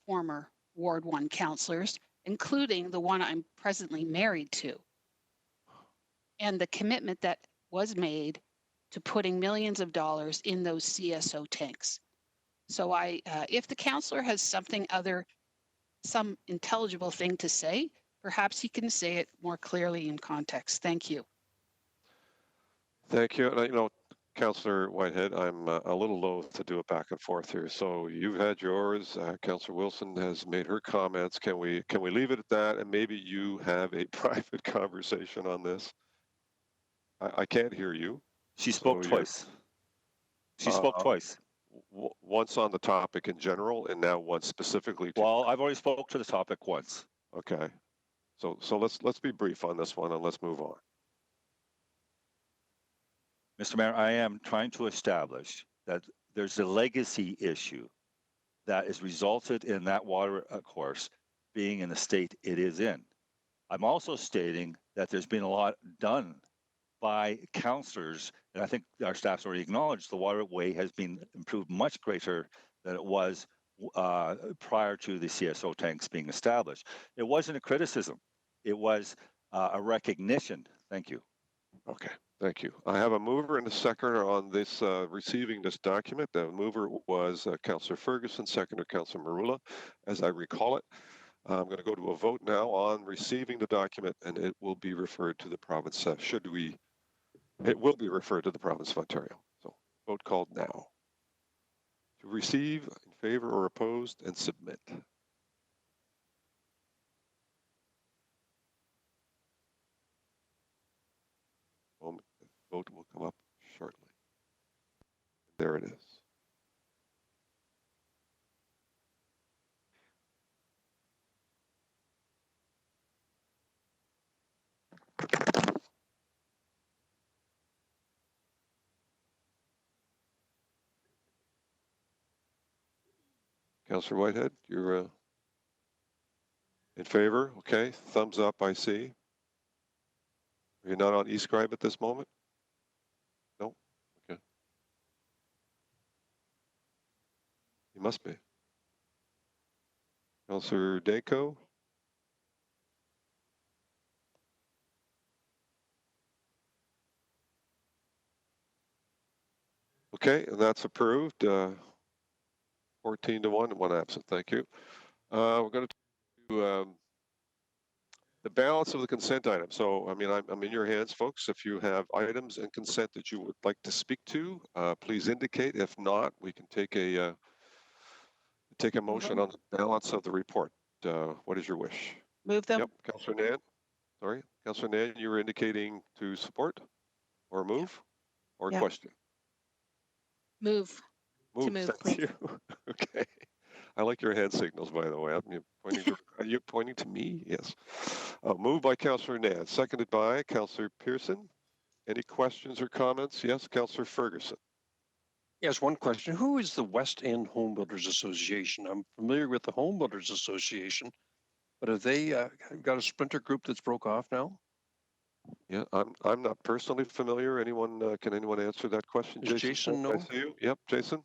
former Ward 1 councillors, including the one I'm presently married to, and the commitment that was made to putting millions of dollars in those CSO tanks. So if the councillor has some intelligible thing to say, perhaps he can say it more clearly in context. Thank you. Thank you. And, Councillor Whitehead, I'm a little loath to do it back and forth here. So you've had yours. Councillor Wilson has made her comments. Can we leave it at that? And maybe you have a private conversation on this. I can't hear you. She spoke twice. She spoke twice. Once on the topic in general, and now once specifically. Well, I've already spoke to the topic once. Okay. So let's be brief on this one and let's move on. Mr. Mayor, I am trying to establish that there's a legacy issue that is resulted in that water course being in the state it is in. I'm also stating that there's been a lot done by councillors, and I think our staff's already acknowledged the waterway has been improved much greater than it was prior to the CSO tanks being established. It wasn't a criticism. It was a recognition. Thank you. Okay. Thank you. I have a mover and a seconder on this, receiving this document. The mover was Councillor Ferguson, seconder Councillor Marula, as I recall it. I'm going to go to a vote now on receiving the document, and it will be referred to the province. It will be referred to the province of Ontario. So vote called now. To receive, in favor or opposed, and submit. Vote will come up shortly. There it is. Councillor Whitehead, you're in favor? Okay, thumbs up, I see. You're not on e-scribe at this moment? No? Okay. You must be. Councillor Dayco? Okay, and that's approved. 14 to 1 and 1 absent. Thank you. We're going to do the balance of the consent item. So, I mean, I'm in your hands, folks. If you have items in consent that you would like to speak to, please indicate. If not, we can take a motion on the balance of the report. What is your wish? Move them. Yep, Councillor Nan. Sorry, Councillor Nan, you were indicating to support or move or question? Move. Move, to move, thank please. you. Okay. I like your hand signals, by the way. Are you pointing to me? Yes. Moved by Councillor Nan, seconded by Councillor Pearson. Any questions or comments? Yes, Councillor Ferguson. Yes, one question. Who is the West End Home Builders Association? I'm familiar with the Home Builders Association, but have they got a splinter group that's broke off now? Yeah, I'm not personally familiar. Anyone, can anyone answer that question? Does Jason know? I see you. Yep, Jason.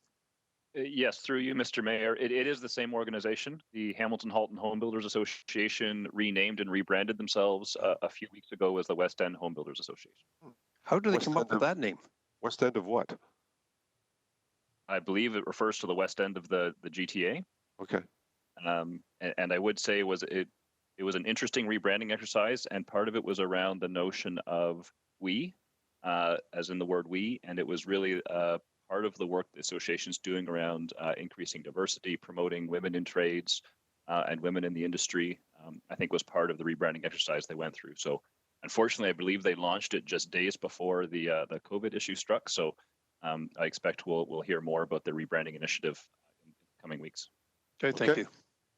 Yes, through you, Mr. Mayor. It is the same organization. The Hamilton Halton Home Builders Association renamed and rebranded themselves a few weeks ago as the West End Home Builders Association. How do they come up with that name? West End of what? I believe it refers to the West End of the GTA. Okay. And I would say it was an interesting rebranding exercise, and part of it was around the notion of we, as in the word we, and it was really part of the work the association's doing around increasing diversity, promoting women in trades and women in the industry, I think was part of the rebranding exercise they went through. So unfortunately, I believe they launched it just days before the COVID issue struck. So I expect we'll hear more about the rebranding initiative in the coming weeks. Okay, thank you.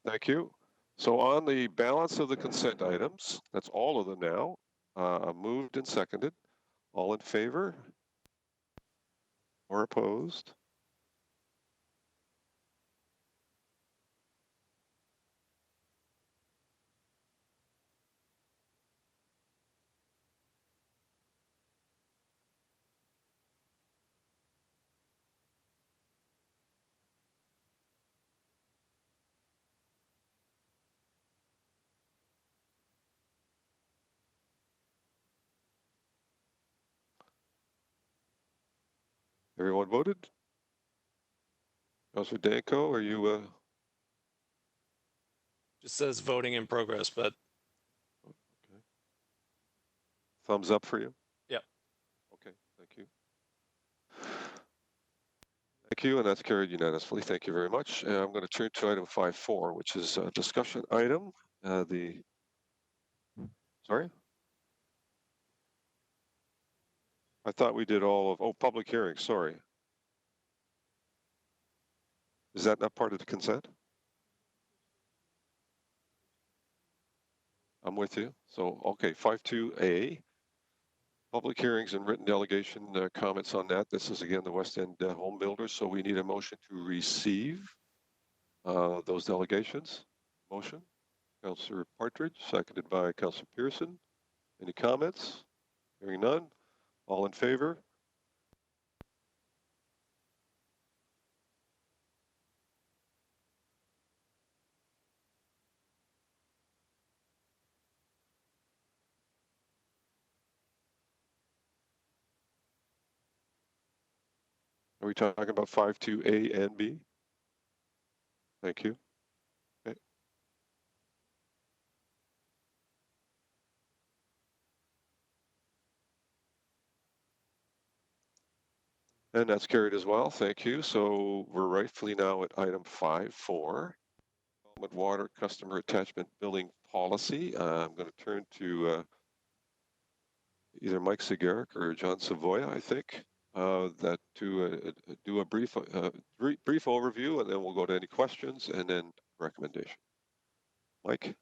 Thank you. So on the balance of the consent items, that's all of them now, moved and seconded. All in favor? Or opposed? Everyone voted? Councilor Danko, are you, Just says voting in progress, but thumbs up for you? Yep. Okay, thank you. Thank you, and that's carried unanimously. Thank you very much. I'm going to turn to item 5.4, which is a discussion item. Sorry? I thought we did all of, public hearing, sorry. Is that not part of the consent? I'm with you. So, okay, 5.2A, public hearings and written delegation comments on that. This is again the West End home builders. So we need a motion to receive those delegations. Motion, Councillor Partridge, seconded by Councillor Pearson. Any comments? Hearing none. All in favor? Are we talking about 5.2A and B? Thank you. Okay. And that's carried as well. Thank you. So we're rightfully now at item 5.4, water customer attachment billing policy. I'm going to turn to either Mike Sigarik or John Savoya, I think, that to do a brief overview, and then we'll go to any questions and then recommendation. Mike?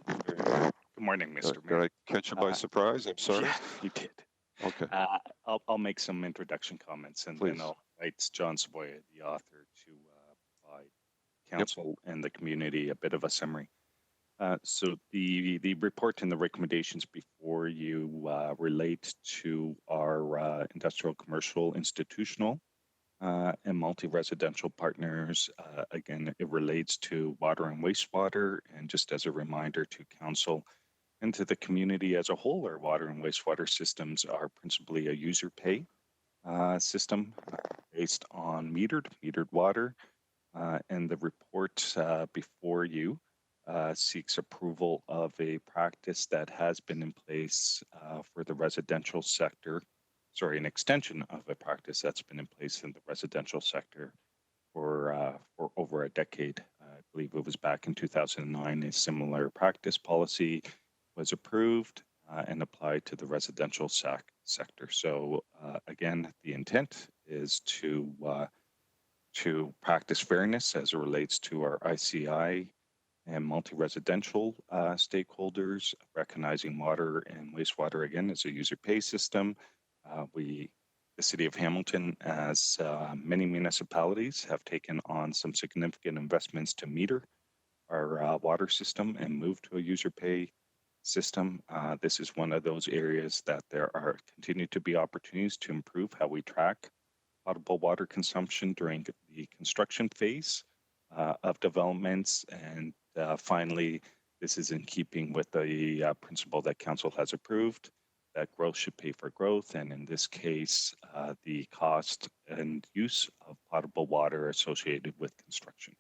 Good morning, Mr. Mayor. Did I catch you by surprise? I'm sorry. Yeah, you did. Okay. I'll make some introduction comments, and Please. then I'll invite John Savoya, the author, to provide council and the community a bit of a summary. So the report and the recommendations before you relate to our industrial, commercial, institutional, and multi-residential partners. Again, it relates to water and wastewater, and just as a reminder to council and to the community as a whole, our water and wastewater systems are principally a user pay system based on metered water. And the report before you seeks approval of a practice that has been in place for the residential sector. Sorry, an extension of a practice that's been in place in the residential sector for over a decade. I believe it was back in 2009, a similar practice policy was approved and applied to the residential sector. So again, the intent is to practice fairness as it relates to our ICI and multi-residential stakeholders, recognizing water and wastewater again as a user pay system. The City of Hamilton, as many municipalities, have taken on some significant investments to meter our water system and move to a user pay system. This is one of those areas that there are continue to be opportunities to improve how we track potable water consumption during the construction phase of developments. And finally, this is in keeping with the principle that council has approved, that growth should pay for growth. And in this case, the cost and use of potable water associated with construction.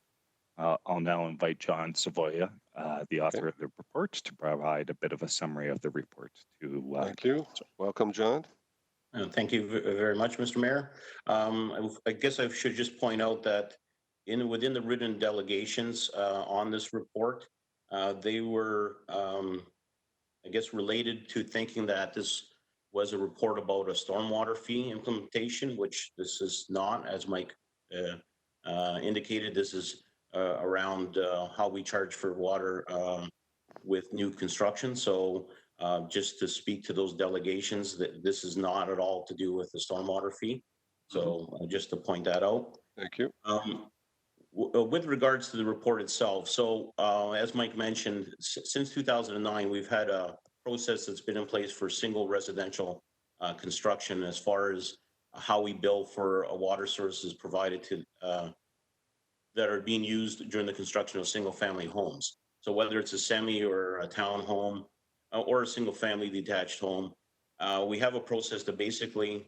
I'll now invite John Savoya, the author of the report, to provide a bit of a summary of the report. Thank you. Welcome, John. Thank you very much, Mr. Mayor. I guess I should just point out that within the written delegations on this report, they were, I guess, related to thinking that this was a report about a stormwater fee implementation, which this is not, as Mike indicated. This is around how we charge for water with new construction. So just to speak to those delegations, that this is not at all to do with the stormwater fee. So just to point that out. Thank you. With regards to the report itself, so as Mike mentioned, since 2009, we've had a process that's been in place for single residential construction as far as how we bill for water services provided to that are being used during the construction of single family homes. So whether it's a semi or a townhome or a single family detached home, we have a process that basically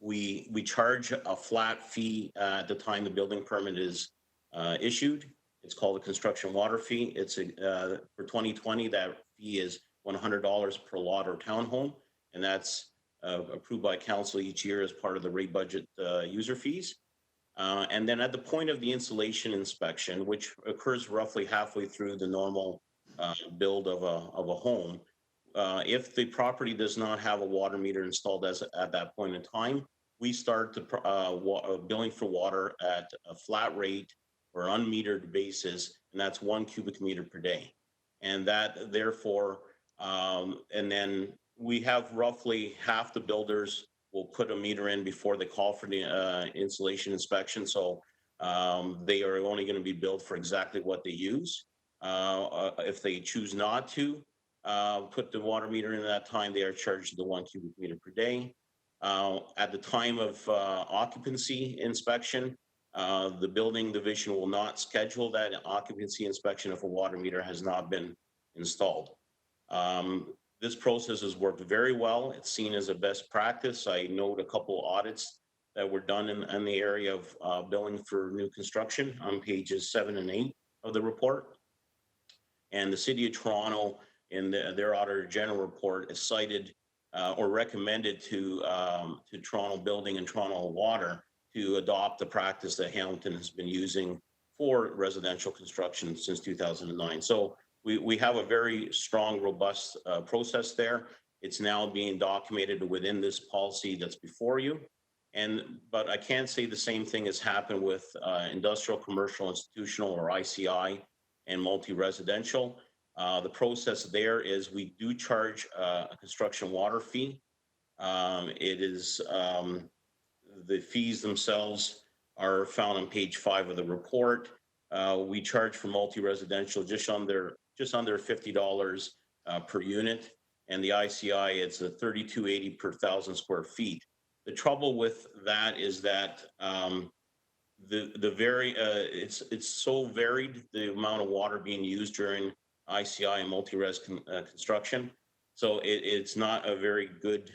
we charge a flat fee at the time the building permit is issued. It's called a construction water fee. It's for 2020, that fee is $100 per lot or townhome, and that's approved by council each year as part of the rate budget user fees. And then at the point of the installation inspection, which occurs roughly halfway through the normal build of a home, if the property does not have a water meter installed at that point in time, we start the billing for water at a flat rate or unmetered basis, and that's 1 cubic meter per day. And that therefore, and then we have roughly half the builders will put a meter in before they call for the installation inspection. So they are only going to be billed for exactly what they use. If they choose not to put the water meter in at that time, they are charged the 1 cubic meter per day. At the time of occupancy inspection, the building division will not schedule that occupancy inspection if a water meter has not been installed. This process has worked very well. It's seen as a best practice. I note a couple audits that were done in the area of billing for new construction on pages 7 and 8 of the report. And the City of Toronto, in their Auditor General report, is cited or recommended to Toronto Building and Toronto Water to adopt the practice that Hamilton has been using for residential construction since 2009. So we have a very strong, robust process there. It's now being documented within this policy that's before you. But I can't say the same thing has happened with industrial, commercial, institutional, or ICI and multi-residential. The process there is we do charge a construction water fee. It is the fees themselves are found on page 5 of the report. We charge for multi-residential just under $50 per unit, and the ICI it's a $32.80 per 1,000 square feet. The trouble with that is that it's so varied, the amount of water being used during ICI and multi-res construction. So it's not a very good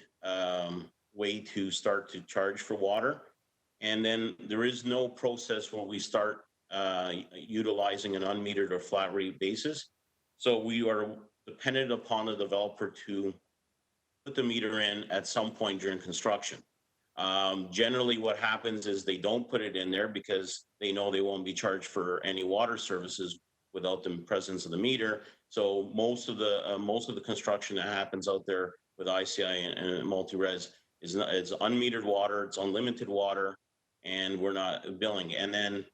way to start to charge for water. And then there is no process when we start utilizing an unmetered or flat rate basis. So we are dependent upon the developer to put the meter in at some point during construction. Generally what happens is they don't put it in there because they know they won't be charged for any water services without the presence of the meter. So most of the construction that happens out there with ICI and multi-res is it's unmetered water, it's unlimited water, and we're not billing. And then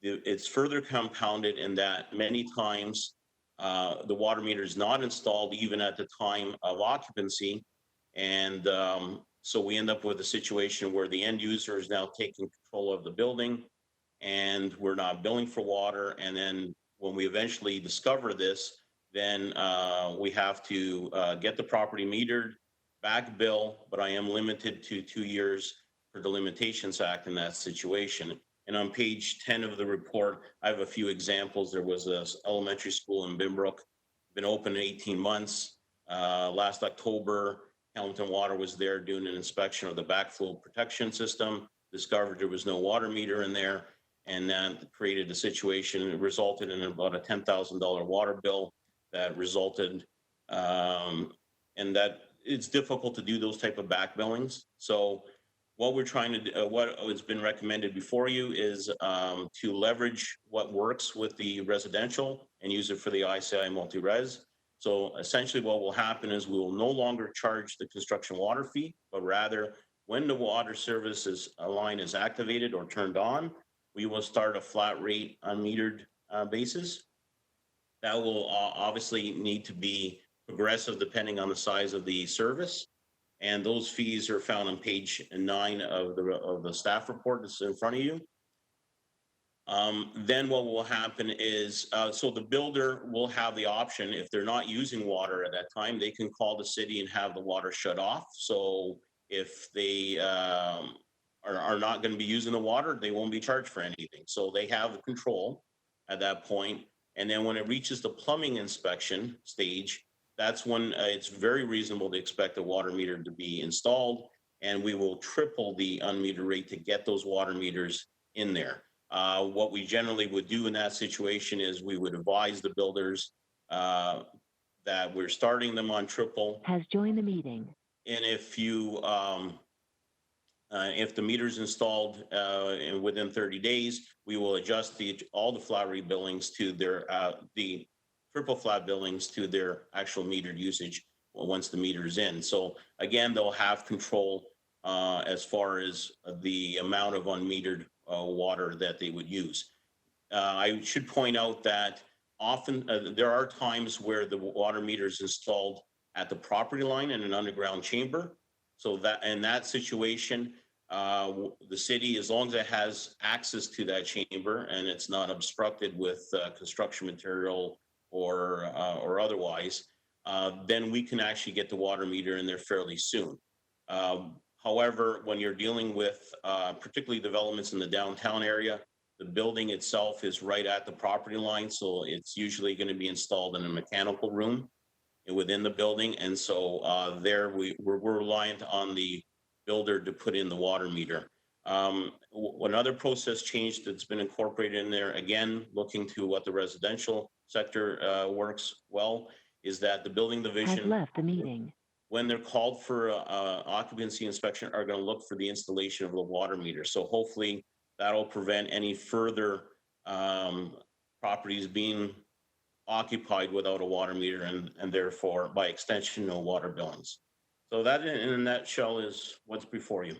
it's further compounded in that many times the water meter is not installed even at the time of occupancy. And so we end up with a situation where the end user is now taking control of the building and we're not billing for water. And then when we eventually discover this, then we have to get the property metered, back bill, but I am limited to 2 years for the Limitations Act in that situation. And on page 10 of the report, I have a few examples. There was an elementary school in Binbrook, been open 18 months. Last October, Hamilton Water was there doing an inspection of the backflow protection system, discovered there was no water meter in there, and that created a situation. It resulted in about a $10,000 water bill that resulted, and that it's difficult to do those type of back billings. So what we're trying to do, what has been recommended before you is to leverage what works with the residential and use it for the ICI multi-res. So essentially what will happen is we will no longer charge the construction water fee, but rather when the water services line is activated or turned on, we will start a flat rate unmetered basis. That will obviously need to be progressive depending on the size of the service. And those fees are found on page 9 of the staff report that's in front of you. Then what will happen is, so the builder will have the option, if they're not using water at that time, they can call the city and have the water shut off. So if they are not going to be using the water, they won't be charged for anything. So they have control at that point. And then when it reaches the plumbing inspection stage, that's when it's very reasonable to expect a water meter to be installed, and we will triple the unmetered rate to get those water meters in there. What we generally would do in that situation is we would advise the builders that we're starting them on triple. Has joined the meeting. And if the meter's installed within 30 days, we will adjust all the flat rate billings to their the triple flat billings to their actual metered usage once the meter is in. So again, they'll have control as far as the amount of unmetered water that they would use. I should point out that often there are times where the water meter is installed at the property line in an underground chamber. So that in that situation, the city, as long as it has access to that chamber and it's not obstructed with construction material or otherwise, then we can actually get the water meter in there fairly soon. However, when you're dealing with particularly developments in the downtown area, the building itself is right at the property line, so it's usually going to be installed in a mechanical room within the building, and so there we're reliant on the builder to put in the water meter. Another process change that's been incorporated in there, again, looking to what the residential sector works well, is that the building division Has left the meeting. when they're called for occupancy inspection are going to look for the installation of the water meter. So hopefully that'll prevent any further properties being occupied without a water meter and therefore by extension no water billings. So that in a nutshell is what's before you.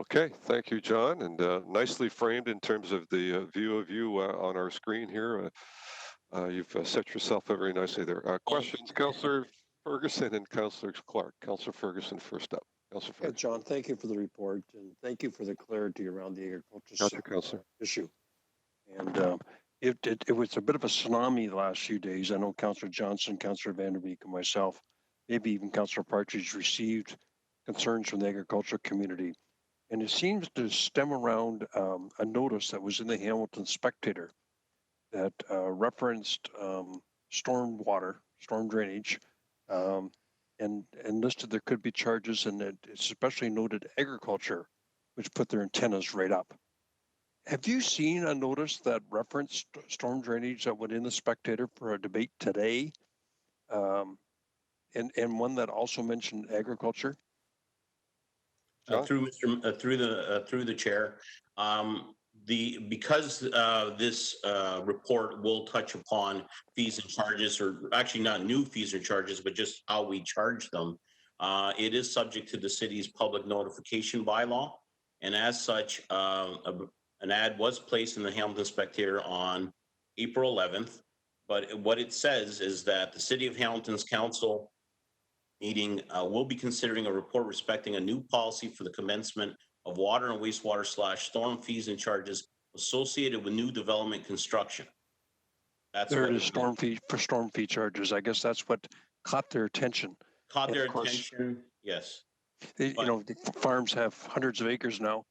Okay, thank you, John, and nicely framed in terms of the view of you on our screen here. You've set yourself up very nicely there. Questions, Councillor Ferguson and Councillor Clark. Councillor Ferguson first up. Councillor Yeah, Ferguson. John, thank you for the report and thank you for the clarity around the agriculture Gotcha, Councillor. issue. And it was a bit of a tsunami the last few days. I know Councillor Johnson, Councillor Vanderbeek, and myself, maybe even Councillor Partridge, received concerns from the agriculture community. And it seems to stem around a notice that was in the Hamilton Spectator that referenced storm drainage, and listed there could be charges, and it especially noted agriculture, which put their antennas right up. Have you seen a notice that referenced storm drainage that went in the Spectator for a debate today? And one that also mentioned agriculture? Through the chair, because this report will touch upon fees and charges, or actually not new fees or charges, but just how we charge them. It is subject to the city's public notification bylaw, and as such, an ad was placed in the Hamilton Spectator on April 11th. But what it says is that the City of Hamilton's council meeting will be considering a report respecting a new policy for the commencement of water and wastewater / storm fees and charges associated with new development construction. That's there it is, storm fee charges. I guess that's what caught their attention. Caught their attention, yes. You know, the farms have hundreds of acres now.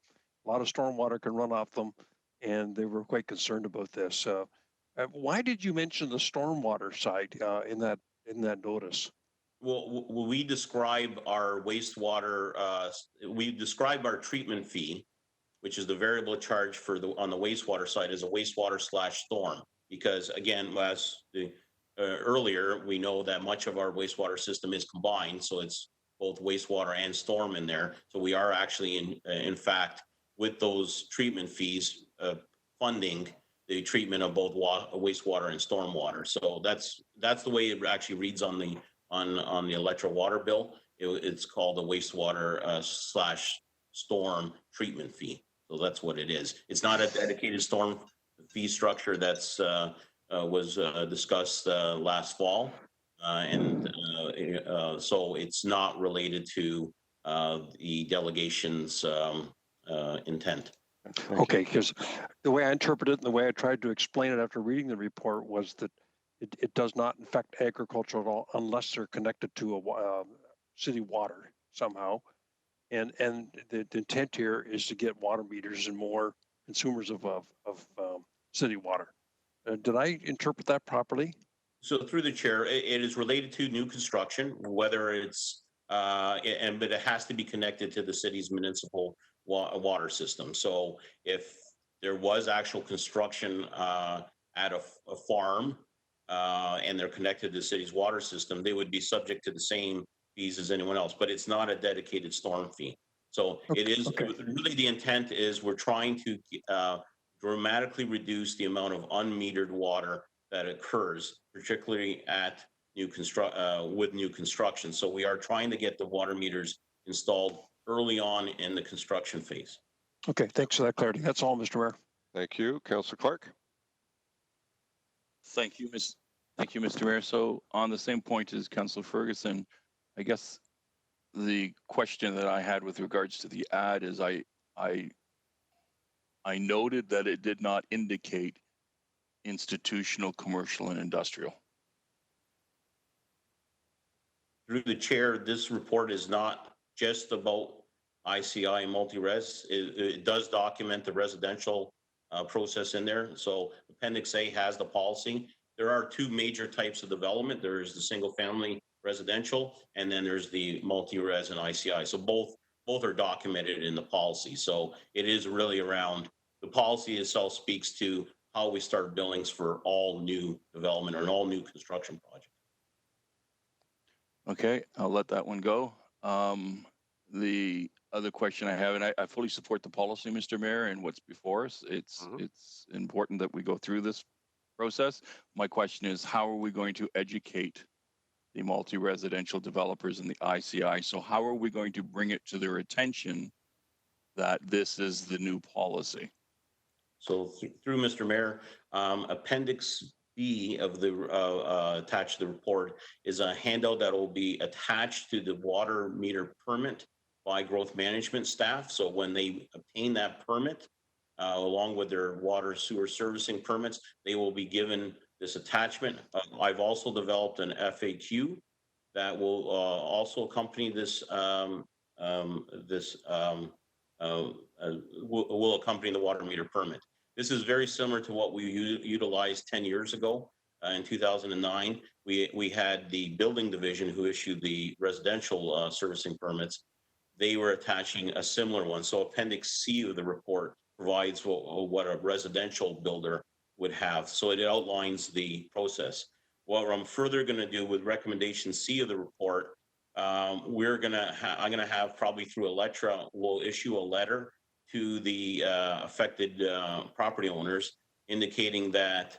A lot of storm water can run off them, and they were quite concerned about this. Why did you mention the stormwater side in that notice? Well, we describe our wastewater, we describe our treatment fee, which is the variable charge for on the wastewater side, as a wastewater / storm. Because again, earlier, we know that much of our wastewater system is combined, so it's both wastewater and storm in there. So we are actually in fact, with those treatment fees, funding the treatment of both wastewater and stormwater. So that's the way it actually reads on the electric water bill. It's called a wastewater / storm treatment fee. So that's what it is. It's not a dedicated storm fee structure that's was discussed last fall. So it's not related to the delegation's intent. Okay, because the way I interpret it and the way I tried to explain it after reading the report was that it does not affect agriculture at all unless they're connected to a city water somehow. And the intent here is to get water meters and more consumers of city water. Did I interpret that properly? So through the chair, it is related to new construction, whether it's, but it has to be connected to the city's municipal water system. So if there was actual construction at a farm and they're connected to the city's water system, they would be subject to the same fees as anyone else, but it's not a dedicated storm fee. So it is really, the intent is we're trying to dramatically reduce the amount of unmetered water that occurs, particularly at with new construction. So we are trying to get the water meters installed early on in the construction phase. Okay, thanks for that clarity. That's all, Mr. Mayor. Thank you. Councillor Clark. Thank you, Mr. Mayor. So on the same point as Councillor Ferguson, I guess the question that I had with regards to the ad is I noted that it did not indicate institutional, commercial, and industrial. Through the chair, this report is not just about ICI and multi-res. It does document the residential process in there. So Appendix A has the policy. There are two major types of development. There is the single family residential, and then there's the multi-res and ICI. So both are documented in the policy. So it is really around, the policy itself speaks to how we start billings for all new development or all new construction projects. Okay, I'll let that one go. The other question I have, and I fully support the policy, Mr. Mayor, and what's before us. It's important that we go through this process. My question is, how are we going to educate the multi-residential developers in the ICI? So how are we going to bring it to their attention that this is the new policy? So through Mr. Mayor, Appendix B of the attached to the report is a handout that will be attached to the water meter permit by growth management staff. So when they obtain that permit, along with their water sewer servicing permits, they will be given this attachment. I've also developed an FAQ that will also accompany this will accompany the water meter permit. This is very similar to what we utilized 10 years ago. In 2009, we had the building division who issued the residential servicing permits. They were attaching a similar one. So Appendix C of the report provides what a residential builder would have. So it outlines the process. What I'm further going to do with recommendation C of the report, I'm going to have probably through Electra, we'll issue a letter to the affected property owners indicating that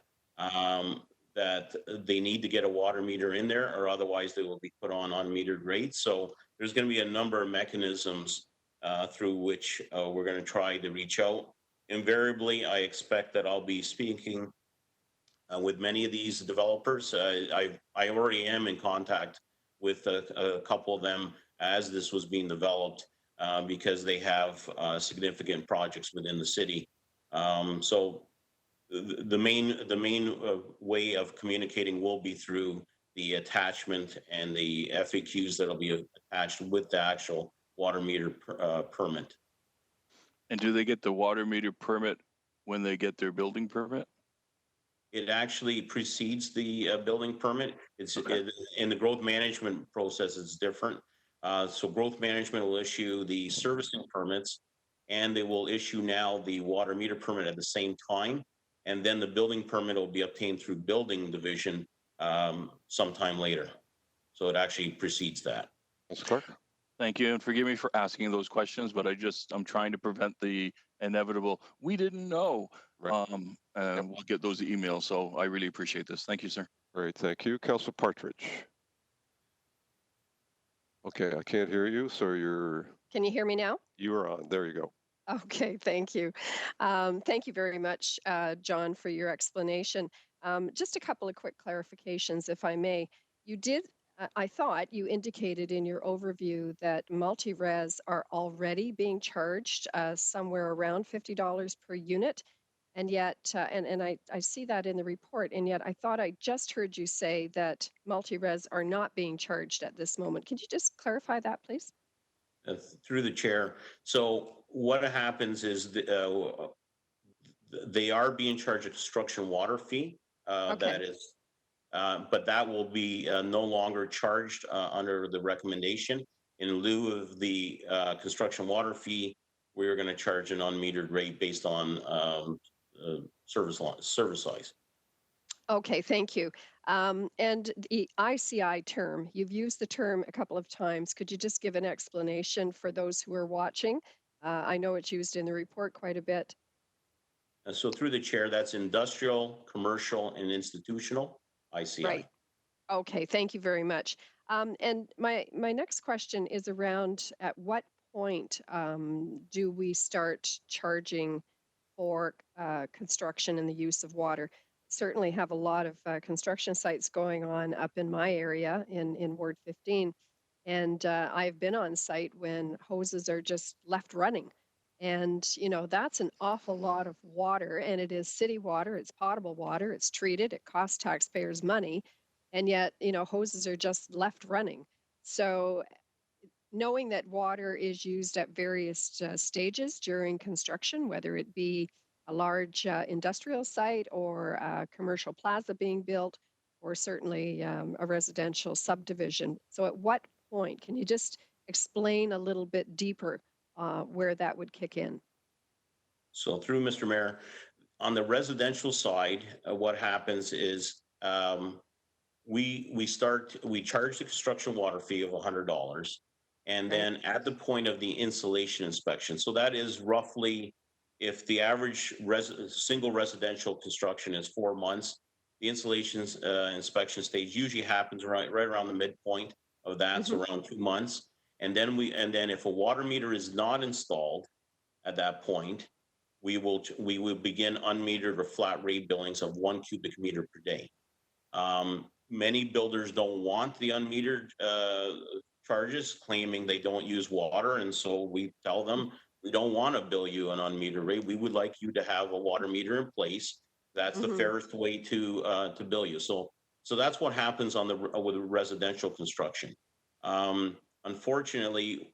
that they need to get a water meter in there, or otherwise they will be put on unmetered rates. So there's going to be a number of mechanisms through which we're going to try to reach out. Invariably, I expect that I'll be speaking with many of these developers. I already am in contact with a couple of them as this was being developed because they have significant projects within the city. So the main way of communicating will be through the attachment and the FAQs that'll be attached with the actual water meter permit. And do they get the water meter permit when they get their building permit? It actually precedes the building permit. It's in the growth management process, it's different. So growth management will issue the servicing permits, and they will issue now the water meter permit at the same time. And then the building permit will be obtained through building division sometime later. So it actually precedes that. Mr. Clark. Thank you, and forgive me for asking those questions, but I'm trying to prevent the inevitable, we didn't know. Right. We'll get those emails, so I really appreciate this. Thank you, sir. Great, thank you. Councillor Partridge. Okay, I can't hear you, so Can you hear me now? you are on. There you go. Okay, thank you. Thank you very much, John, for your explanation. Just a couple of quick clarifications, if I may. You did, I thought you indicated in your overview that multi-res are already being charged somewhere around $50 per unit. And yet, and I see that in the report, and yet I thought I just heard you say that multi-res are not being charged at this moment. Could you just clarify that, please? Through the chair. So what happens is the they are being charged a construction water fee. Okay. That is, but that will be no longer charged under the recommendation. In lieu of the construction water fee, we're going to charge an unmetered rate based on service size. Okay, thank you. And the ICI term, you've used the term a couple of times. Could you just give an explanation for those who are watching? I know it's used in the report quite a bit. So through the chair, that's industrial, commercial, and institutional ICI. Right. Okay, thank you very much. And my next question is around at what point do we start charging for construction and the use of water? Certainly have a lot of construction sites going on up in my area in Ward 15. And I've been on site when hoses are just left running. And, you know, that's an awful lot of water, and it is city water, it's potable water, it's treated, it costs taxpayers money, and yet, you know, hoses are just left running. So knowing that water is used at various stages during construction, whether it be a large industrial site or a commercial plaza being built, or certainly a residential subdivision. So at what point, can you just explain a little bit deeper where that would kick in? So through Mr. Mayor, on the residential side, what happens is we charge the construction water fee of $100, and then at the point of the installation inspection. So that is roughly, if the average single residential construction is 4 months, the installation inspection stage usually happens right around the midpoint of that, so around 2 months. And then if a water meter is not installed at that point, we will begin unmetered or flat rate billings of 1 cubic meter per day. Many builders don't want the unmetered charges, claiming they don't use water, and so we tell them, we don't want to bill you an unmetered rate. We would like you to have a water meter in place. That's the fairest way to bill you. So that's what happens on with residential construction. Unfortunately,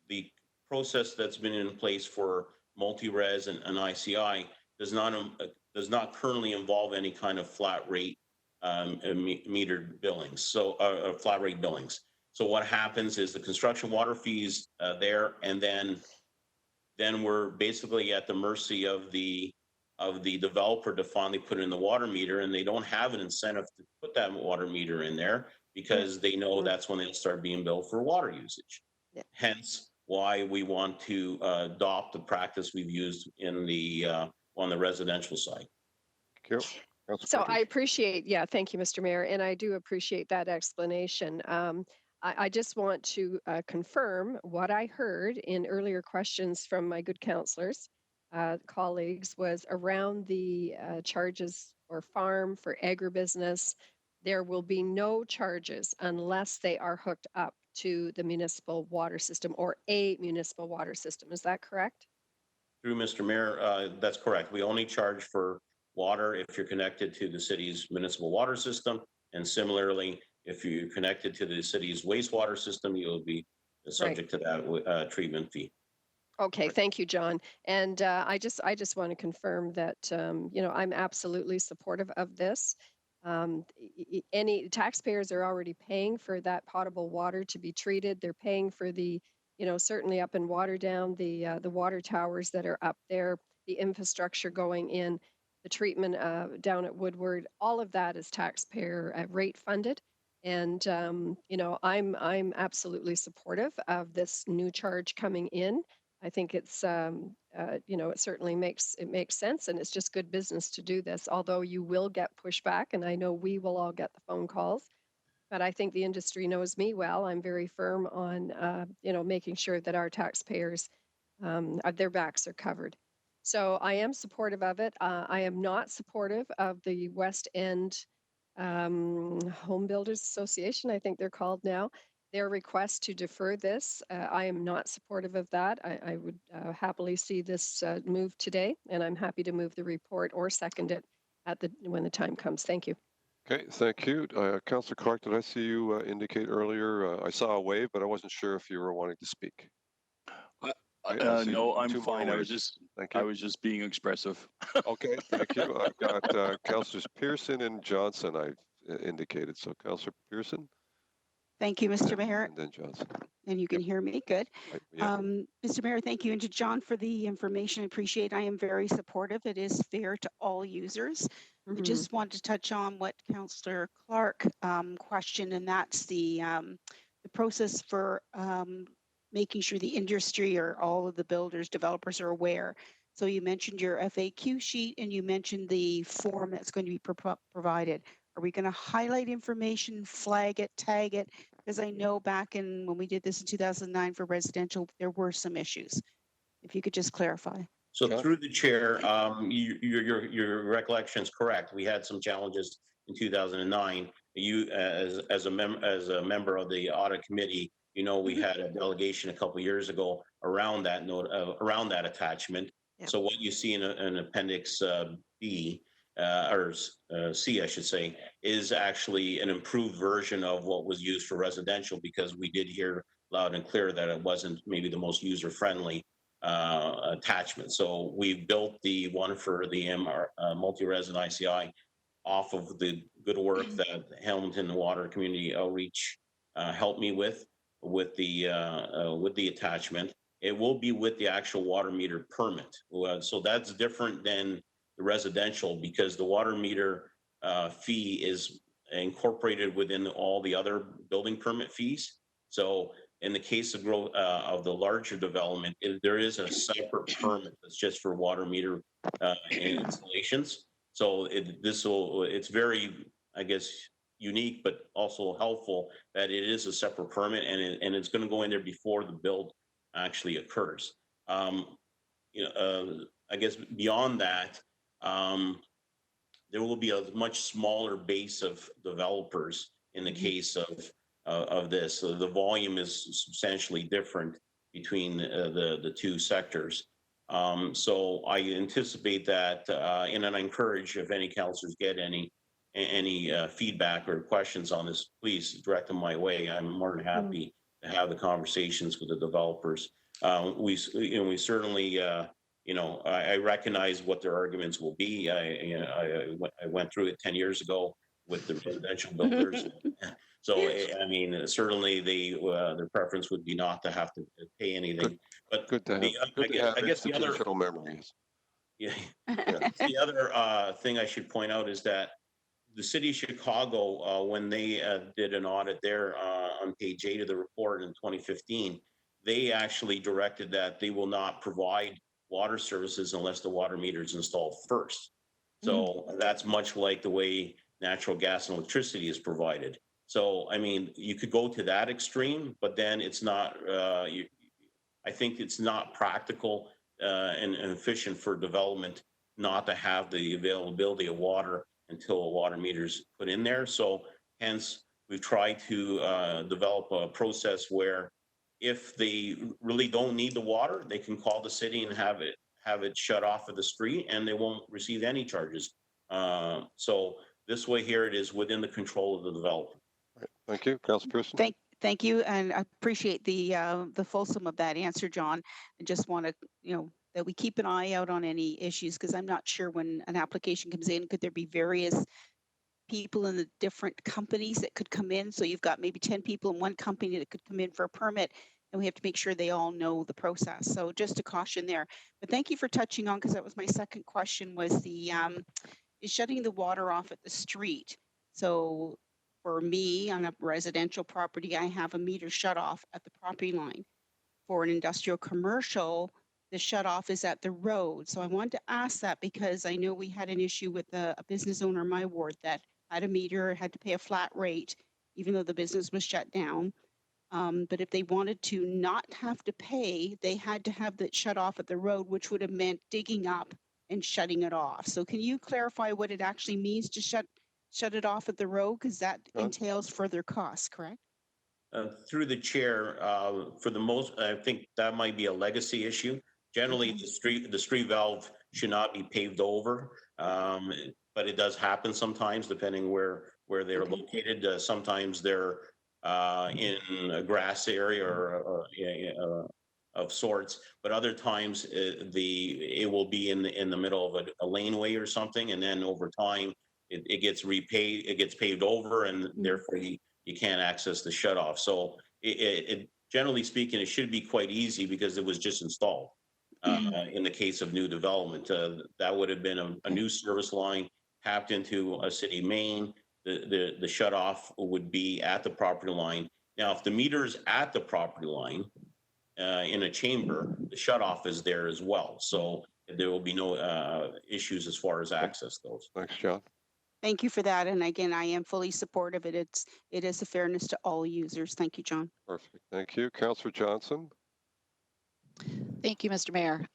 the process that's been in place for multi-res and ICI does not currently involve any kind of flat rate metered billings, so flat rate billings. So what happens is the construction water fees there, and then we're basically at the mercy of the developer to finally put in the water meter, and they don't have an incentive to put that water meter in there because they know that's when they'll start being billed for water usage. Yeah. Hence why we want to adopt the practice we've used in the on the residential side. Thank you. So I appreciate, thank you, Mr. Mayor, and I do appreciate that explanation. I just want to confirm what I heard in earlier questions from my good counselors, colleagues, was around the charges for farm, for agribusiness. There will be no charges unless they are hooked up to the municipal water system or a municipal water system. Is that correct? Through Mr. Mayor, that's correct. We only charge for water if you're connected to the city's municipal water system. And similarly, if you're connected to the city's wastewater system, you'll be subject to that treatment fee. Okay, thank you, John. And I just want to confirm that, you know, I'm absolutely supportive of this. Any taxpayers are already paying for that potable water to be treated. They're paying for the, you know, certainly up in Waterdown, the water towers that are up there, the infrastructure going in, the treatment down at Woodward. All of that is taxpayer rate funded. And, you know, I'm absolutely supportive of this new charge coming in. I think it's, you know, it certainly makes sense, and it's just good business to do this, although you will get pushback, and I know we will all get the phone calls. But I think the industry knows me well. I'm very firm on, you know, making sure that our taxpayers, their backs are covered. So I am supportive of it. I am not supportive of the West End Home Builders Association, I think they're called now. Their request to defer this, I am not supportive of that. I would happily see this move today, and I'm happy to move the report or second it when the time comes. Thank you. Okay, thank you. Councillor Clark, did I see you indicate earlier? I saw a wave, but I wasn't sure if you were wanting to speak. No, I'm fine. I was just Thank you. I was just being expressive. Okay, thank you. I've got Councillors Pearson and Johnson I've indicated. So Councillor Pearson. Thank you, Mr. Mayor. And then Johnson. And you can hear me, good. Yeah. Mr. Mayor, thank you. And to John for the information, I appreciate. I am very supportive. It is fair to all users. I just want to touch on what Councillor Clark questioned, and that's the process for making sure the industry or all of the builders, developers are aware. So you mentioned your FAQ sheet and you mentioned the form that's going to be provided. Are we going to highlight information, flag it, tag it? Because I know back in when we did this in 2009 for residential, there were some issues. If you could just clarify. So through the chair, your recollection is correct. We had some challenges in 2009. You, as a member of the audit committee, you know we had a delegation a couple of years ago around that note, around that attachment. Yep. So what you see in Appendix B or C, I should say, is actually an improved version of what was used for residential, because we did hear loud and clear that it wasn't maybe the most user-friendly attachment. So we built the one for the multi-resident ICI off of the good work that Hamilton Water Community Outreach helped me with the attachment. It will be with the actual water meter permit. So that's different than the residential, because the water meter fee is incorporated within all the other building permit fees. So in the case of growth of the larger development, there is a separate permit that's just for water meter installations. So it's very, I guess, unique, but also helpful that it is a separate permit, and it's going to go in there before the build actually occurs. I guess beyond that, there will be a much smaller base of developers in the case of this. So the volume is substantially different between the two sectors. So I anticipate that, and I encourage if any councillors get any feedback or questions on this, please direct them my way. I'm more than happy to have the conversations with the developers. We certainly, I recognize what their arguments will be. I went through it 10 years ago with the residential builders. So, I mean, certainly their preference would be not to have to pay anything. But good to have, I guess the other memories. Yeah. The other thing I should point out is that the city of Chicago, when they did an audit there on page 8 of the report in 2015, they actually directed that they will not provide water services unless the water meter is installed first. So that's much like the way natural gas and electricity is provided. So, I mean, you could go to that extreme, but then it's not, I think it's not practical and efficient for development not to have the availability of water until a water meter is put in there. So hence, we've tried to develop a process where if they really don't need the water, they can call the city and have it shut off of the street, and they won't receive any charges. So this way here, it is within the control of the developer. Right. Thank you, Councilor Pearson. Thank you, and I appreciate the fulsome of that answer, John. I just want to, that we keep an eye out on any issues, because I'm not sure when an application comes in, could there be various people in the different companies that could come in? So you've got maybe 10 people in one company that could come in for a permit, and we have to make sure they all know the process. So just a caution there. But thank you for touching on, because that was my second question, was the is shutting the water off at the street. So for me, on a residential property, I have a meter shut off at the property line. For an industrial commercial, the shut off is at the road. So I wanted to ask that, because I know we had an issue with a business owner in my ward that had a meter, had to pay a flat rate, even though the business was shut down. But if they wanted to not have to pay, they had to have that shut off at the road, which would have meant digging up and shutting it off. So can you clarify what it actually means to shut it off at the road? Because that entails further costs, correct? Through the chair, for the most, I think that might be a legacy issue. Generally, the street valve should not be paved over, but it does happen sometimes, depending where they're located. Sometimes they're in a grass area or of sorts, but other times it will be in the middle of a laneway or something, and then over time it gets repaid, it gets paved over, and therefore you can't access the shutoff. So it generally speaking, it should be quite easy because it was just installed. In the case of new development, that would have been a new service line tapped into a city main. The shutoff would be at the property line. Now, if the meter is at the property line in a chamber, the shutoff is there as well. So there will be no issues as far as access goes. Thanks, John. Thank you for that. And again, I am fully supportive of it. It is a fairness to all users. Thank you, John. Perfect. Thank you. Councillor Johnson. Thank you, Mr. Mayor.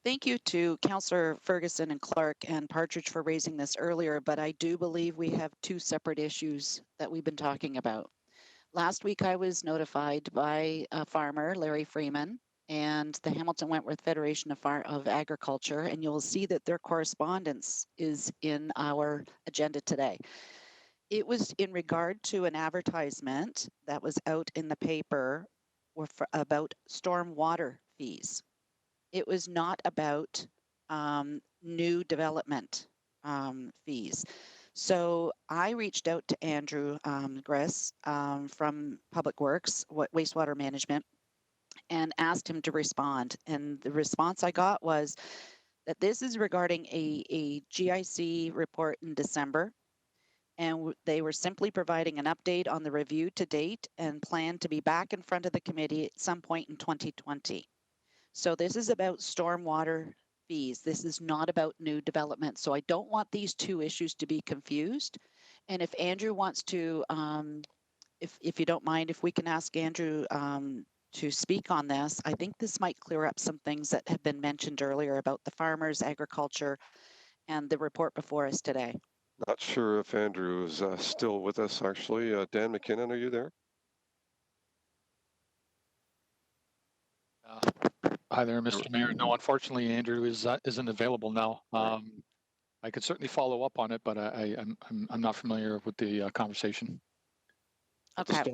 Thank you to Councillor Ferguson and Clark and Partridge for raising this earlier, but I do believe we have two separate issues that we've been talking about. Last week, I was notified by a farmer, Larry Freeman, and the Hamilton Wentworth Federation of Agriculture, and you'll see that their correspondence is in our agenda today. It was in regard to an advertisement that was out in the paper about stormwater fees. It was not about new development fees. So I reached out to Andrew Gress from Public Works, Wastewater Management, and asked him to respond. And the response I got was that this is regarding a GIC report in December, and they were simply providing an update on the review to date and plan to be back in front of the committee at some point in 2020. So this is about stormwater fees. This is not about new development. So I don't want these two issues to be confused. And if Andrew wants to, if you don't mind, if we can ask Andrew to speak on this, I think this might clear up some things that have been mentioned earlier about the farmers, agriculture, and the report before us today. Not sure if Andrew is still with us, actually. Dan McKinnon, are you there? Hi there, Mr. Mayor. No, unfortunately, Andrew isn't available now. I could certainly follow up on it, but I'm not familiar with the conversation. Okay. The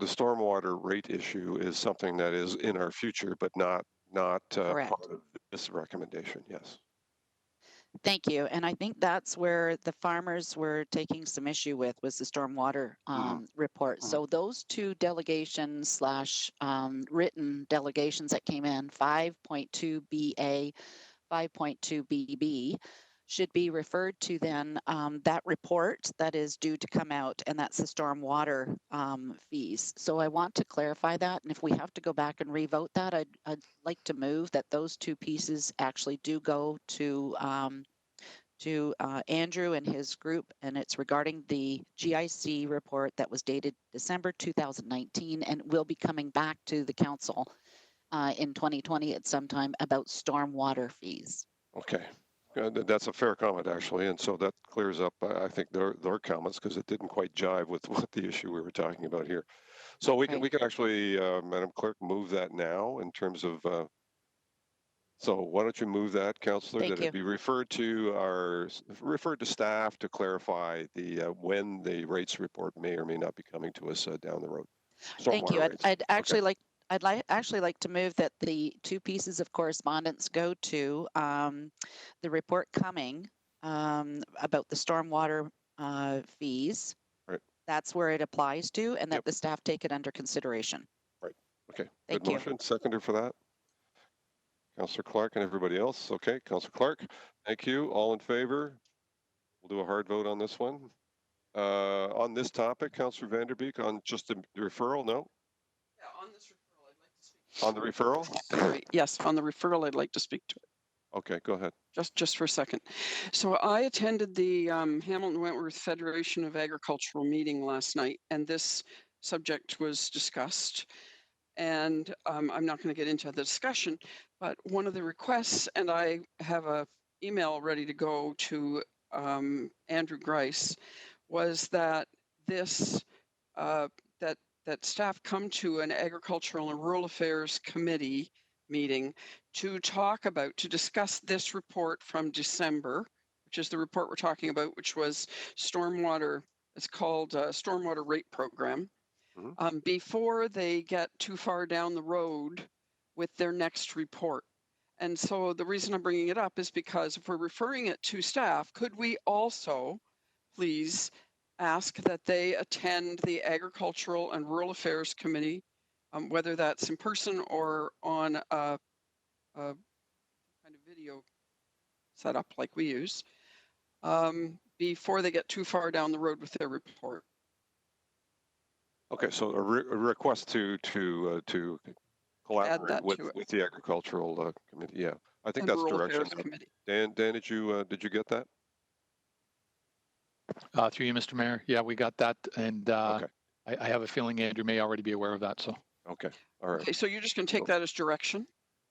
stormwater rate issue is something that is in our future, but not part of this recommendation. Yes. Thank you. And I think that's where the farmers were taking some issue with was the stormwater report. So those two delegations / written delegations that came in, 5.2BA, 5.2BB, should be referred to then that report that is due to come out, and that's the stormwater fees. So I want to clarify that, and if we have to go back and revote that, I'd like to move that those two pieces actually do go to Andrew and his group, and it's regarding the GIC report that was dated December 2019 and will be coming back to the council in 2020 at some time about stormwater fees. Okay. That's a fair comment, actually, and so that clears up, I think, their comments, because it didn't quite jive with what the issue we were talking about here. So we can actually, Madam Clerk, move that now in terms of. So why don't you move that, Councillor, that it be referred to staff to clarify the when the rates report may or may not be coming to us down the road. Thank you. I'd actually like. I'd actually like to move that the two pieces of correspondence go to the report coming about the stormwater fees. Right. That's where it applies to, and that the staff take it under consideration. Right. Okay. Thank Good motion. Seconder for that. Councillor Clark and everybody else. Okay. Councillor Clark, thank you. All in favor? We'll do a hard vote on this one. On this topic, Councillor Vanderbeek, on just the referral, no? On this referral, I'd like to speak. On the referral? Yes, on the referral, I'd like to speak to it. Okay, go ahead. Just for a second. So I attended the Hamilton Wentworth Federation of Agricultural meeting last night, and this subject was discussed. And I'm not going to get into the discussion, but one of the requests, and I have a email ready to go to Andrew Grice, was that this that staff come to an Agricultural and Rural Affairs Committee meeting to discuss this report from December, which is the report we're talking about, which was stormwater. It's called Stormwater Rate Program. before they get too far down the road with their next report. And so the reason I'm bringing it up is because if we're referring it to staff, could we also please ask that they attend the Agricultural and Rural Affairs Committee, whether that's in person or on a kind of video setup like we use, before they get too far down the road with their report. Okay, so a request to collaborate with the Agricultural Committee. Yeah, I think and that's Rural direction. Affairs Committee. Dan, did you get that? Through you, Mr. Mayor. Yeah, we got that, and Okay. I have a feeling Andrew may already be aware of that. So. Okay. All right. Okay, so you're just going to take that as direction?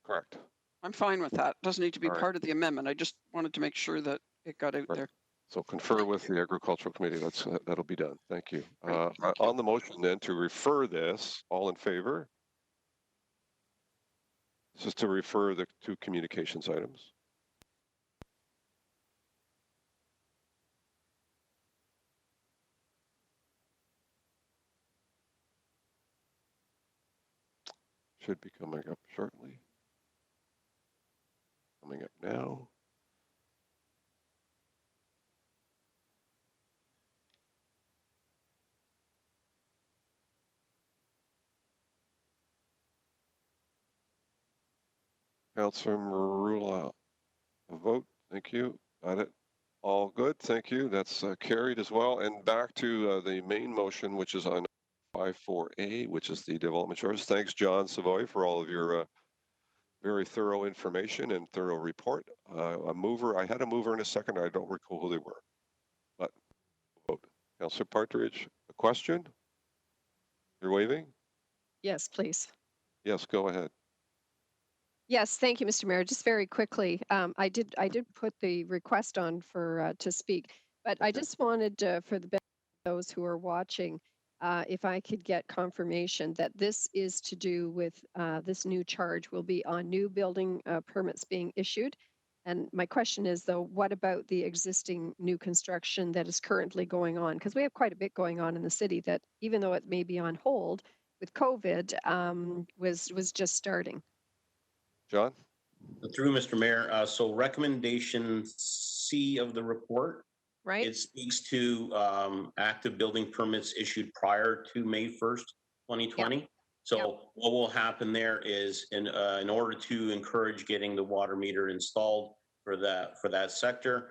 Correct. I'm fine with that. Doesn't need to be All right. part of the amendment. I just wanted to make sure that it got out there. So confer with the Agricultural Committee. That'll be done. Thank you. Great, thank you. On the motion then to refer this, all in favor? This is to refer the two communications items. Should be coming up shortly. Coming up now. Councilor Marula, a vote. Thank you. Got it. All good. Thank you. That's carried as well. And back to the main motion, which is on 54A, which is the development charges. Thanks, John Savoy, for all of your very thorough information and thorough report. I had a mover and a second. I don't recall who they were. But vote. Councilor Partridge, a question? You're waving? Yes, please. Yes, go ahead. Yes, thank you, Mr. Mayor. Just very quickly, I did put the request on for to speak, but I just wanted for the benefit of those who are watching, if I could get confirmation that this is to do with this new charge will be on new building permits being issued. And my question is, though, what about the existing new construction that is currently going on? Because we have quite a bit going on in the city that, even though it may be on hold with COVID, was just starting. John? Through Mr. Mayor, so recommendation C of the report, right? It speaks to active building permits issued prior to May 1st, 2020. Yep. So yep. What will happen there is in order to encourage getting the water meter installed for that sector,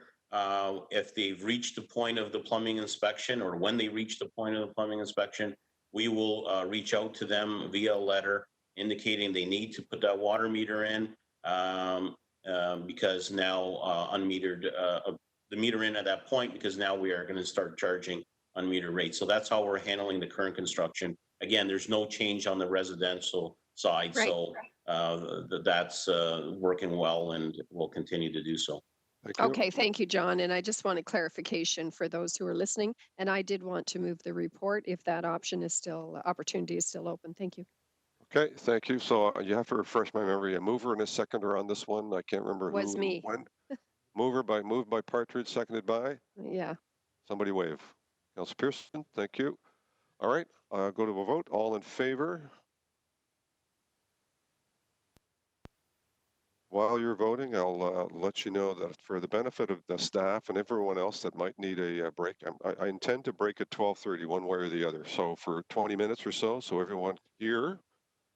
if they've reached the point of the plumbing inspection or when they reach the point of the plumbing inspection, we will reach out to them via a letter indicating they need to put that water meter in because now unmetered, the meter in at that point, because now we are going to start charging unmetered rates. So that's how we're handling the current construction. Again, there's no change on the residential side. Right. So that's working well and will continue to do so. Okay, thank you, John. And I just wanted clarification for those who are listening. And I did want to move the report if that opportunity is still open. Thank you. Okay, thank you. So you have to refresh my memory. A mover and a seconder on this one. I can't remember who. Was me. When. Moved by Partridge, seconded by? Yeah. Somebody wave. Councilor Pearson, thank you. All right, go to a vote. All in favor? While you're voting, I'll let you know that for the benefit of the staff and everyone else that might need a break, I intend to break at 12:30, one way or the other. So for 20 minutes or so everyone here,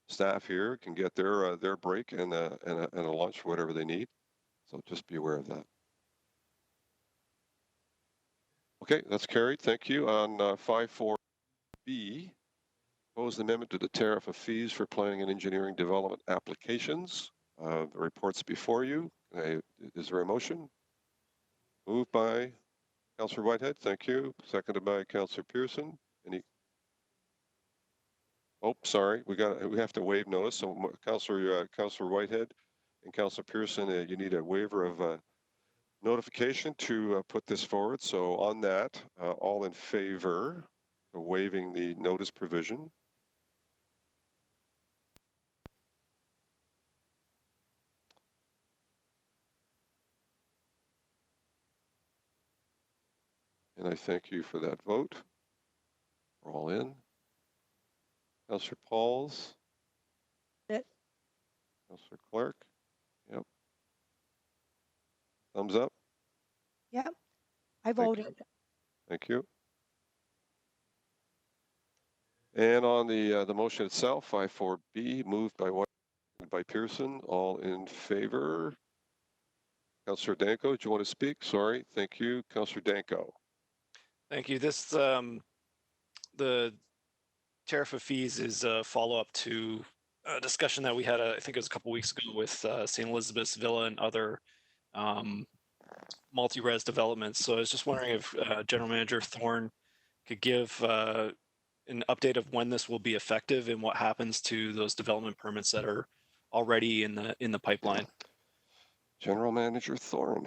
staff here, can get their break and a lunch, whatever they need. So just be aware of that. Okay, that's carried. Thank you. On 54B, proposed amendment to the tariff of fees for planning and engineering development applications. The report's before you. Is there a motion? Moved by Councillor Whitehead. Thank you. Seconded by Councillor Pearson. Any? Oh, sorry. We have to waive notice. So Councillor Whitehead and Councillor Pearson, you need a waiver of notification to put this forward. So on that, all in favor of waiving the notice provision? And I thank you for that vote. We're all in. Councillor Pauls. It. Councillor Clark. Yep. Thumbs up. Yep. I voted. Thank you. And on the motion itself, I4B, moved by Pearson. All in favor? Councillor Danko, do you want to speak? Sorry. Thank you. Councillor Danko. Thank you. This the tariff of fees is a follow-up to a discussion that we had, I think it was a couple weeks ago with St. Elizabeth's Villa and other multi-res developments. So I was just wondering if General Manager Thorne could give an update of when this will be effective and what happens to those development permits that are already in the pipeline. General Manager Thorne.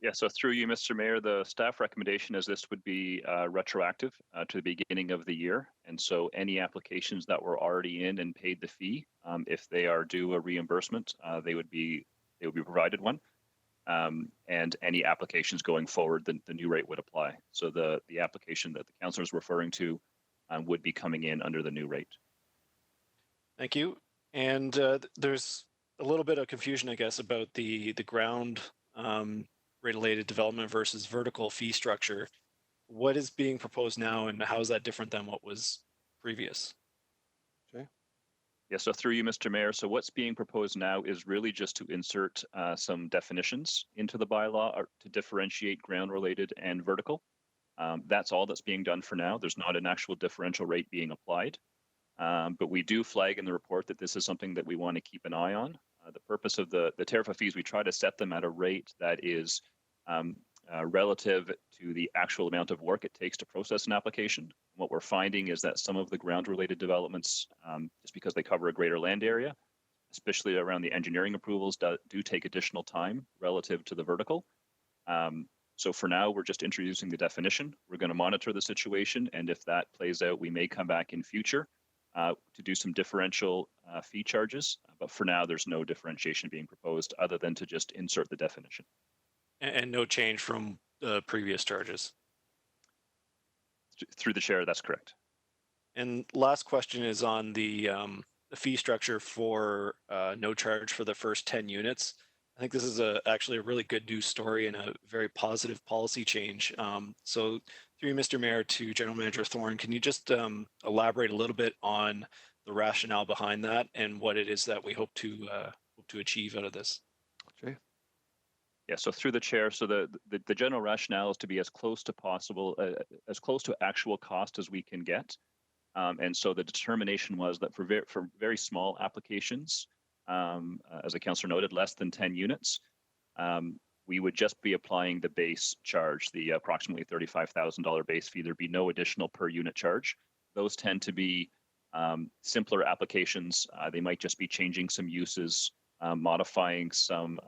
Yeah, so through you, Mr. Mayor, the staff recommendation is this would be retroactive to the beginning of the year. And so any applications that were already in and paid the fee, if they are due a reimbursement, they would be provided one. And any applications going forward, the new rate would apply. So the application that the councillor is referring to would be coming in under the new rate. Thank you. And there's a little bit of confusion, I guess, about the ground related development versus vertical fee structure. What is being proposed now, and how is that different than what was previous? Okay. Yeah, so through you, Mr. Mayor. So what's being proposed now is really just to insert some definitions into the bylaw to differentiate ground related and vertical. That's all that's being done for now. There's not an actual differential rate being applied. But we do flag in the report that this is something that we want to keep an eye on. The purpose of the tariff of fees, we try to set them at a rate that is relative to the actual amount of work it takes to process an application. What we're finding is that some of the ground-related developments, just because they cover a greater land area, especially around the engineering approvals, do take additional time relative to the vertical. So for now, we're just introducing the definition. We're going to monitor the situation, and if that plays out, we may come back in future to do some differential fee charges. But for now, there's no differentiation being proposed other than to just insert the definition. And no change from the previous charges? Through the chair, that's correct. And last question is on the fee structure for no charge for the first 10 units. I think this is actually a really good news story and a very positive policy change. So through you, Mr. Mayor, to General Manager Thorne, can you just elaborate a little bit on the rationale behind that and what it is that we hope to achieve out of this? Okay. Yeah, so through the chair, so the general rationale is to be as close to possible, as close to actual cost as we can get. And so the determination was that for very small applications, as the councillor noted, less than 10 units, we would just be applying the base charge, the approximately $35,000 base fee. There'd be no additional per unit charge. Those tend to be simpler applications. They might just be changing some uses, modifying some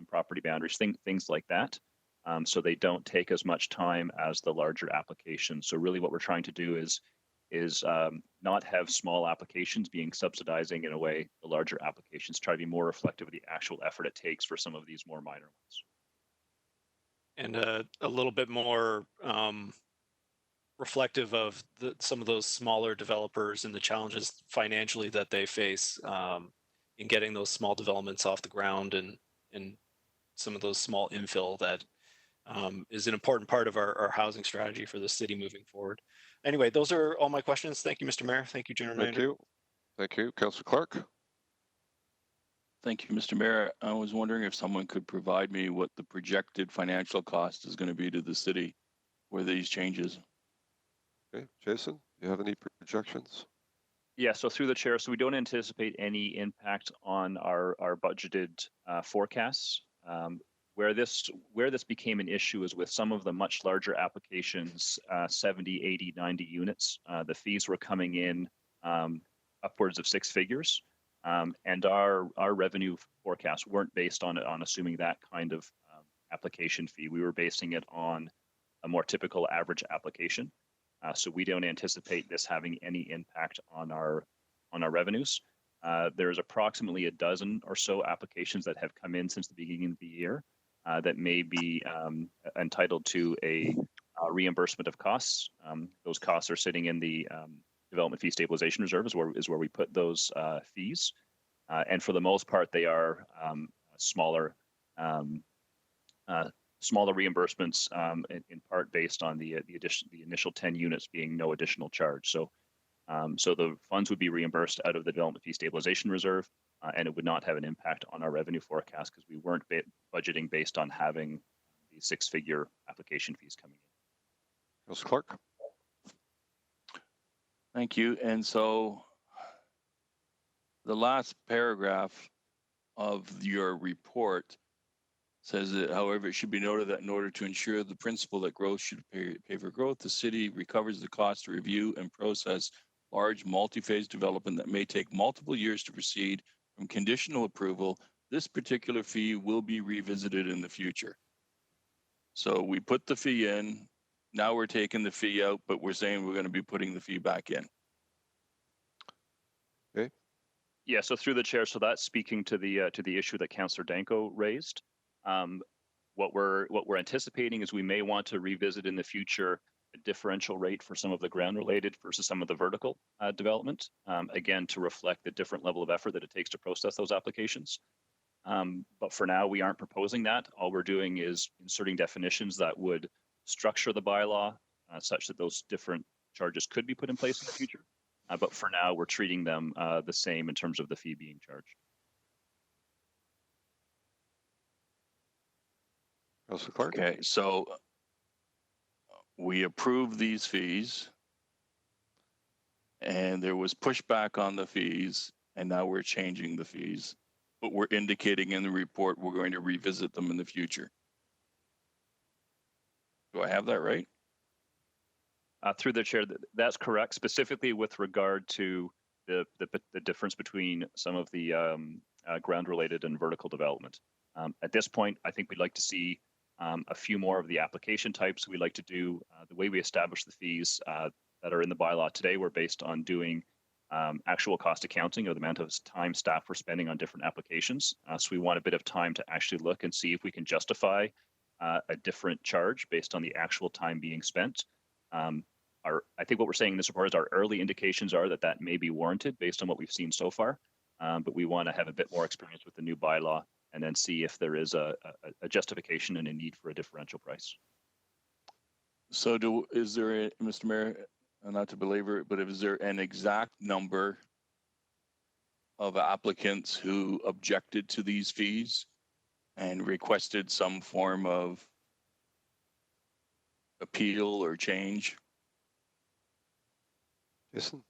property boundaries, things like that. So they don't take as much time as the larger applications. So really what we're trying to do is not have small applications being subsidizing in a way the larger applications, try to be more reflective of the actual effort it takes for some of these more minor ones. And a little bit more reflective of some of those smaller developers and the challenges financially that they face in getting those small developments off the ground and some of those small infill that is an important part of our housing strategy for the city moving forward. Anyway, those are all my questions. Thank you, Mr. Mayor. Thank you, General Manager. Thank you. Councillor Clark. Thank you, Mr. Mayor. I was wondering if someone could provide me what the projected financial cost is going to be to the city for these changes. Okay, Jason, do you have any projections? Yeah, so through the chair, so we don't anticipate any impact on our budgeted forecasts. Where this became an issue is with some of the much larger applications, 70, 80, 90 units. The fees were coming in upwards of six figures, and our revenue forecasts weren't based on assuming that kind of application fee. We were basing it on a more typical average application. So we don't anticipate this having any impact on our revenues. There's approximately a dozen or so applications that have come in since the beginning of the year that may be entitled to a reimbursement of costs. Those costs are sitting in the development fee stabilization reserve is where we put those fees. And for the most part, they are smaller smaller reimbursements, in part based on the initial 10 units being no additional charge. So so the funds would be reimbursed out of the development fee stabilization reserve, and it would not have an impact on our revenue forecast because we weren't budgeting based on having the six-figure application fees coming in. Councilor Clark. Thank you. And so the last paragraph of your report says that, however, it should be noted that in order to ensure the principle that growth should pay for growth, the city recovers the cost to review and process large multi-phase development that may take multiple years to proceed from conditional approval. This particular fee will be revisited in the future. So we put the fee in, now we're taking the fee out, but we're saying we're going to be putting the fee back in. Okay. Yeah, so through the chair, so that's speaking to the issue that Councillor Danko raised. What we're anticipating is we may want to revisit in the future a differential rate for some of the ground related versus some of the vertical development, again, to reflect the different level of effort that it takes to process those applications. But for now, we aren't proposing that. All we're doing is inserting definitions that would structure the bylaw such that those different charges could be put in place in the future. But for now, we're treating them the same in terms of the fee being charged. Councilor Clark. Okay, so we approved these fees and there was pushback on the fees, and now we're changing the fees, but we're indicating in the report we're going to revisit them in the future. Do I have that right? Through the chair, that's correct, specifically with regard to the difference between some of the ground-related and vertical development. At this point, I think we'd like to see a few more of the application types. We'd like to do the way we establish the fees that are in the bylaw today were based on doing actual cost accounting of the amount of time staff were spending on different applications. So we want a bit of time to actually look and see if we can justify a different charge based on the actual time being spent. I think what we're saying in this report is our early indications are that that may be warranted based on what we've seen so far, but we want to have a bit more experience with the new bylaw and then see if there is a justification and a need for a differential price. So is there, Mr. Mayor, not to belabor it, but is there an exact number of applicants who objected to these fees and requested some form of appeal or change? Jason?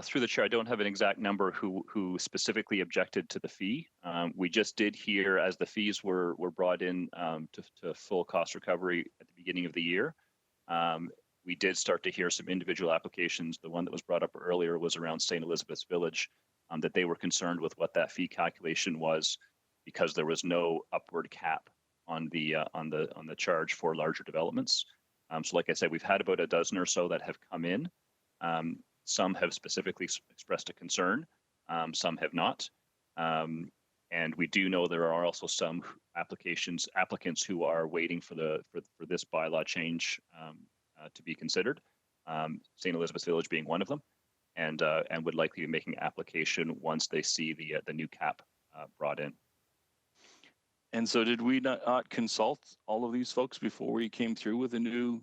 Through the chair, I don't have an exact number who specifically objected to the fee. We just did hear as the fees were brought in to full cost recovery at the beginning of the year. We did start to hear some individual applications. The one that was brought up earlier was around St. Elizabeth's Village, that they were concerned with what that fee calculation was because there was no upward cap on the charge for larger developments. So like I said, we've had about a dozen or so that have come in. Some have specifically expressed a concern, some have not. And we do know there are also some applicants who are waiting for this bylaw change to be considered. St. Elizabeth's Village being one of them, and would likely be making application once they see the new cap brought in. And so did we not consult all of these folks before we came through with a new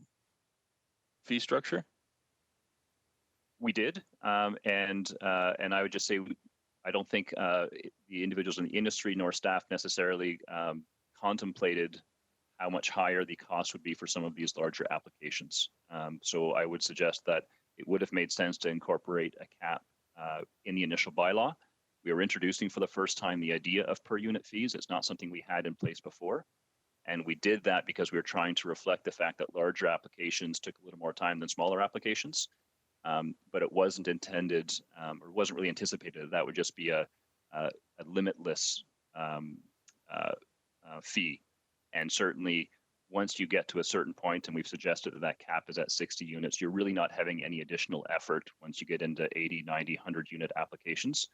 fee structure? We did, and I would just say I don't think the individuals in the industry nor staff necessarily contemplated how much higher the cost would be for some of these larger applications. So I would suggest that it would have made sense to incorporate a cap in the initial bylaw. We are introducing for the first time the idea of per unit fees. It's not something we had in place before. And we did that because we were trying to reflect the fact that larger applications took a little more time than smaller applications. But it wasn't intended or wasn't really anticipated that would just be a limitless fee. And certainly once you get to a certain point, and we've suggested that that cap is at 60 units, you're really not having any additional effort once you get into 80, 90, 100 unit applications.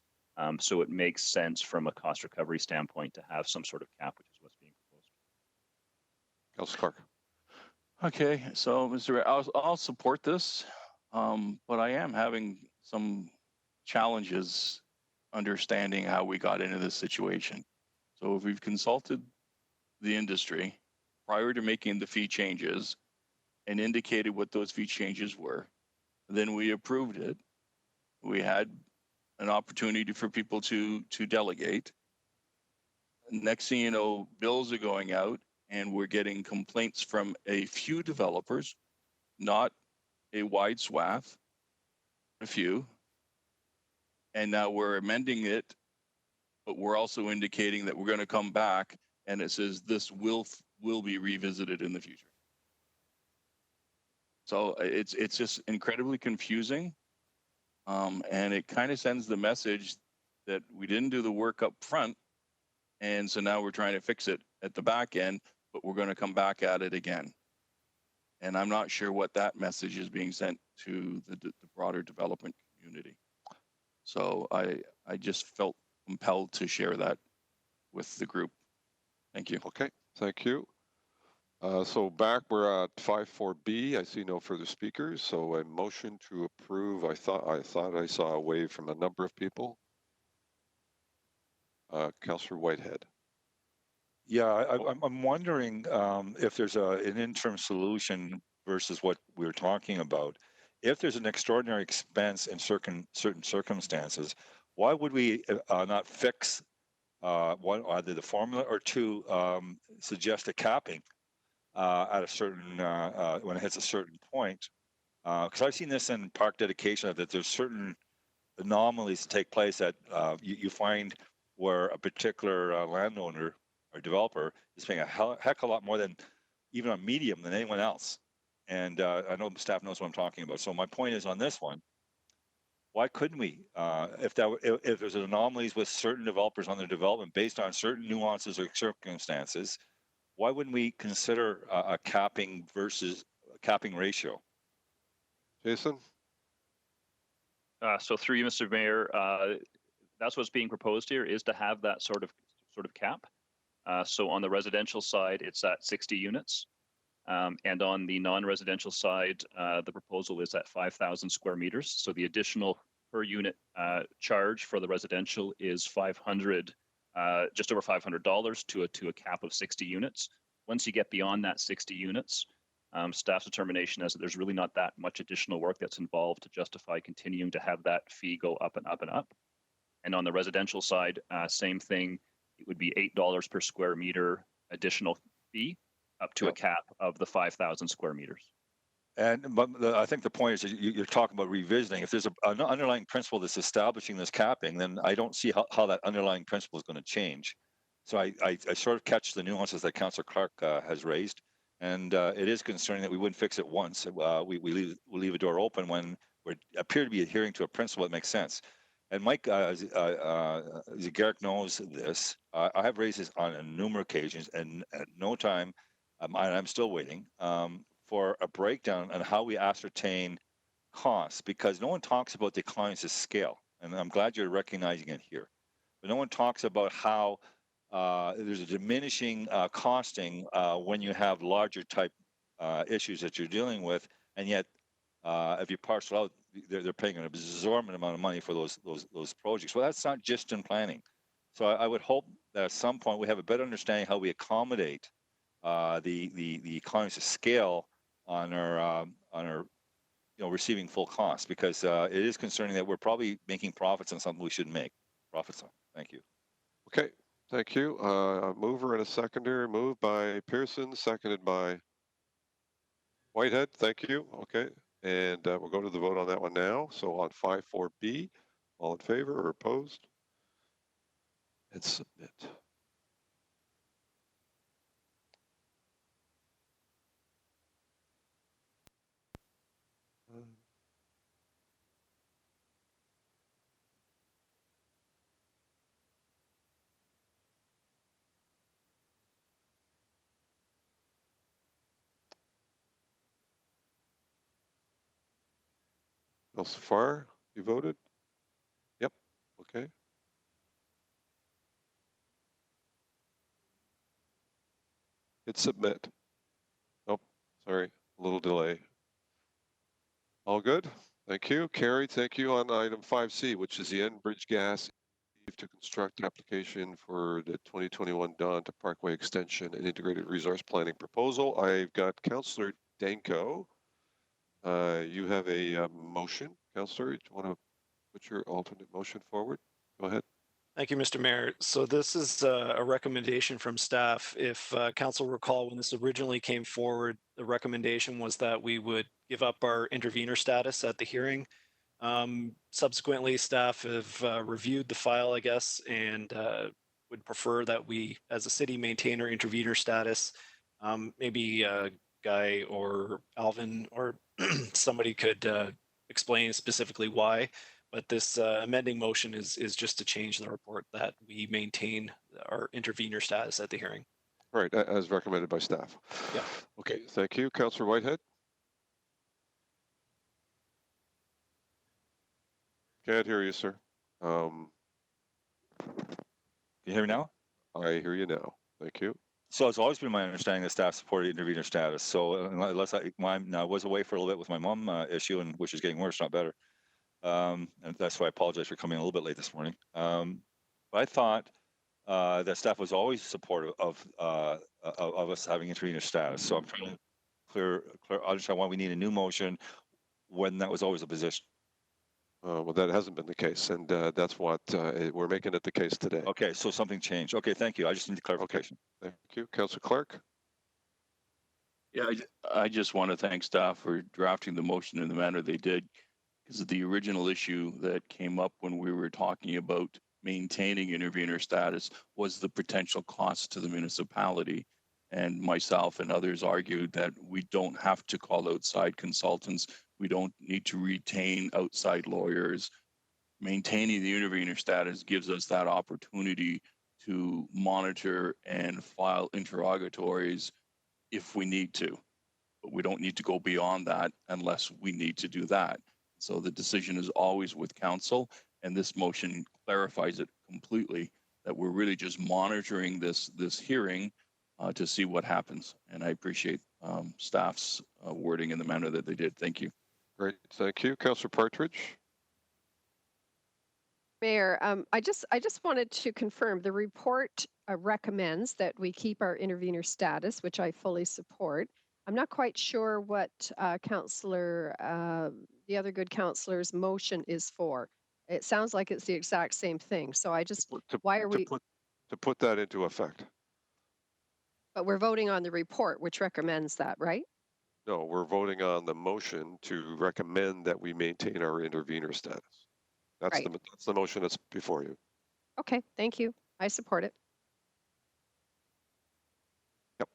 So it makes sense from a cost recovery standpoint to have some sort of cap, which is what's being proposed. Councilor Clark. Okay, so Mr. Ray, I'll support this. but I am having some challenges understanding how we got into this situation. So if we've consulted the industry prior to making the fee changes and indicated what those fee changes were, then we approved it. We had an opportunity for people to delegate. Next thing you know, bills are going out and we're getting complaints from a few developers, not a wide swath, a few. And now we're amending it, but we're also indicating that we're going to come back and it says this will be revisited in the future. So it's just incredibly confusing. And it kind of sends the message that we didn't do the work up front. And so now we're trying to fix it at the back end, but we're going to come back at it again. And I'm not sure what that message is being sent to the broader development community. So I just felt compelled to share that with the group. Thank you. Okay, thank you. So back, we're at 5.4b. I see no further speakers. So a motion to approve. I thought I saw a wave from a number of people. Councillor Whitehead. Yeah, I'm wondering if there's an interim solution versus what we're talking about. If there's an extraordinary expense in certain circumstances, why would we not fix one, either the formula, or two, suggest a capping at a certain when it hits a certain point? Because I've seen this in park dedication that there's certain anomalies that take place that you find where a particular landowner or developer is paying a heck of a lot more than even on medium than anyone else. And I know the staff knows what I'm talking about. So my point is on this one, why couldn't we, if there's anomalies with certain developers on their development based on certain nuances or circumstances, why wouldn't we consider a capping versus a capping ratio? Jason? So through you, Mr. Mayor, that's what's being proposed here, is to have that sort of cap. So on the residential side, it's at 60 units. And on the non-residential side, the proposal is at 5,000 square meters. So the additional per unit charge for the residential is just over $500 to a cap of 60 units. Once you get beyond that 60 units, staff's determination is that there's really not that much additional work that's involved to justify continuing to have that fee go up and up and up. And on the residential side, same thing. It would be $8 per square meter additional fee up to a cap of the 5,000 square meters. But I think the point is that you're talking about revisiting. If there's an underlying principle that's establishing this capping, then I don't see how that underlying principle is going to change. So I sort of catch the nuances that Councillor Clark has raised. And it is concerning that we wouldn't fix it once. We leave a door open when we appear to be adhering to a principle that makes sense. And Mike Garrick knows this. I have raised this on numerous occasions, and at no time, I'm still waiting for a breakdown on how we ascertain costs, because no one talks about the economies of scale. And I'm glad you're recognizing it here. But no one talks about how there's a diminishing costing when you have larger type issues that you're dealing with, and yet if you parcel out, they're paying an exorbitant amount of money for those projects. Well, that's not just in planning. So I would hope that at some point we have a better understanding how we accommodate the economies of scale on our receiving full costs, because it is concerning that we're probably making profits on something we shouldn't make profits on. Thank you. Okay, thank you. Mover and a seconder. Moved by Pearson, seconded by Whitehead. Thank you. Okay, and we'll go to the vote on that one now. So on 5.4b, all in favor or opposed? And submit. So far, you voted? Yep. Okay. Hit submit. Oh, sorry, a little delay. All good. Thank you. Carried. Thank you. On item 5C, which is the Enbridge Gas to construct application for the 2021 Dawn to Parkway Extension and Integrated Resource Planning proposal. I've got Councillor Danko. You have a motion, Councillor. Do you want to put your alternate motion forward? Go ahead. Thank you, Mr. Mayor. So this is a recommendation from staff. If council recall, when this originally came forward, the recommendation was that we would give up our intervener status at the hearing. Subsequently, staff have reviewed the file, I guess, and would prefer that we, as a city, maintain our intervener status. Maybe Guy or Alvin or somebody could explain specifically why. But this amending motion is just to change the report that we maintain our intervener status at the hearing. Right, as recommended by staff. Yeah. Okay, thank you. Councillor Whitehead. Can't hear you, sir. Can you hear me now? I hear you now. Thank you. So it's always been my understanding that staff supported intervener status. So unless I was away for a little bit with my mom issue, and which is getting worse, not better. And that's why I apologize for coming a little bit late this morning. But I thought that staff was always supportive of us having intervener status. So I'm trying to clear understand why we need a new motion when that was always a position. Well, that hasn't been the case, and that's what we're making it the case today. Okay, so something changed. Okay, thank you. I just need clarification. Okay. Thank you. Councillor Clark. Yeah, I just want to thank staff for drafting the motion in the manner they did, because the original issue that came up when we were talking about maintaining intervener status was the potential cost to the municipality. And myself and others argued that we don't have to call outside consultants. We don't need to retain outside lawyers. Maintaining the intervener status gives us that opportunity to monitor and file interrogatories if we need to. But we don't need to go beyond that unless we need to do that. So the decision is always with council, and this motion clarifies it completely, that we're really just monitoring this hearing to see what happens. And I appreciate staff's wording in the manner that they did. Thank you. Great, thank you. Councillor Partridge. Mayor, I just wanted to confirm the report recommends that we keep our intervener status, which I fully support. I'm not quite sure what the other good councillor's motion is for. It sounds like it's the exact same thing. So I just, to put that into effect? But we're voting on the report, which recommends that, right? No, we're voting on the motion to recommend that we maintain our intervener status. That's right. That's the motion that's before you. Okay, thank you. I support it. Yep.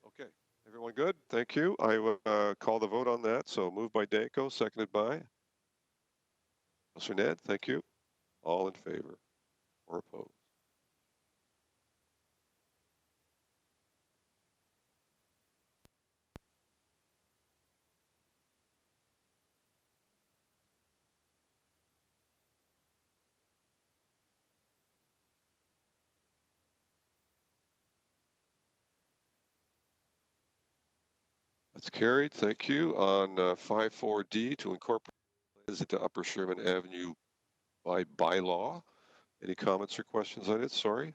Okay. Everyone good? Thank you. I will call the vote on that. So moved by Danko, seconded by Councillor Ned. Thank you. All in favor or opposed? That's carried. Thank you. On 5.4D, to incorporate into Upper Sherman Avenue by bylaw. Any comments or questions on it? Sorry.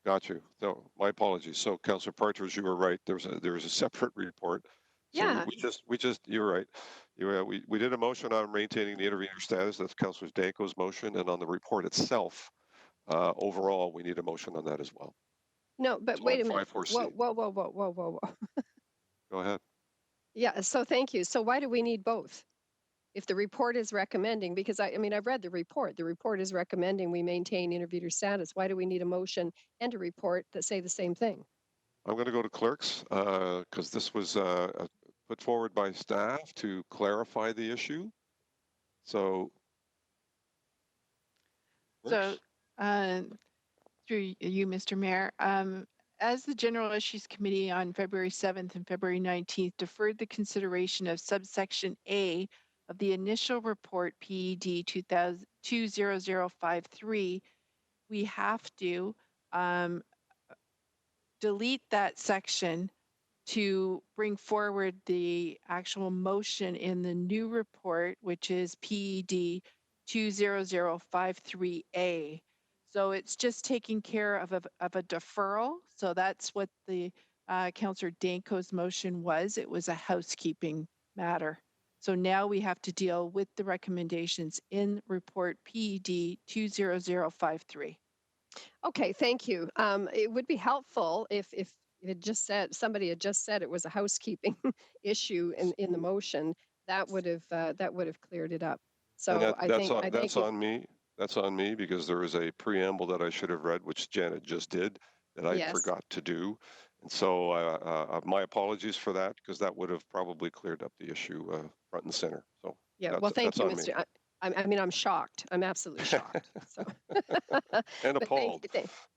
Got you. No, my apologies. So, Councillor Partridge, you were right. There was a separate report. So yeah. we just you're right. We did a motion on maintaining the intervener status. That's Councillor Danko's motion, and on the report itself. Overall, we need a motion on that as well. No, but so wait a minute. 5.4C. Whoa. Go ahead. Yeah, so thank you. So why do we need both? If the report is recommending, because I mean, I've read the report is recommending we maintain intervener status. Why do we need a motion and a report that say the same thing? I'm going to go to clerks because this was put forward by staff to clarify the issue. So, through you, Mr. Mayor, as the General Issues Committee on February 7th and February 19th deferred the consideration of subsection A of the initial report PED 20053, we have to delete that section to bring forward the actual motion in the new report, which is PED 20053A. So it's just taking care of a deferral. So that's what the Councillor Danko's motion was. It was a housekeeping matter. So now we have to deal with the recommendations in report PED 20053. Okay, thank you. It would be helpful if it just said, somebody had just said it was a housekeeping issue in the motion, that would have cleared it up. And So that's I think on me. That's on me because there is a preamble that I should have read, which Janet just did, that I yes. forgot to do. And so my apologies for that, because that would have probably cleared up the issue front and center. So Yeah, well, thank you, on me. Mr. I mean, I'm shocked. I'm absolutely shocked. So, And but appalled.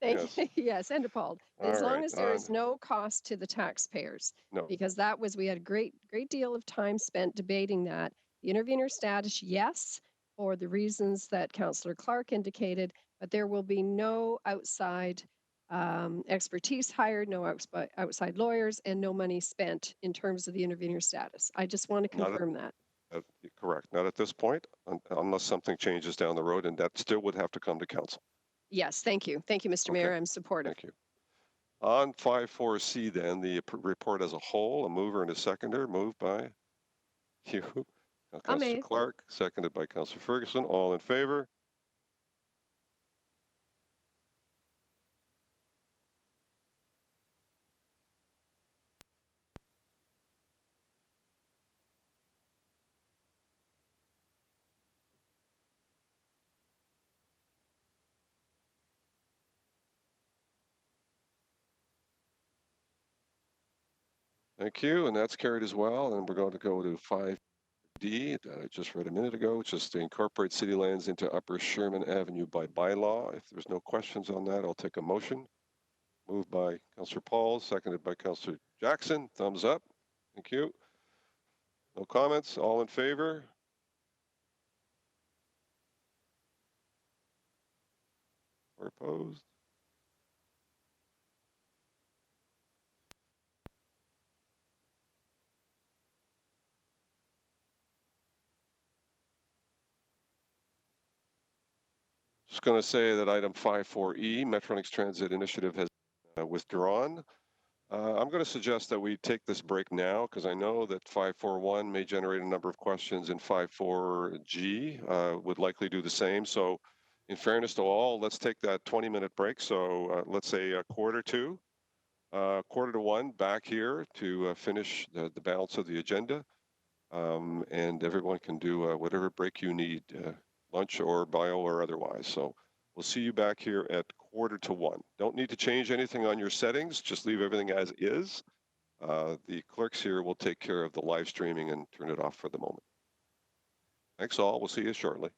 thank Yes. you. Yes, and appalled. But All as long right, as there is no cost to the taxpayers, no. because we had a great deal of time spent debating that. The intervener status, yes, for the reasons that Councillor Clark indicated, but there will be no outside expertise hired, no outside lawyers, and no money spent in terms of the intervener status. I just want to confirm that. Correct. Not at this point, unless something changes down the road, and that still would have to come to council. Yes, thank you. Thank you, Mr. Okay. Mayor. I'm supportive. Thank you. On 5.4C then, the report as a whole, a mover and a seconder, moved by you, Councillor Clark, seconded by Councillor Ferguson. All in favor? Thank you, and that's carried as well. And we're going to go to 5D that I just read a minute ago, which is to incorporate city lands into Upper Sherman Avenue by bylaw. If there's no questions on that, I'll take a motion. Moved by Councillor Paul, seconded by Councillor Jackson. Thumbs up. Thank you. No comments? All in favor? Or opposed? Just going to say that item 5.4E, Metronics Transit Initiative, has withdrawn. I'm going to suggest that we take this break now, because I know that 5.4.1 may generate a number of questions, and 5.4G would likely do the same. So in fairness to all, let's take that 20-minute break. So let's say quarter to one, back here to finish the balance of the agenda. And everyone can do whatever break you need, lunch or bio or otherwise. So we'll see you back here at quarter to one. Don't need to change anything on your settings. Just leave everything as is. The clerks here will take care of the live streaming and turn it off for the moment. Thanks all. We'll see you shortly.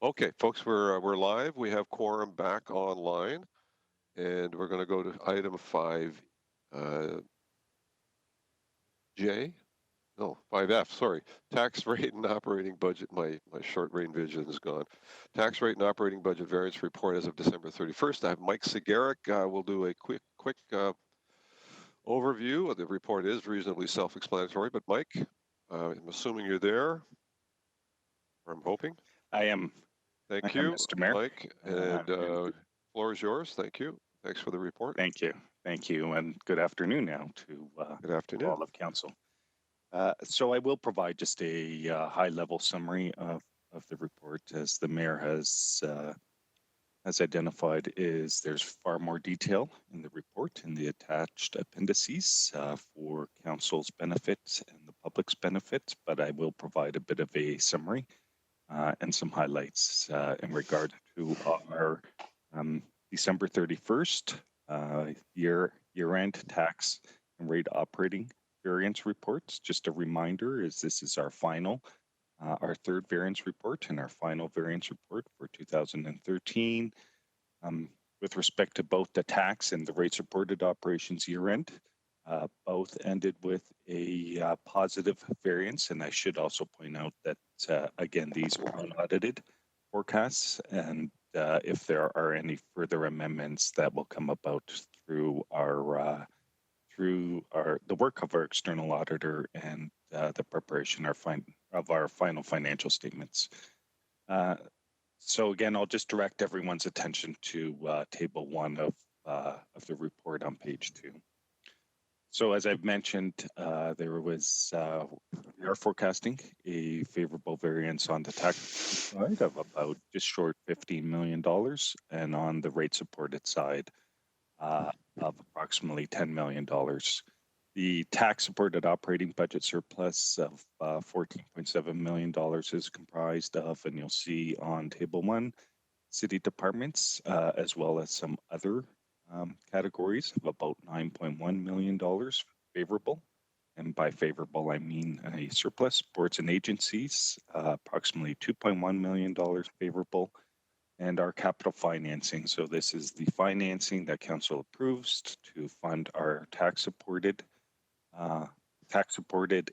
Okay, folks, we're live. We have quorum back online, and we're going to go to item 5. J? No, 5F, sorry. Tax rate and operating budget. My short range vision is gone. Tax rate and operating budget variance report as of December 31st. I have Mike Sigaric. We'll do a quick overview. The report is reasonably self-explanatory, but Mike, I'm assuming you're there, or I'm hoping. I am. Thank you, Mr. Mayor. Mike, and floor is yours. Thank you. Thanks for the report. Thank you. Thank you, and good afternoon now to good afternoon. all of council. So I will provide just a high-level summary of the report, as the mayor has identified. There's far more detail in the report in the attached appendices for council's benefit and the public's benefit, but I will provide a bit of a summary and some highlights in regard to our December 31st year-end tax and rate operating variance reports. Just a reminder, this is our final, our third variance report and our final variance report for 2013. With respect to both the tax and the rate supported operations year-end, both ended with a positive variance. And I should also point out that, again, these are unaudited forecasts, and if there are any further amendments that will come about through the work of our external auditor and the preparation of our final financial statements. So again, I'll just direct everyone's attention to table 1 of the report on page 2. So as I've mentioned, we are forecasting a favorable variance on the tax side of about just short $15 million, and on the rate supported side of approximately $10 million. The tax supported operating budget surplus of $14.7 million is comprised of, and you'll see on table 1, city departments, as well as some other categories of about $9.1 million favorable. And by favorable, I mean a surplus. Boards and agencies, approximately $2.1 million favorable. And our capital financing. So this is the financing that council approves to fund our tax supported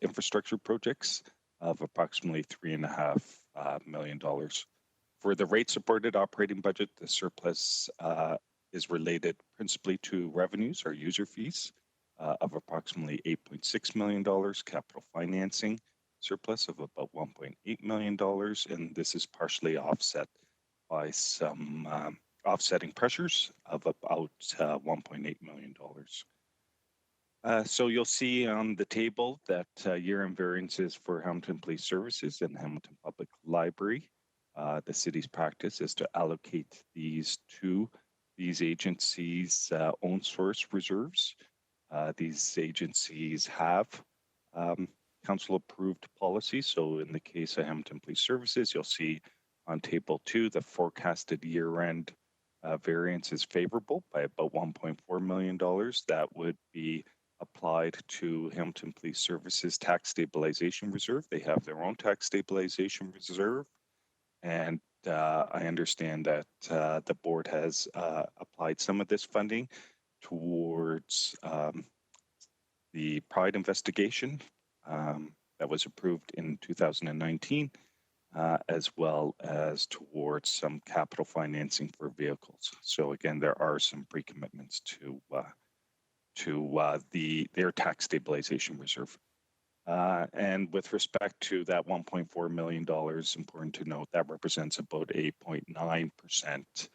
infrastructure projects of approximately $3.5 million. For the rate supported operating budget, the surplus is related principally to revenues or user fees of approximately $8.6 million, capital financing surplus of about $1.8 million, and this is partially offset by some offsetting pressures of about $1.8 million. So you'll see on the table that year-end variances for Hamilton Police Services and Hamilton Public Library. The city's practice is to allocate these to these agencies' own source reserves. These agencies have council approved policies. So in the case of Hamilton Police Services, you'll see on table 2, the forecasted year-end variance is favorable by about $1.4 million. That would be applied to Hamilton Police Services tax stabilization reserve. They have their own tax stabilization reserve. And I understand that the board has applied some of this funding towards the Pride investigation that was approved in 2019. As well as towards some capital financing for vehicles. So again, there are some pre-commitments to their tax stabilization reserve. And with respect to that $1.4 million, important to note that represents about a 0.9%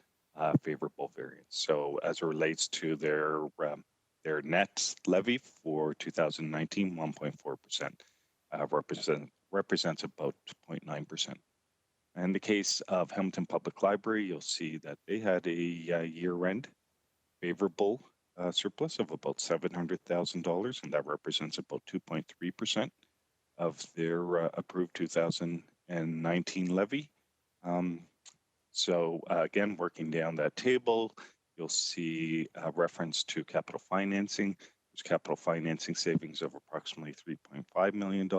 favorable variance. So as it relates to their net levy for 2019, 1.4% represents about 0.9%. In the case of Hamilton Public Library, you'll see that they had a year-end favorable surplus of about $700,000, and that represents about 2.3% of their approved 2019 levy. So again, working down that table, you'll see a reference to capital financing. There's capital financing savings of approximately $3.5 million.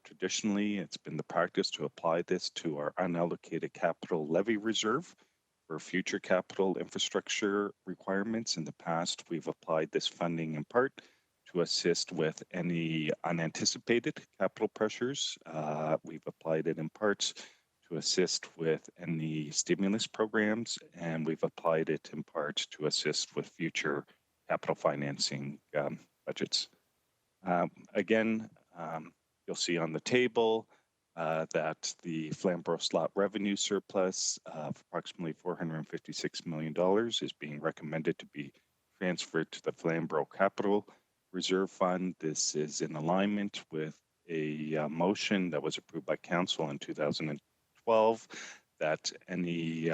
Traditionally, it's been the practice to apply this to our unallocated capital levy reserve for future capital infrastructure requirements. In the past, we've applied this funding in part to assist with any unanticipated capital pressures. We've applied it in parts to assist with any stimulus programs, and we've applied it in part to assist with future capital financing budgets. Again, you'll see on the table that the Flamborough slot revenue surplus of approximately $456 million is being recommended to be transferred to the Flamborough Capital Reserve Fund. This is in alignment with a motion that was approved by Council in 2012 that any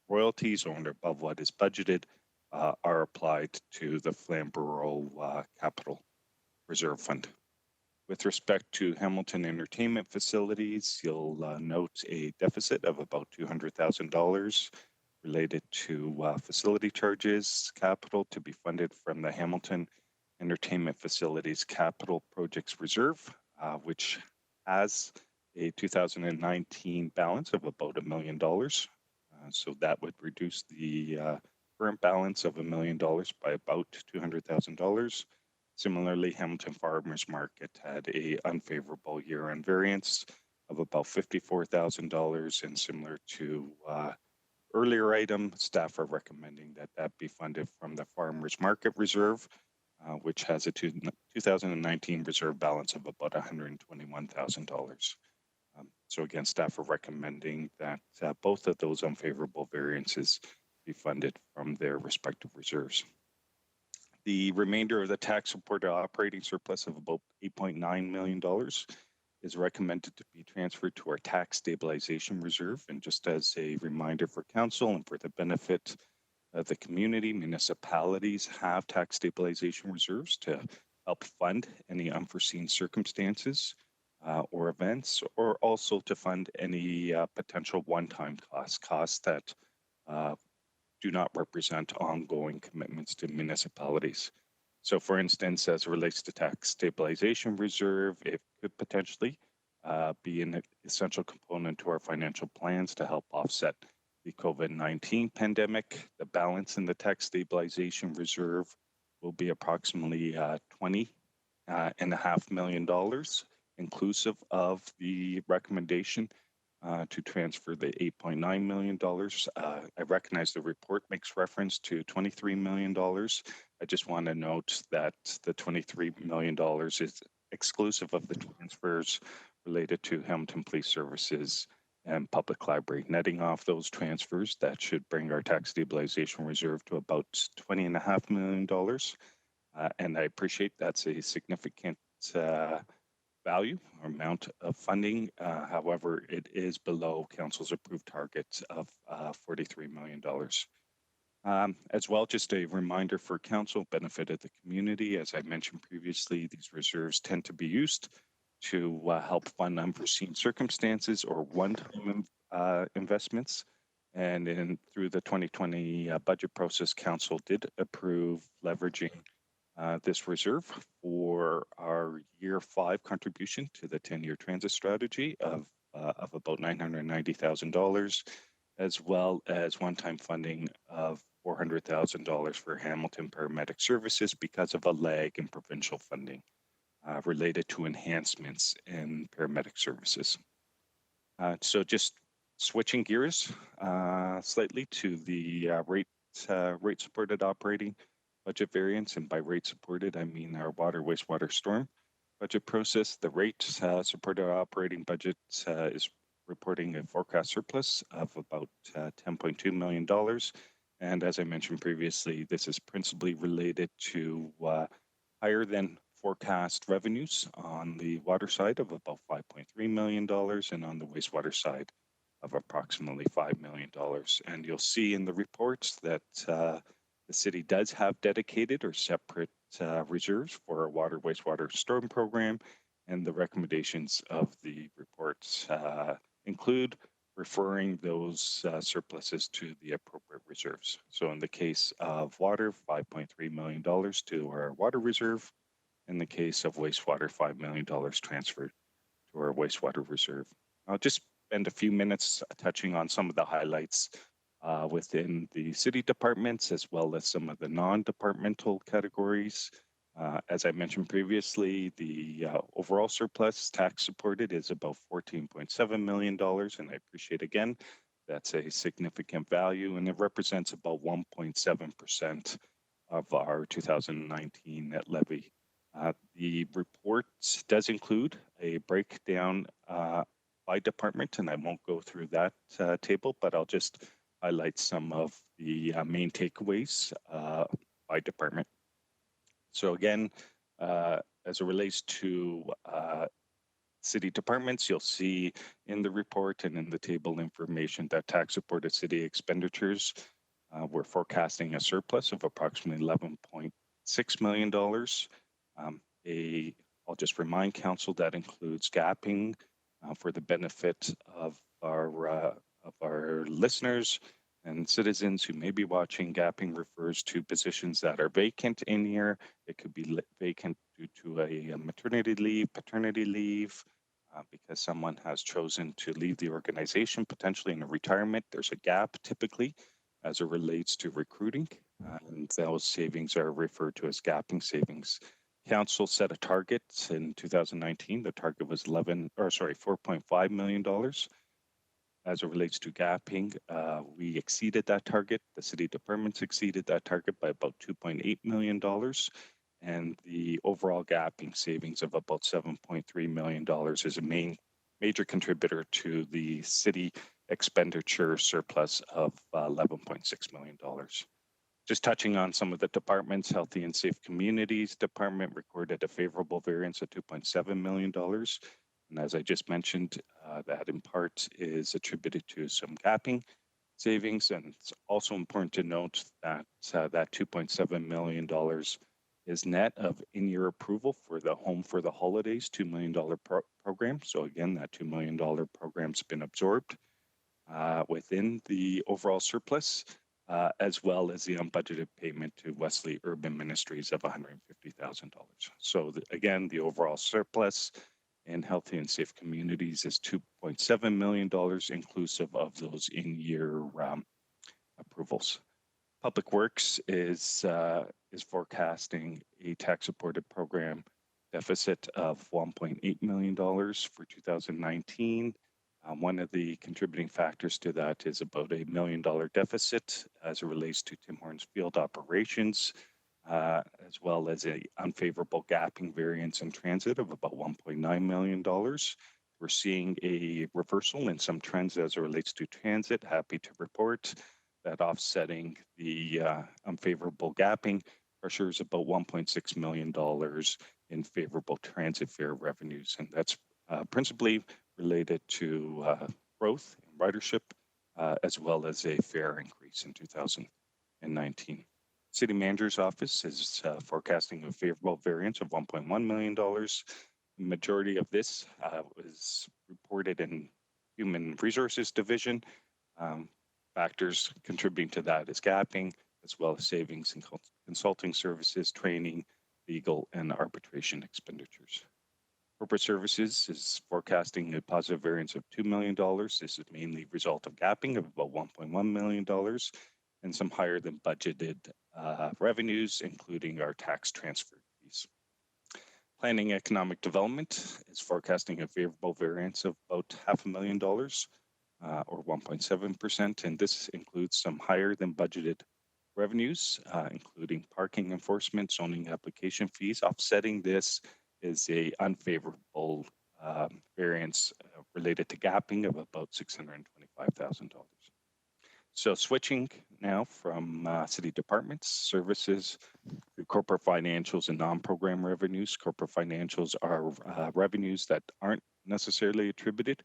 royalties owned above what is budgeted are applied to the Flamborough Capital Reserve Fund. With respect to Hamilton Entertainment Facilities, you'll note a deficit of about $200,000 related to facility charges capital to be funded from the Hamilton Entertainment Facilities Capital Projects Reserve, which has a 2019 balance of about $1 million. So that would reduce the current balance of $1 million by about $200,000. Similarly, Hamilton Farmers Market had a unfavorable year-end variance of about $54,000, and similar to earlier item, staff are recommending that that be funded from the Farmers Market Reserve, which has a 2019 reserve balance of about $121,000. So again, staff are recommending that both of those unfavorable variances be funded from their respective reserves. The remainder of the tax-supported operating surplus of about $8.9 million is recommended to be transferred to our tax stabilization reserve. And just as a reminder for council and for the benefit of the community, municipalities have tax stabilization reserves to help fund any unforeseen circumstances or events, or also to fund any potential one-time costs that do not represent ongoing commitments to municipalities. So for instance, as it relates to tax stabilization reserve, it could potentially be an essential component to our financial plans to help offset the COVID-19 pandemic. The balance in the tax stabilization reserve will be approximately $20.5 million, inclusive of the recommendation to transfer the $8.9 million. I recognize the report makes reference to $23 million. I just want to note that the $23 million is exclusive of the transfers related to Hamilton Police Services and Public Library. Netting off those transfers, that should bring our tax stabilization reserve to about $20.5 million. And I appreciate that's a significant value or amount of funding. However, it is below council's approved target of $43 million. As well, just a reminder for council, benefit of the community. As I mentioned previously, these reserves tend to be used to help fund unforeseen circumstances or one-time investments. And through the 2020 budget process, council did approve leveraging this reserve for our year 5 contribution to the 10-year transit strategy of about $990,000, as well as one-time funding of $400,000 for Hamilton Paramedic Services because of a lag in provincial funding related to enhancements in paramedic services. So just switching gears slightly to the rate supported operating budget variance, and by rate supported, I mean our water, wastewater, storm budget process. The rate supported operating budget is reporting a forecast surplus of about $10.2 million. And as I mentioned previously, this is principally related to higher than forecast revenues on the water side of about $5.3 million and on the wastewater side of approximately $5 million. And you'll see in the reports that the city does have dedicated or separate reserves for our water, wastewater, storm program, and the recommendations of the reports include referring those surpluses to the appropriate reserves. So in the case of water, $5.3 million to our water reserve. In the case of wastewater, $5 million transferred to our wastewater reserve. I'll just spend a few minutes touching on some of the highlights within the city departments, as well as some of the non-departmental categories. As I mentioned previously, the overall surplus tax supported is about $14.7 million. And I appreciate again, that's a significant value, and it represents about 1.7% of our 2019 net levy. The report does include a breakdown by department, and I won't go through that table, but I'll just highlight some of the main takeaways by department. So again, as it relates to city departments, you'll see in the report and in the table information that tax-supported city expenditures, we're forecasting a surplus of approximately $11.6 million. I'll just remind council that includes gapping for the benefit of our listeners and citizens who may be watching. Gapping refers to positions that are vacant in year. It could be vacant due to a maternity leave, paternity leave, because someone has chosen to leave the organization, potentially in a retirement. There's a gap typically as it relates to recruiting, and those savings are referred to as gapping savings. Council set a target in 2019. The target was $4.5 million. As it relates to gapping, we exceeded that target. The city departments exceeded that target by about $2.8 million. And the overall gapping savings of about $7.3 million is a major contributor to the city expenditure surplus of $11.6 million. Just touching on some of the departments, Healthy and Safe Communities Department recorded a favorable variance of $2.7 million. And as I just mentioned, that in part is attributed to some gapping savings. And it's also important to note that that $2.7 million is net of in-year approval for the Home for the Holidays $2 million program. So again, that $2 million program's been absorbed within the overall surplus, as well as the unbudgeted payment to Wesley Urban Ministries of $150,000. So again, the overall surplus in Healthy and Safe Communities is $2.7 million, inclusive of those in-year approvals. Public Works is forecasting a tax-supported program deficit of $1.8 million for 2019. One of the contributing factors to that is about $1 million deficit as it relates to Tim Hortons field operations, as well as an unfavorable gapping variance in transit of about $1.9 million. We're seeing a reversal in some trends as it relates to transit. Happy to report that offsetting the unfavorable gapping pressure is about $1.6 million in favorable transit fare revenues. And that's principally related to growth in ridership, as well as a fare increase in 2019. City Manager's Office is forecasting a favorable variance of $1.1 million. The majority of this was reported in Human Resources Division. Factors contributing to that is gapping, as well as savings in consulting services, training, legal, and arbitration expenditures. Corporate Services is forecasting a positive variance of $2 million. This is mainly a result of gapping of about $1.1 million and some higher than budgeted revenues, including our tax transfer fees. Planning Economic Development is forecasting a favorable variance of about $500,000 or 1.7%. And this includes some higher than budgeted revenues, including parking enforcement, zoning application fees. Offsetting this is a unfavorable variance related to gapping of about $625,000. So switching now from city departments, services, to corporate financials and non-program revenues. Corporate financials are revenues that aren't necessarily attributed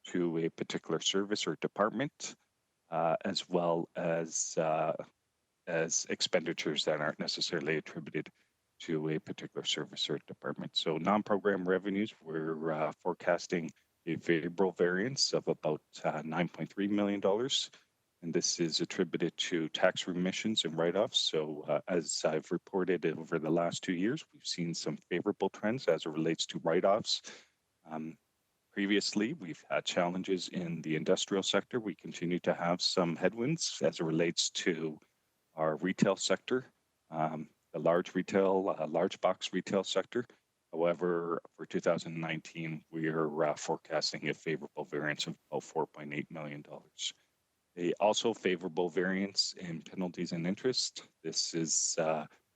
to a particular service or department, as well as expenditures that aren't necessarily attributed to a particular service or department. So non-program revenues, we're forecasting a favorable variance of about $9.3 million. And this is attributed to tax remissions and write-offs. So as I've reported over the last 2 years, we've seen some favorable trends as it relates to write-offs. previously. We've had challenges in the industrial sector. We continue to have some headwinds as it relates to our retail sector, the large retail, large box retail sector. However, for 2019, we are forecasting a favorable variance of about $4.8 million. A also favorable variance in penalties and interest. This is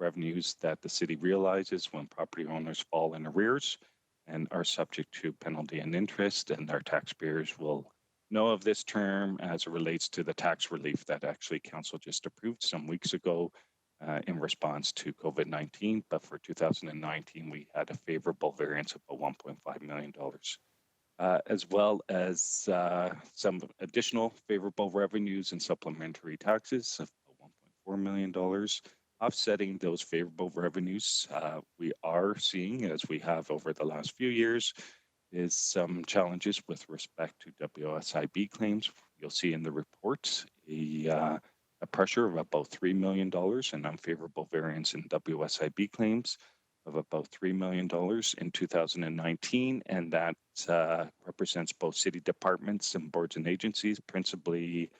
revenues that the city realizes when property owners fall in arrears and are subject to penalty and interest, and our taxpayers will know of this term as it relates to the tax relief that actually council just approved some weeks ago in response to COVID-19. But for 2019, we had a favorable variance of about $1.5 million. As well as some additional favorable revenues and supplementary taxes of $1.4 million. Offsetting those favorable revenues, we are seeing, as we have over the last few years, is some challenges with respect to WSIB claims. You'll see in the report a pressure of about $3 million, an unfavorable variance in WSIB claims of about $3 million in 2019, and that represents both city departments and boards and agencies, principally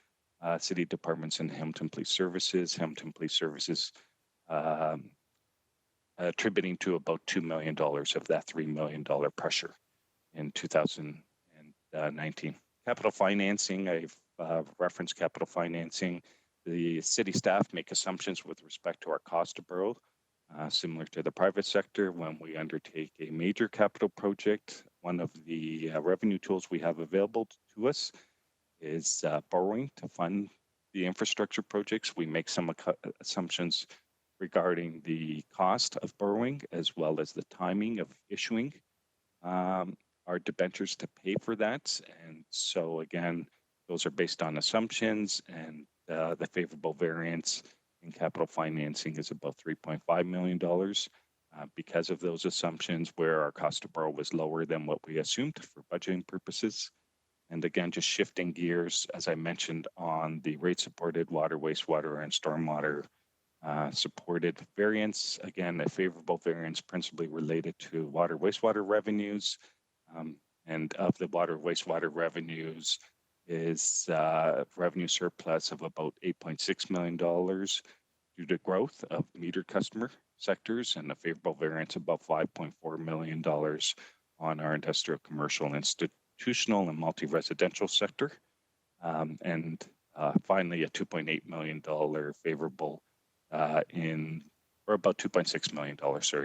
city departments and Hamilton Police Services. Hamilton Police Services attributing to about $2 million of that $3 million pressure in 2019. Capital financing, I've referenced capital financing. The city staff make assumptions with respect to our cost to borrow, similar to the private sector. When we undertake a major capital project, one of the revenue tools we have available to us is borrowing to fund the infrastructure projects. We make some assumptions regarding the cost of borrowing as well as the timing of issuing our debentures to pay for that. And so again, those are based on assumptions, and the favorable variance in capital financing is about $3.5 million because of those assumptions where our cost to borrow was lower than what we assumed for budgeting purposes. And again, just shifting gears, as I mentioned, on the rate supported water, wastewater, and stormwater supported variance. Again, a favorable variance principally related to water, wastewater revenues. And of the water, wastewater revenues is revenue surplus of about $8.6 million due to growth of meter customer sectors, and a favorable variance of about $5.4 million on our industrial, commercial, institutional, and multi-residential sector. And finally, a $2.8 million favorable or about $2.6 million,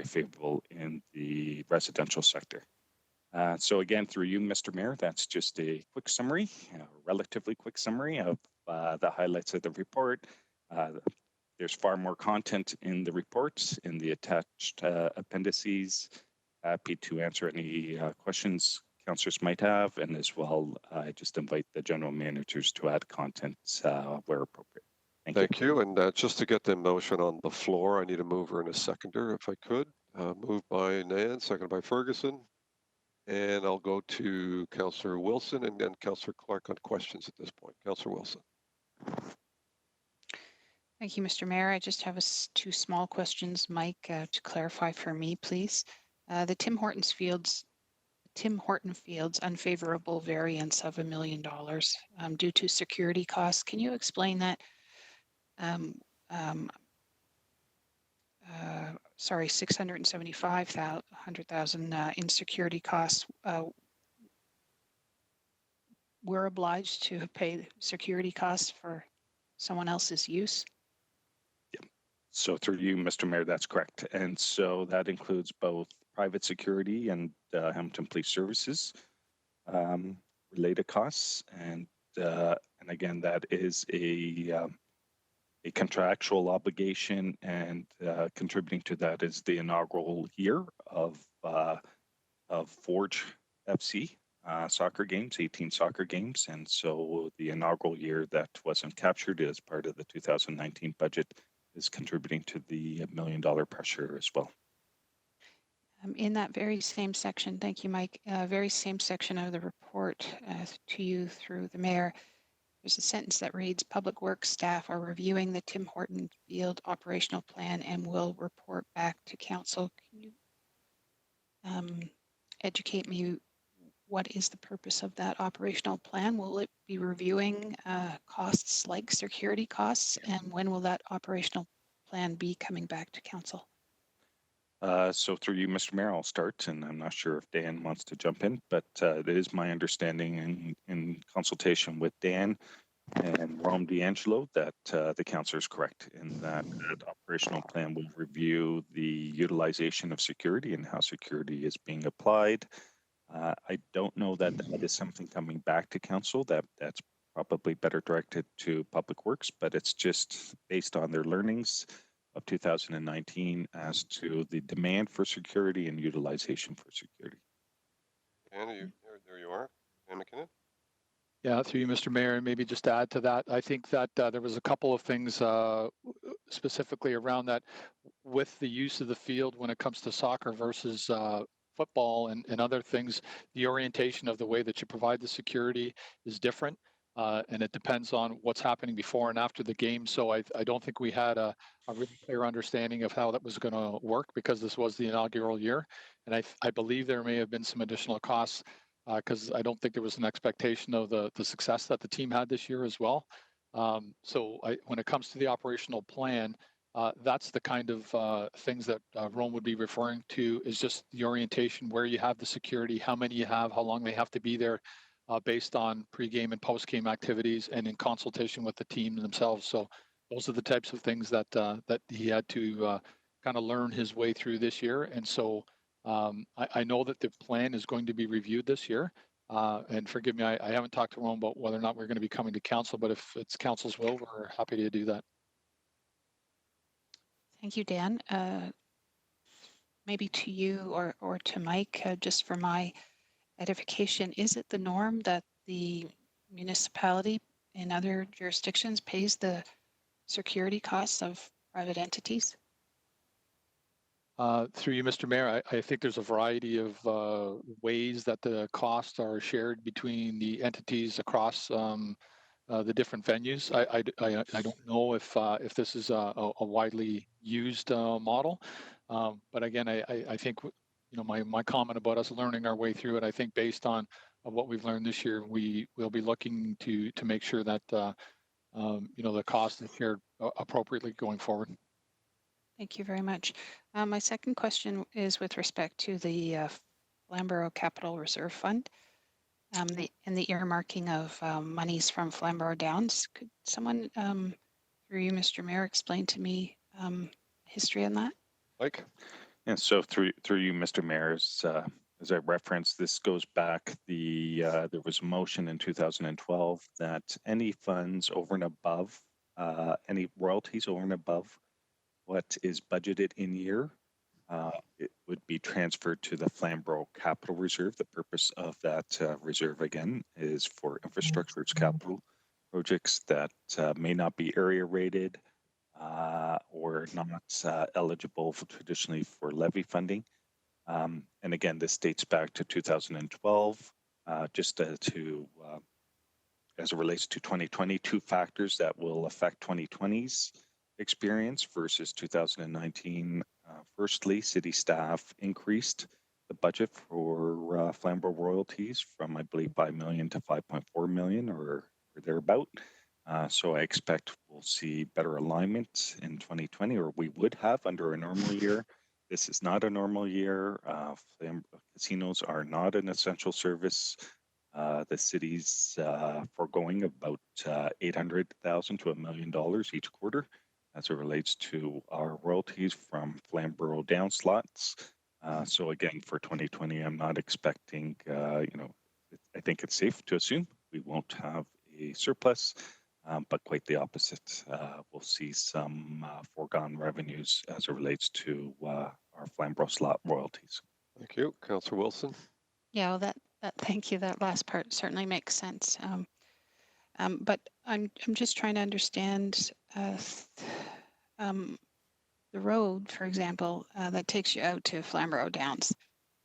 favorable in the residential sector. So again, through you, Mr. Mayor, that's just a quick summary, a relatively quick summary of the highlights of the report. There's far more content in the reports, in the attached appendices. Happy to answer any questions councillors might have, and as well, I just invite the general managers to add content where appropriate. Thank you. And just to get the motion on the floor, I need a mover and a seconder, if I could. Moved by Nan, seconded by Ferguson. And I'll go to Councillor Wilson and then Councillor Clark on questions at this point. Councillor Wilson. Thank you, Mr. Mayor. I just have two small questions, Mike, to clarify for me, please. The Tim Horton Fields unfavorable variance of $1 million due to security costs. Can you explain that? Sorry, $675,000 in security costs. We're obliged to pay security costs for someone else's use? So through you, Mr. Mayor, that's correct. And so that includes both private security and Hamilton Police Services related costs. And again, that is a contractual obligation, and contributing to that is the inaugural year of Forge FC soccer games, 18 soccer games. And so the inaugural year that wasn't captured as part of the 2019 budget is contributing to the $1 million pressure as well. In that very same section, thank you, Mike, very same section of the report to you through the mayor, there's a sentence that reads, Public Works staff are reviewing the Tim Horton Field operational plan and will report back to council. Can you educate me what is the purpose of that operational plan? Will it be reviewing costs like security costs? And when will that operational plan be coming back to council? So through you, Mr. Mayor, I'll start, and I'm not sure if Dan wants to jump in, but it is my understanding in consultation with Dan and Rome D'Angelo that the councillor is correct in that operational plan will review the utilization of security and how security is being applied. I don't know that that is something coming back to council. That's probably better directed to Public Works, but it's just based on their learnings of 2019 as to the demand for security and utilization for security. And there you are, Dan McKinnon. Yeah, through you, Mr. Mayor, and maybe just to add to that, I think that there was a couple of things specifically around that with the use of the field when it comes to soccer versus football and other things. The orientation of the way that you provide the security is different, and it depends on what's happening before and after the game. So I don't think we had a really clear understanding of how that was going to work because this was the inaugural year, and I believe there may have been some additional costs because I don't think there was an expectation of the success that the team had this year as well. So when it comes to the operational plan, that's the kind of things that Rome would be referring to is just the orientation, where you have the security, how many you have, how long they have to be there based on pregame and postgame activities and in consultation with the team themselves. So those are the types of things that that he had to kind of learn his way through this year. And so I know that the plan is going to be reviewed this year. And forgive me, I haven't talked to Rome about whether or not we're going to be coming to council, but if it's council's will, we're happy to do that. Thank you, Dan. Maybe to you or to Mike, just for my edification, is it the norm that the municipality in other jurisdictions pays the security costs of private entities? Through you, Mr. Mayor, I think there's a variety of ways that the costs are shared between the entities across the different venues. I don't know if this is a widely used model, but again, I think my comment about us learning our way through it. I think based on what we've learned this year, we will be looking to make sure that the cost is shared appropriately going forward. Thank you very much. My second question is with respect to the Flamborough Capital Reserve Fund and the earmarking of monies from Flamborough Downs. Could someone, through you, Mr. Mayor, explain to me history on that? Mike? Yeah, so through you, Mr. Mayor, as I referenced, this goes back, there was a motion in 2012 that any funds over and above, any royalties over and above what is budgeted in year, it would be transferred to the Flamborough Capital Reserve. The purpose of that reserve, again, is for infrastructure capital projects that may not be area rated or not eligible traditionally for levy funding. And again, this dates back to 2012, just as it relates to 2020, two factors that will affect 2020's experience versus 2019. Firstly, city staff increased the budget for Flamborough royalties from, I believe, 5 million to 5.4 million or thereabout. So I expect we'll see better alignment in 2020, or we would have under a normal year. This is not a normal year. Casinos are not an essential service. The city's foregoing about $800,000 to $1 million each quarter as it relates to our royalties from Flamborough down slots. So again, for 2020, I'm not expecting, I think it's safe to assume we won't have a surplus, but quite the opposite. We'll see some foregone revenues as it relates to our Flamborough slot royalties. Thank you. Councillor Wilson? Yeah, well, thank you. That last part certainly makes sense. But I'm just trying to understand the road, for example, that takes you out to Flamborough Downs,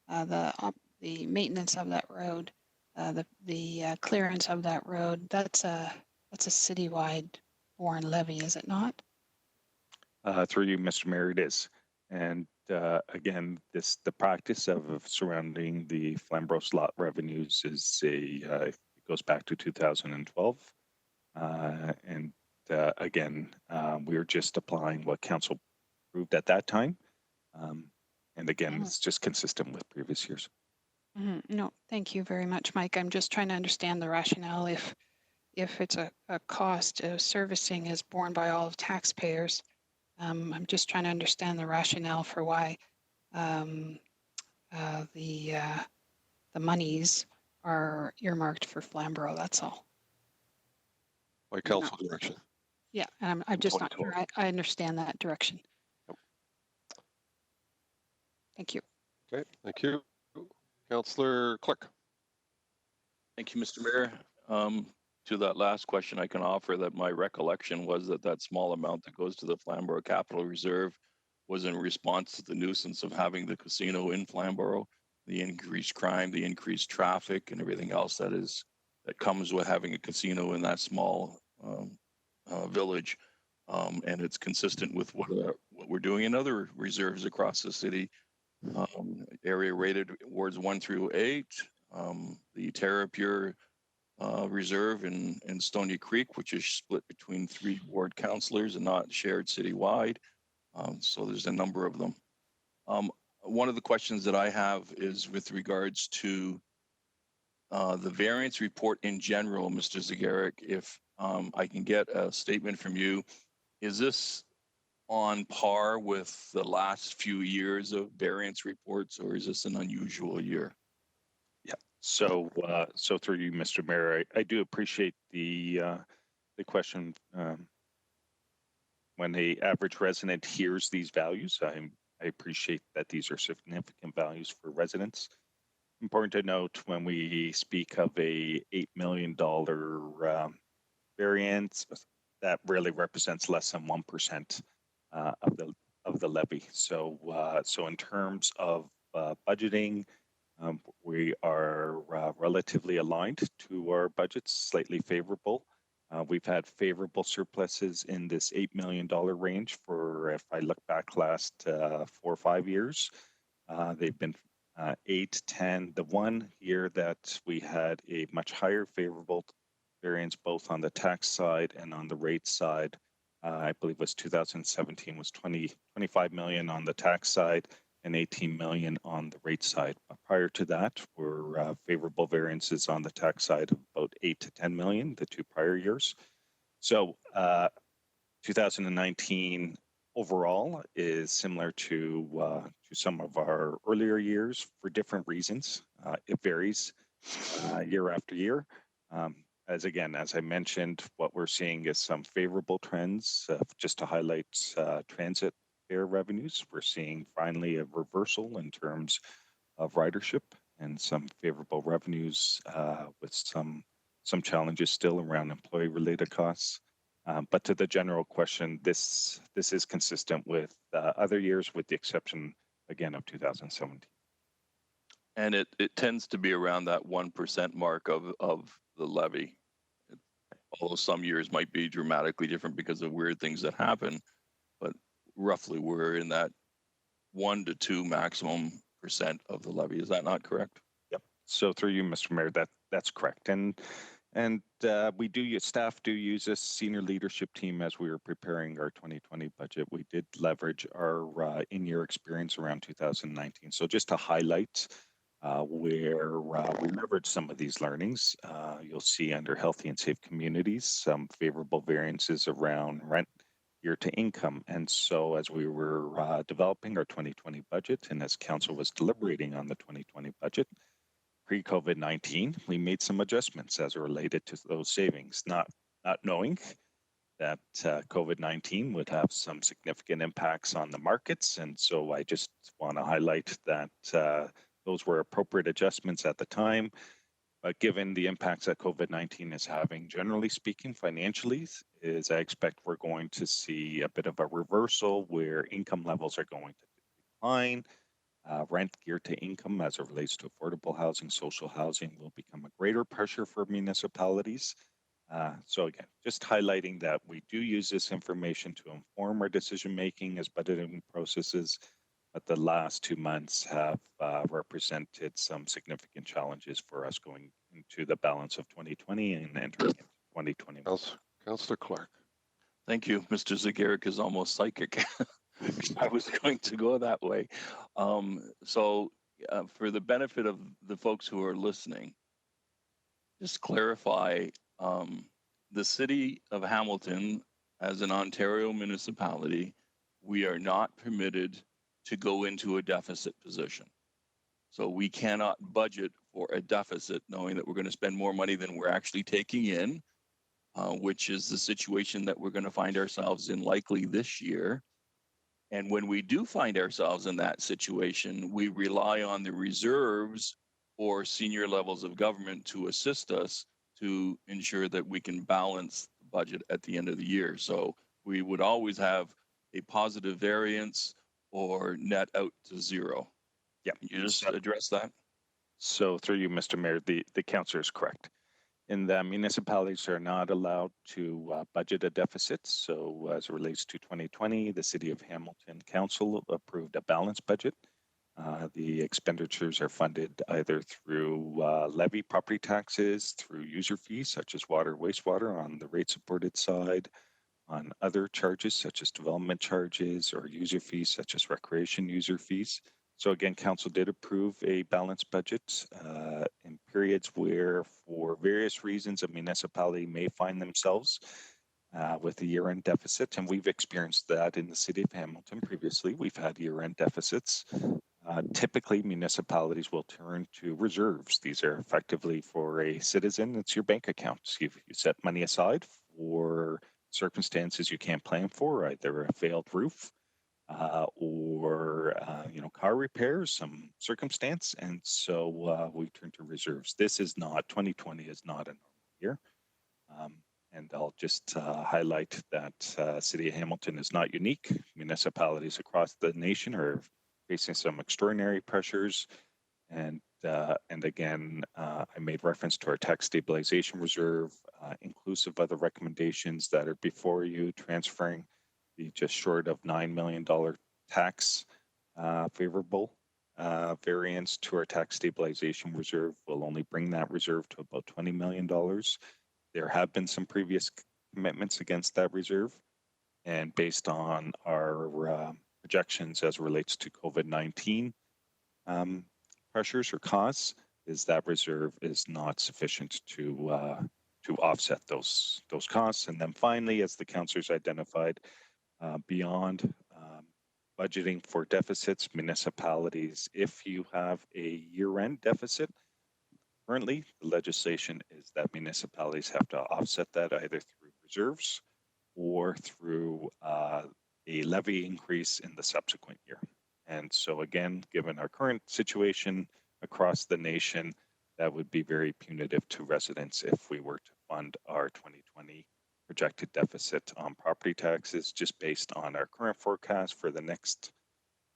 the maintenance of that road, the clearance of that road. That's a citywide borne levy, is it not? Through you, Mr. Mayor, it is. And again, the practice of surrounding the Flamborough slot revenues is it goes back to 2012. And again, we're just applying what council approved at that time. And again, it's just consistent with previous years. No, thank you very much, Mike. I'm just trying to understand the rationale. If it's a cost of servicing is borne by all of taxpayers, I'm just trying to understand the rationale for why the monies are earmarked for Flamborough. That's all. By council direction. Yeah, and I'm just not sure I understand that direction. Yep. Thank you. Okay, thank you. Councillor Clark. Thank you, Mr. Mayor. To that last question, I can offer that my recollection was that small amount that goes to the Flamborough Capital Reserve was in response to the nuisance of having the casino in Flamborough, the increased crime, the increased traffic, and everything else that comes with having a casino in that small village. And it's consistent with what we're doing in other reserves across the city. Area rated wards 1 through 8, the tariff Reserve in Stony Creek, which is split between 3 ward councillors and not shared citywide. So there's a number of them. One of the questions that I have is with regards to the variance report in general, Mr. Zagaric. If I can get a statement from you, is this on par with the last few years of variance reports, or is this an unusual year? Yeah. So through you, Mr. Mayor, I do appreciate the question. When the average resident hears these values, I appreciate that these are significant values for residents. Important to note when we speak of a $8 million variance, that really represents less than 1% of the levy. So in terms of budgeting, we are relatively aligned to our budgets, slightly favorable. We've had favorable surpluses in this $8 million range for, if I look back last 4 or 5 years, they've been 8, 10. The one year that we had a much higher favorable variance both on the tax side and on the rate side, I believe was 2017, was 25 million on the tax side and 18 million on the rate side. Prior to that were favorable variances on the tax side of about 8 to 10 million the 2 prior years. So 2019 overall is similar to some of our earlier years for different reasons. It varies year after year. As I mentioned, what we're seeing is some favorable trends. Just to highlight transit fare revenues, we're seeing finally a reversal in terms of ridership and some favorable revenues with some challenges still around employee-related costs. But to the general question, this is consistent with other years, with the exception again of 2017. And it tends to be around that 1% mark of the levy. Although some years might be dramatically different because of weird things that happen, but roughly we're in that 1 to 2 maximum % of the levy. Is that not correct? Yep. So through you, Mr. Mayor, that's correct. And staff do use this senior leadership team as we were preparing our 2020 budget. We did leverage our in-year experience around 2019. So just to highlight where we leverage some of these learnings, you'll see under healthy and safe communities, some favorable variances around rent year to income. And so as we were developing our 2020 budget and as council was deliberating on the 2020 budget, pre-COVID-19, we made some adjustments as it related to those savings, not knowing that COVID-19 would have some significant impacts on the markets. And so I just want to highlight that those were appropriate adjustments at the time. But given the impacts that COVID-19 is having, generally speaking, financially, I expect we're going to see a bit of a reversal where income levels are going to decline. Rent geared to income as it relates to affordable housing, social housing will become a greater pressure for municipalities. So again, just highlighting that we do use this information to inform our decision making as budgeting processes. but the last 2 months have represented some significant challenges for us going into the balance of 2020 and entering into 2021. Councillor Clark. Thank you. Mr. Zagaric is almost psychic. I was going to go that way. For the benefit of the folks who are listening, just clarify, the city of Hamilton, as an Ontario municipality, we are not permitted to go into a deficit position. So we cannot budget for a deficit knowing that we're going to spend more money than we're actually taking in, which is the situation that we're going to find ourselves in likely this year. And when we do find ourselves in that situation, we rely on the reserves or senior levels of government to assist us to ensure that we can balance the budget at the end of the year. So we would always have a positive variance or net out to zero. Yeah. Can you just address that? So through you, Mr. Mayor, the councillor is correct. In the municipalities are not allowed to budget a deficit. So as it relates to 2020, the City of Hamilton Council approved a balanced budget. The expenditures are funded either through levy property taxes, through user fees such as water, wastewater on the rate supported side, on other charges such as development charges or user fees such as recreation user fees. So again, council did approve a balanced budget in periods where, for various reasons, a municipality may find themselves with a year-end deficit. And we've experienced that in the city of Hamilton previously. We've had year-end deficits. Typically, municipalities will turn to reserves. These are effectively, for a citizen, it's your bank accounts. You set money aside for circumstances you can't plan for, either a failed roof, or car repairs, some circumstance, and so we turn to reserves. 2020 is not a normal year, and I'll just highlight that City of Hamilton is not unique. Municipalities across the nation are facing some extraordinary pressures, and again, I made reference to our tax stabilization reserve, inclusive of the recommendations that are before you, transferring the just short of $9 million tax favorable variance to our tax stabilization reserve will only bring that reserve to about $20 million. There have been some previous commitments against that reserve, and based on our projections as it relates to COVID-19 pressures or costs, is that reserve is not sufficient to offset those costs. And then finally, as the councillors identified, beyond budgeting for deficits, municipalities, if you have a year-end deficit, currently the legislation is that municipalities have to offset that either through reserves or through a levy increase in the subsequent year. And so again, given our current situation across the nation, that would be very punitive to residents if we were to fund our 2020 projected deficit on property taxes just based on our current forecast for the next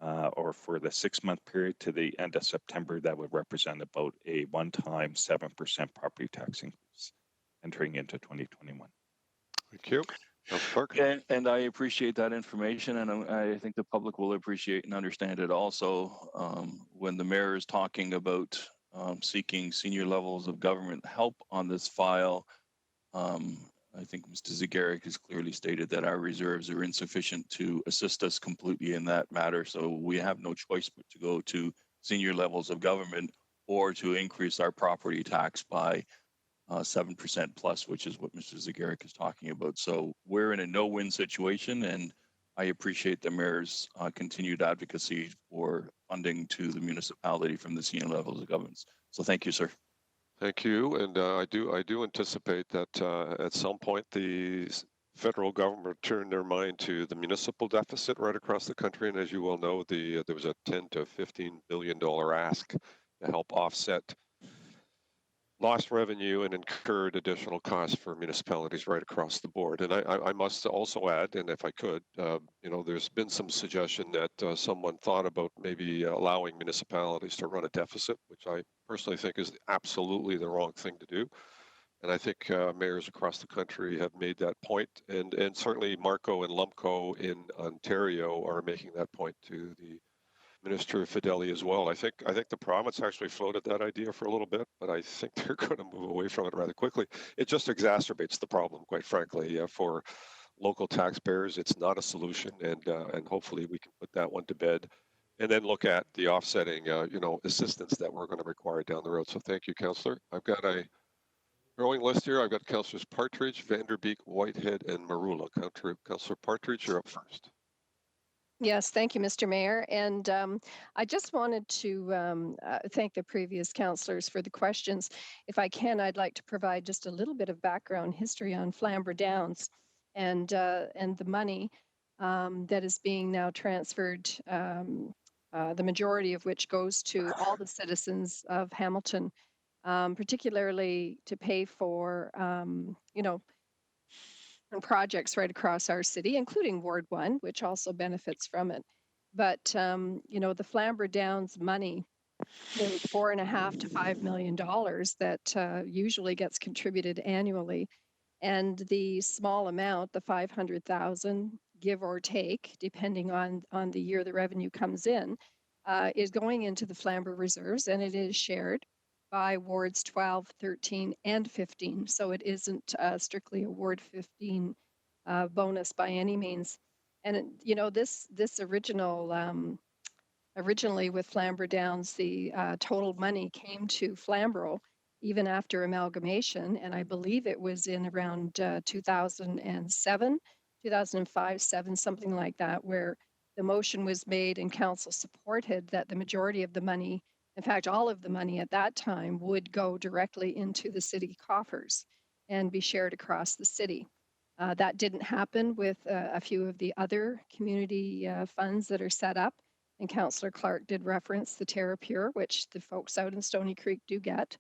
or for the 6-month period to the end of September. That would represent about a one-time 7% property tax increase entering into 2021. Thank you. And I appreciate that information, and I think the public will appreciate and understand it also. When the mayor is talking about seeking senior levels of government help on this file, I think Mr. Zagaric has clearly stated that our reserves are insufficient to assist us completely in that matter. So we have no choice but to go to senior levels of government or to increase our property tax by 7% plus, which is what Mr. Zagaric is talking about. So we're in a no-win situation, and I appreciate the mayor's continued advocacy for funding to the municipality from the senior levels of governments. So thank you, sir. Thank you, and I do anticipate that at some point the federal government turn their mind to the municipal deficit right across the country. And as you well know, there was a $10 to $15 billion ask to help offset lost revenue and incurred additional costs for municipalities right across the board. And I must also add, and if I could, there's been some suggestion that someone thought about maybe allowing municipalities to run a deficit, which I personally think is absolutely the wrong thing to do. And I think mayors across the country have made that point, and certainly Marco and Lumco in Ontario are making that point to the Minister Fideli as well. I think the province actually floated that idea for a little bit, but I think they're going to move away from it rather quickly. It just exacerbates the problem, quite frankly, for local taxpayers. It's not a solution, and hopefully we can put that one to bed, and then look at the offsetting, assistance that we're going to require down the road. So thank you, Councillor. I've got a growing list here. I've got Councillors Partridge, Vanderbeek, Whitehead, and Marula. Councillor Partridge, you're up first. Yes, thank you, Mr. Mayor. And I just wanted to thank the previous councillors for the questions. If I can, I'd like to provide just a little bit of background history on Flamborough Downs and the money that is being now transferred, the majority of which goes to all the citizens of Hamilton, particularly to pay for, and projects right across our city, including Ward 1, which also benefits from it. But, the Flamborough Downs money, nearly $4.5 to $5 million that usually gets contributed annually. And the small amount, the 500,000, give or take, depending on the year the revenue comes in, is going into the Flamborough reserves, and it is shared by wards 12, 13, and 15. So it isn't strictly a Ward 15 bonus by any means. And this originally with Flamborough Downs, the total money came to Flamborough even after amalgamation, and I believe it was in around 2007, 2005, 7, something like that, where the motion was made and council supported that the majority of the money, in fact, all of the money at that time, would go directly into the city coffers and be shared across the city. That didn't happen with a few of the other community funds that are set up. And Councillor Clark did reference the tariff, which the folks out in Stony Creek do get.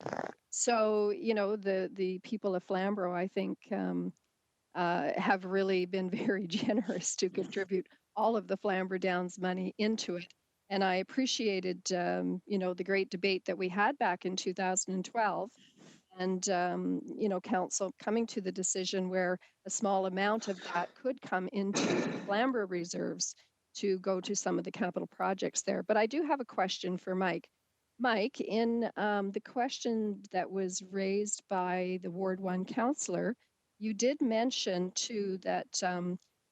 So, the people of Flamborough, I think, have really been very generous to contribute all of the Flamborough Downs money into it. And I appreciated, the great debate that we had back in 2012. And, council coming to the decision where a small amount of that could come into Flamborough reserves to go to some of the capital projects there. But I do have a question for Mike. Mike, in the question that was raised by the Ward 1 councillor, you did mention too that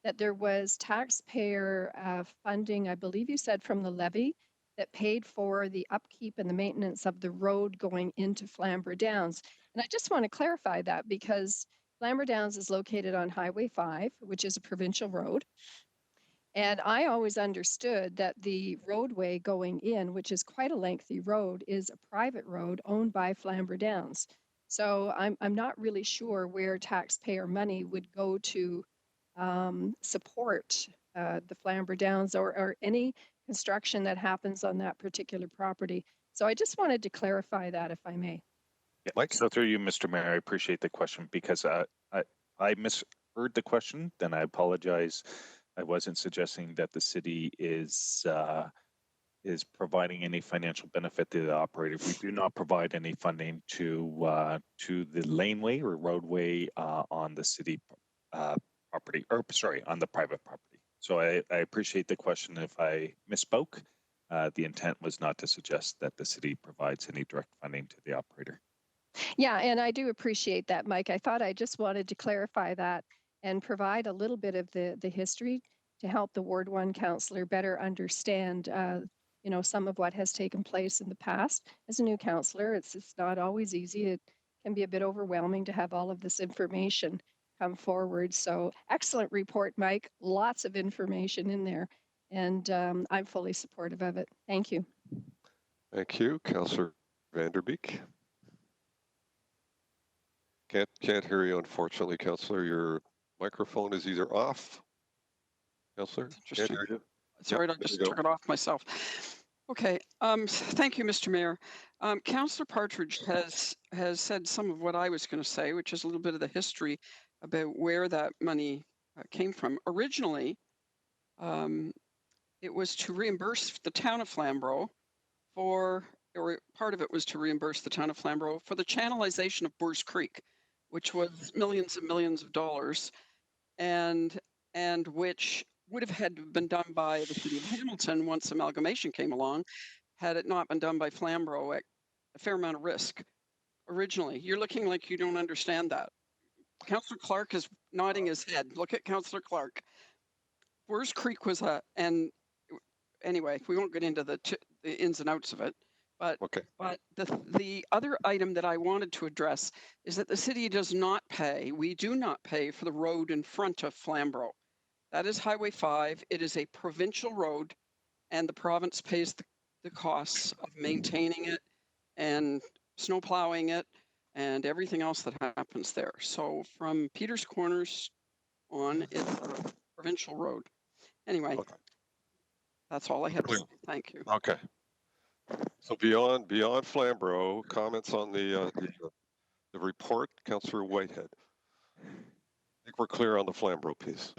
that there was taxpayer funding, I believe you said from the levy, that paid for the upkeep and the maintenance of the road going into Flamborough Downs. And I just want to clarify that because Flamborough Downs is located on Highway 5, which is a provincial road. And I always understood that the roadway going in, which is quite a lengthy road, is a private road owned by Flamborough Downs. So I'm not really sure where taxpayer money would go to support the Flamborough Downs or any construction that happens on that particular property. So I just wanted to clarify that, if I may. Yeah, Mike? So through you, Mr. Mayor, I appreciate the question because I misheard the question. Then I apologize. I wasn't suggesting that the city is providing any financial benefit to the operator. We do not provide any funding to the laneway or roadway on the city property, or sorry, on the private property. So I appreciate the question. If I misspoke, the intent was not to suggest that the city provides any direct funding to the operator. Yeah, and I do appreciate that, Mike. I thought I just wanted to clarify that and provide a little bit of the history to help the Ward 1 councillor better understand, some of what has taken place in the past. As a new councillor, it's not always easy. It can be a bit overwhelming to have all of this information come forward. So excellent report, Mike. Lots of information in there, and I'm fully supportive of it. Thank you. Thank you, Councillor Vanderbeek. Can't hear you, unfortunately, Councillor. Your microphone is either off. Councillor, can't hear you. It's all right, I just took it off myself. Okay, thank you, Mr. Mayor. Councillor Partridge has said some of what I was going to say, which is a little bit of the history about where that money came from. Originally, it was to reimburse the town of Flamborough or part of it was to reimburse the town of Flamborough for the channelization of Boers Creek, which was millions and millions of dollars, and which would have had to have been done by the city of Hamilton once amalgamation came along, had it not been done by Flamborough at a fair amount of risk originally. You're looking like you don't understand that. Councillor Clark is nodding his head. Look at Councillor Clark. Where's Creek was that? And anyway, we won't get into the ins and outs of it. But Okay. but the other item that I wanted to address is that the city does not pay. We do not pay for the road in front of Flamborough. That is Highway 5. It is a provincial road, and the province pays the costs of maintaining it and snow plowing it and everything else that happens there. So from Peter's Corners on, it's a provincial road. Anyway, Okay. that's all I had to say. Thank you. Okay. So beyond Flamborough, comments on the report, Councillor Whitehead. I think we're clear on the Flamborough piece.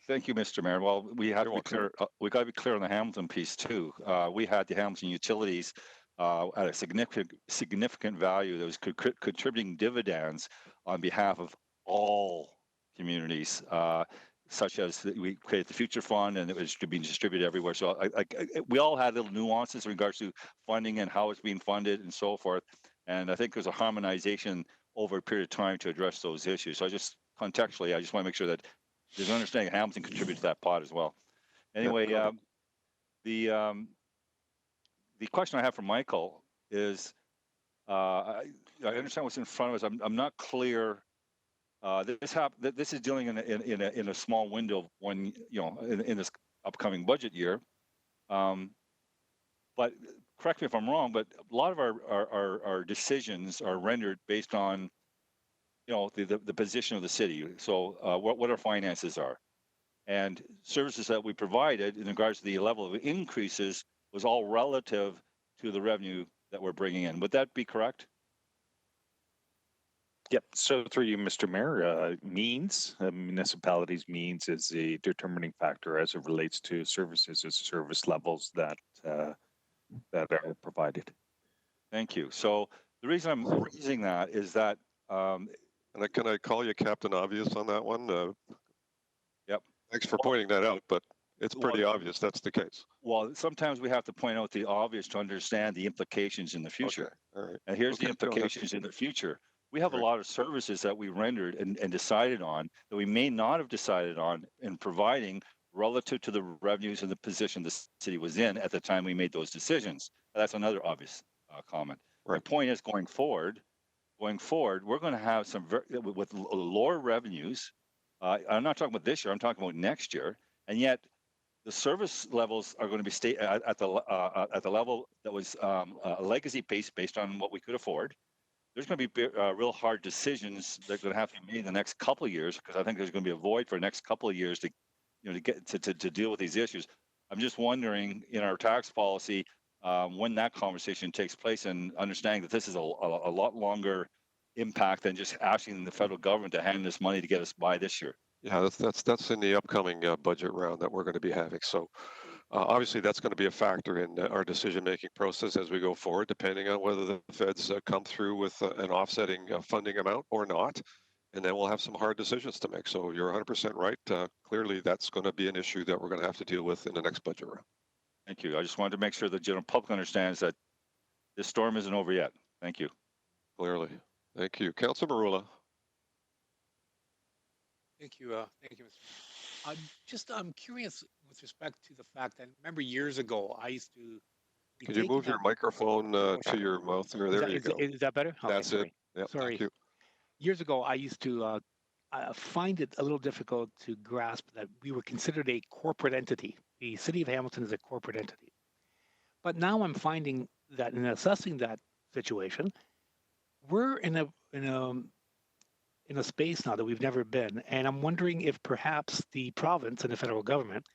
Thank you, Mr. Mayor. Well, we have You're to be clear. We got to be clear on the Hamilton piece too. We had the Hamilton utilities at a significant value that was contributing dividends on behalf of all communities, such as we created the Future Fund, and it was being distributed everywhere. So we all had little nuances in regards to funding and how it's being funded and so forth. And I think there's a harmonization over a period of time to address those issues. So I just contextually, I just want to make sure that there's an understanding Hamilton contributes to that pot as well. Anyway, the question I have for Michael is, I understand what's in front of us. I'm not clear. This is dealing in a small window of when, in this upcoming budget year. But correct me if I'm wrong, but a lot of our decisions are rendered based on, the position of the city. So what our finances are, and services that we provided in regards to the level of increases was all relative to the revenue that we're bringing in. Would that be correct? Yep. So through you, Mr. Mayor, municipalities means is a determining factor as it relates to services or service levels that are provided. Thank you. So the reason I'm raising that is that. And can I call you Captain Obvious on that one? Yep. Thanks for pointing that out, but it's pretty obvious that's the case. Well, sometimes we have to point out the obvious to understand the implications in the future. Okay. All right. And here's the implications in the future. We have a lot of services that we rendered and decided on that we may not have decided on in providing relative to the revenues and the position the city was in at the time we made those decisions. That's another obvious comment. Right. My point is going forward, we're going to have some with lower revenues. I'm not talking about this year. I'm talking about next year. And yet, the service levels are going to be at the level that was a legacy pace based on what we could afford. There's going to be real hard decisions that are going to have to be made in the next couple of years, because I think there's going to be a void for the next couple of years to deal with these issues. I'm just wondering in our tax policy when that conversation takes place, and understanding that this is a lot longer impact than just asking the federal government to hand this money to get us by this year. Yeah, that's in the upcoming budget round that we're going to be having. So obviously that's going to be a factor in our decision-making process as we go forward, depending on whether the feds come through with an offsetting funding amount or not. And then we'll have some hard decisions to make. So you're 100% right. Clearly, that's going to be an issue that we're going to have to deal with in the next budget round. Thank you. I just wanted to make sure the general public understands that this storm isn't over yet. Thank you. Clearly. Thank you. Councilor Marula. Thank you, Mr. I'm curious with respect to the fact that, remember years ago, I used to. Could you move your microphone to your mouth? There you go. Is that better? Okay, that's it. Yeah. Sorry. Thank you. Years ago, I used to find it a little difficult to grasp that we were considered a corporate entity. The city of Hamilton is a corporate entity. But now I'm finding that in assessing that situation, we're in a space now that we've never been. And I'm wondering if perhaps the province and the federal government,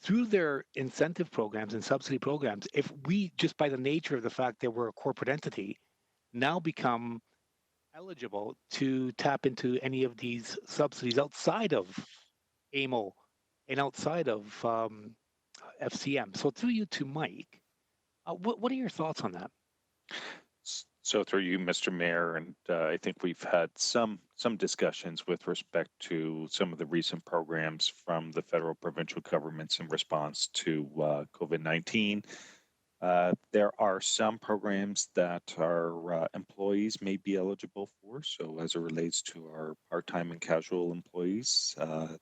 through their incentive programs and subsidy programs, if we, just by the nature of the fact that we're a corporate entity, now become eligible to tap into any of these subsidies outside of AMO and outside of FCM. So through you to Mike, what are your thoughts on that? So through you, Mr. Mayor, and I think we've had some some discussions with respect to some of the recent programs from the federal provincial governments in response to COVID-19. There are some programs that our employees may be eligible for. So as it relates to our part-time and casual employees,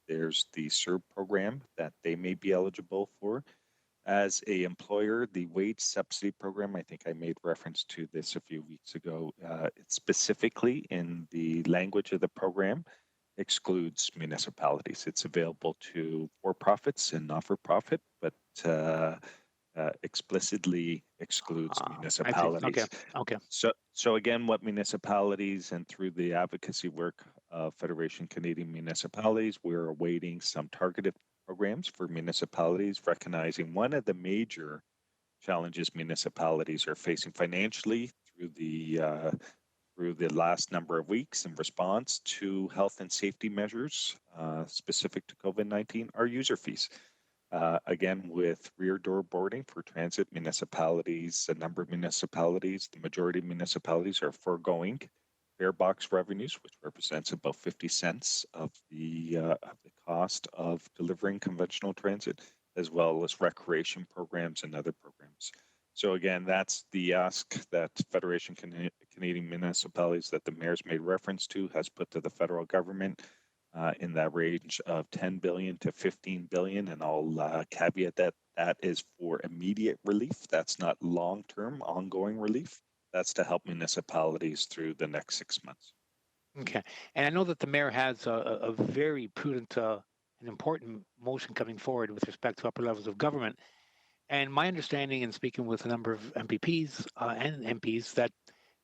there's the SERB program that they may be eligible for. As a employer, the wage subsidy program, I think I made reference to this a few weeks ago, it's specifically in the language of the program, excludes municipalities. It's available to for-profits and not-for-profit, but explicitly excludes municipalities. Okay. So again, what municipalities and through the advocacy work of Federation Canadian Municipalities, we're awaiting some targeted programs for municipalities, recognizing one of the major challenges municipalities are facing financially through the last number of weeks in response to health and safety measures specific to COVID-19 are user fees. Again, with rear door boarding for transit municipalities, a number of municipalities, the majority of municipalities are foregoing fare box revenues, which represents about 50 cents of the cost of delivering conventional transit, as well as recreation programs and other programs. So again, that's the ask that Federation Canadian Municipalities that the mayor's made reference to has put to the federal government in that range of 10 billion to 15 billion. And I'll caveat that that is for immediate relief. That's not long-term ongoing relief. That's to help municipalities through the next 6 months. Okay. And I know that the mayor has a very prudent and important motion coming forward with respect to upper levels of government. And my understanding in speaking with a number of MPPs and MPs that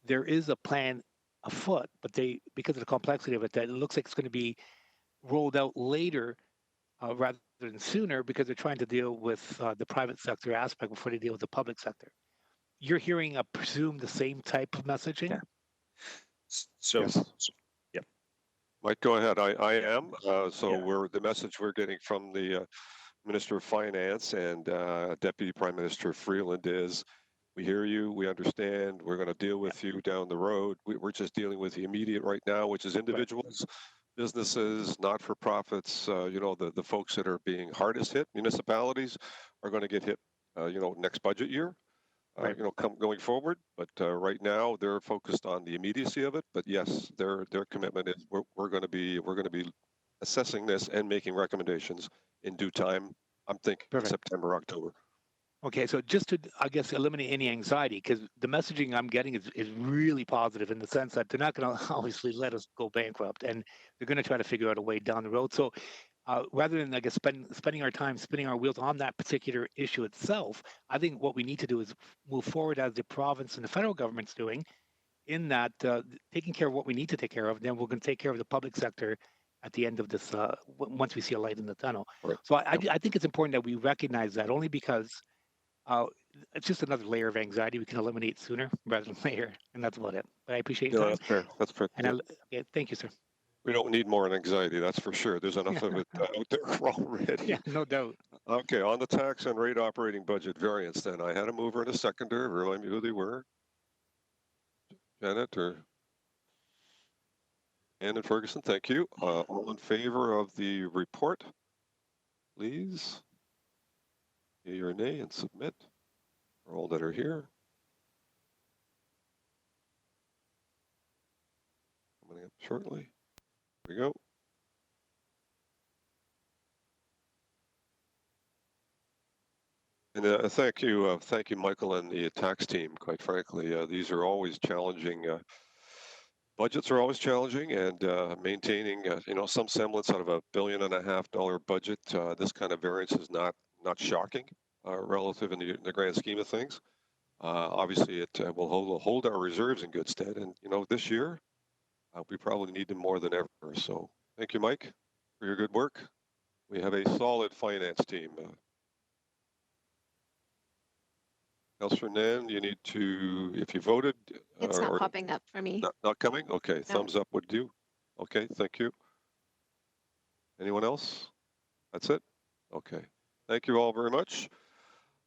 there is a plan afoot, but because of the complexity of it, that it looks like it's going to be rolled out later rather than sooner because they're trying to deal with the private sector aspect before they deal with the public sector. You're hearing, I presume, the same type of messaging? Yeah. So, yeah. Mike, go ahead. I am. The message we're getting from the Minister of Finance and Deputy Prime Minister Freeland is, we hear you, we understand, we're going to deal with you down the road. We're just dealing with the immediate right now, which is individuals, businesses, not-for-profits, the folks that are being hardest hit. Municipalities are going to get hit, next budget year. Going forward, but right now they're focused on the immediacy of it. But yes, their commitment is we're going to be assessing this and making recommendations in due time. I'm thinking September, October. Okay, so just to, I guess, eliminate any anxiety, because the messaging I'm getting is really positive in the sense that they're not going to obviously let us go bankrupt, and they're going to try to figure out a way down the road. So rather than, I guess, spending our time spinning our wheels on that particular issue itself, I think what we need to do is move forward as the province and the federal government's doing, in that taking care of what we need to take care of, then we're going to take care of the public sector at the end of this, once we see a light in the tunnel. Right. So I think it's important that we recognize that, only because it's just another layer of anxiety we can eliminate sooner rather than later, and that's about it. But I appreciate your time. That's fair. That's fair. And thank you, sir. We don't need more anxiety, that's for sure. There's enough of it out there already. Yeah, no doubt. Okay, on the tax and rate operating budget variance, then I had a mover and a seconder. Remind me who they were. Janet or Ann and Ferguson, thank you. All in favor of the report, please. Yea or nay and submit for all that are here. Coming up shortly. Here we go. And thank you, Michael, and the tax team. Quite frankly, these are always challenging. Budgets are always challenging, and maintaining, some semblance out of $1.5 billion budget. This kind of variance is not shocking relative in the grand scheme of things. Obviously, it will hold our reserves in good stead, and this year we probably need them more than ever. So, thank you, Mike, for your good work. We have a solid finance team. Councillor Nan, you need to, if you voted. It's not popping up for me. Not coming? Okay, No. Thumbs up would do. Okay, thank you. Anyone else? That's it? Okay. Thank you all very much.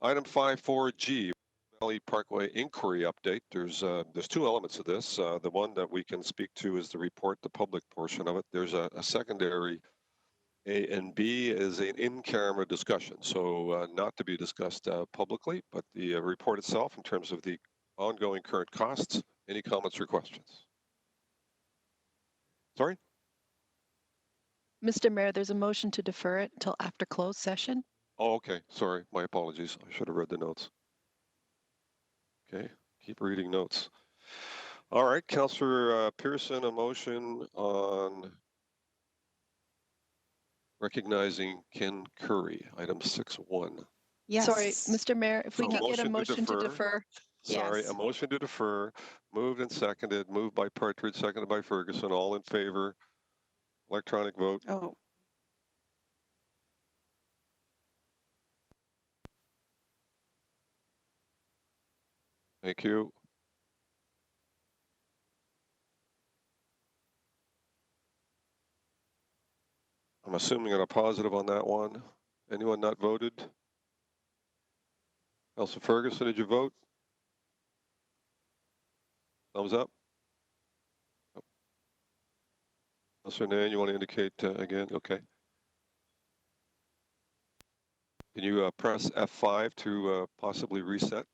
Item 5.4G, Valley Parkway inquiry update. There's two elements of this. The one that we can speak to is the report, the public portion of it. There's a secondary A and B is an in-camera discussion, so not to be discussed publicly, but the report itself in terms of the ongoing current costs. Any comments or questions? Sorry? Mr. Mayor, there's a motion to defer it until after closed session. Oh, okay. Sorry. My apologies. I should have read the notes. Okay. Keep reading notes. All right. Councillor Pearson, a motion on recognizing Ken Curry, item 6.1. Yes. Sorry, Mr. Mayor, if we So could get a motion to defer. Sorry, Yes. a motion to defer, moved and seconded, moved by Partridge, seconded by Ferguson, all in favor. Electronic vote. Oh, Thank you. I'm assuming a positive on that one. Anyone not voted? Councilor Ferguson, did you vote? Thumbs up. Councilor Nan, you want to indicate again? Okay. Can you press F5 to possibly reset?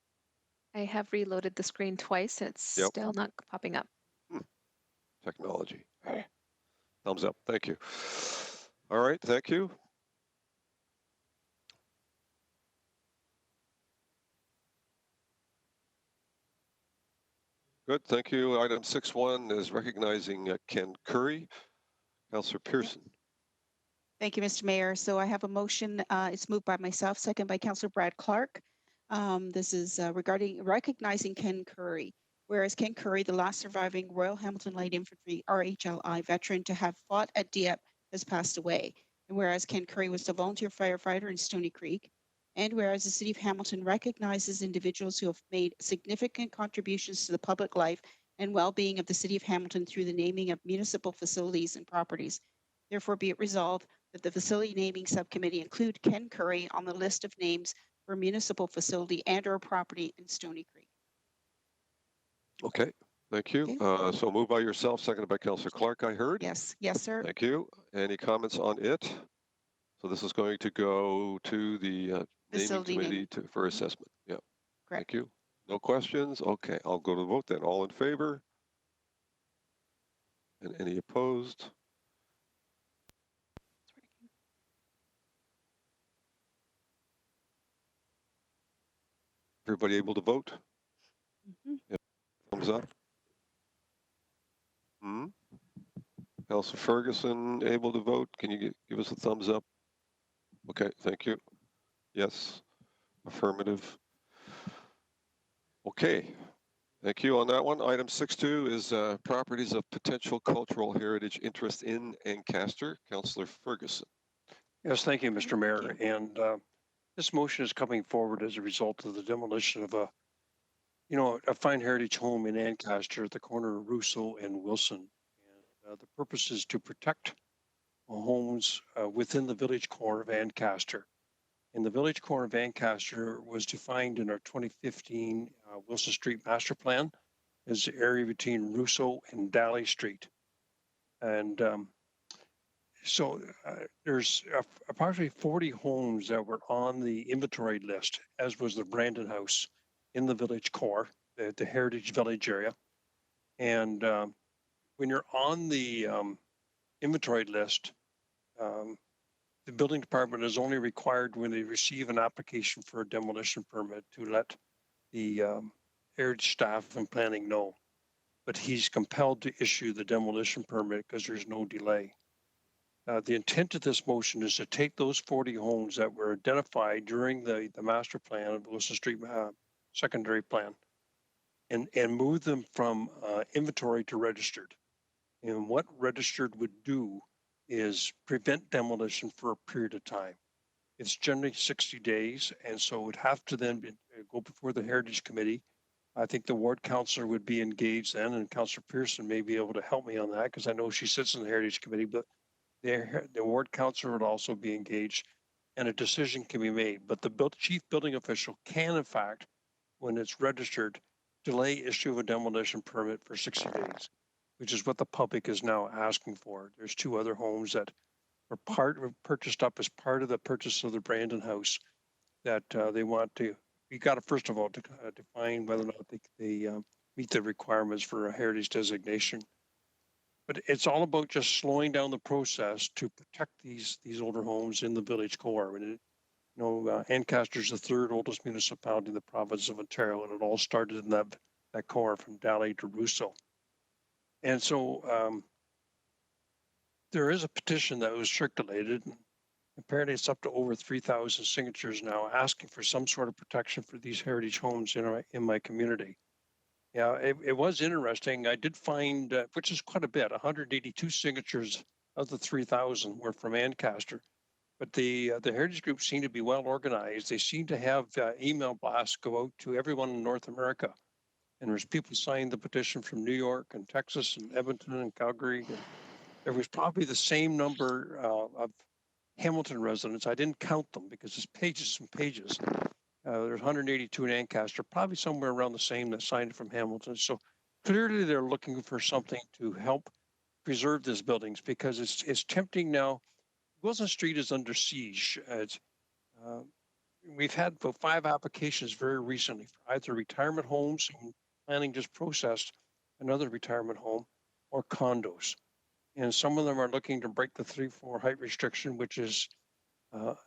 I have reloaded the screen twice. It's still not popping up. Technology. Thumbs up. Thank you. All right. Thank you. Good. Thank you. Item 6.1 is recognizing Ken Curry. Councillor Pearson. thank you, Mr. Mayor. So I have a motion. It's moved by myself, second by Councillor Brad Clark. This is regarding recognizing Ken Curry. Whereas Ken Curry, the last surviving Royal Hamilton Light Infantry RHLI veteran to have fought at Dieppe, has passed away. And whereas Ken Curry was a volunteer firefighter in Stony Creek, and whereas the City of Hamilton recognizes individuals who have made significant contributions to the public life and well-being of the City of Hamilton through the naming of municipal facilities and properties. Therefore, be it resolved that the Facility Naming Subcommittee include Ken Curry on the list of names for municipal facility and/or property in Stony Creek. Okay. Thank you. Okay. So moved by yourself, seconded by Councillor Clark, I heard. Yes. Yes, sir. Thank you. Any comments on it? So this is going to go to the naming committee for assessment. Yeah. Correct. Thank you. No questions? Okay, I'll go to the vote then. All in favor? And any opposed? Everybody able to vote? Yep. Thumbs up. Councilor Ferguson able to vote? Can you give us a thumbs up? Okay, thank you. Yes, affirmative. Okay, thank you on that one. Item 6.2 is properties of potential cultural heritage interest in Ancaster. Councillor Ferguson. Yes, thank you, Mr. Mayor. And this motion is coming forward as a result of the demolition of a fine heritage home in Ancaster at the corner of Russo and Wilson. And the purpose is to protect homes within the village core of Ancaster. And the village core of Ancaster was defined in our 2015 Wilson Street Master Plan as the area between Russo and Daly Street. And so there's approximately 40 homes that were on the inventory list, as was the Brandon House in the village core, the Heritage Village area. And when you're on the inventory list, the building department is only required when they receive an application for a demolition permit to let the heritage staff and planning know. But he's compelled to issue the demolition permit because there's no delay. The intent of this motion is to take those 40 homes that were identified during the master plan of Wilson Street secondary plan and move them from inventory to registered. And what registered would do is prevent demolition for a period of time. It's generally 60 days, and so it would have to then go before the Heritage Committee. I think the ward councillor would be engaged then, and Councillor Pearson may be able to help me on that because I know she sits in the Heritage Committee, but the ward councillor would also be engaged, and a decision can be made. But the chief building official can, in fact, when it's registered, delay issue of a demolition permit for 60 days, which is what the public is now asking for. There's 2 other homes that were purchased up as part of the purchase of the Brandon house that they want to. We got to first of all to define whether or not they meet the requirements for a heritage designation. But it's all about just slowing down the process to protect these older homes in the village core. And Ancaster is the 3rd oldest municipality in the province of Ontario, and it all started in that core from Daly to Russo. And so there is a petition that was circulated. Apparently, it's up to over 3,000 signatures now asking for some sort of protection for these heritage homes in my community. Yeah, it was interesting. I did find, which is quite a bit, 182 signatures of the 3,000 were from Ancaster. But the heritage groups seem to be well organized. They seem to have email blasts go out to everyone in North America. And there's people signed the petition from New York and Texas and Edmonton and Calgary. And there was probably the same number of Hamilton residents. I didn't count them because it's pages and pages. There's 182 in Ancaster, probably somewhere around the same that signed from Hamilton. So clearly they're looking for something to help preserve these buildings because it's tempting now. Wilson Street is under siege. We've had about 5 applications very recently for either retirement homes, and planning just processed another retirement home, or condos. And some of them are looking to break the 3-floor height restriction, which is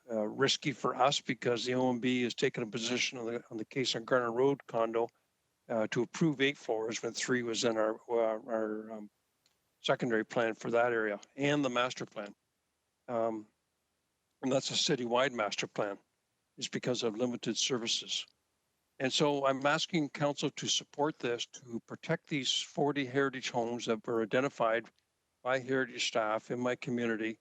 risky for us because the OMB has taken a position on the case on Garner Road condo to approve 8 floors when 3 was in our secondary plan for that area and the master plan. And that's a citywide master plan, is because of limited services. And so I'm asking council to support this to protect these 40 heritage homes that were identified by heritage staff in my community,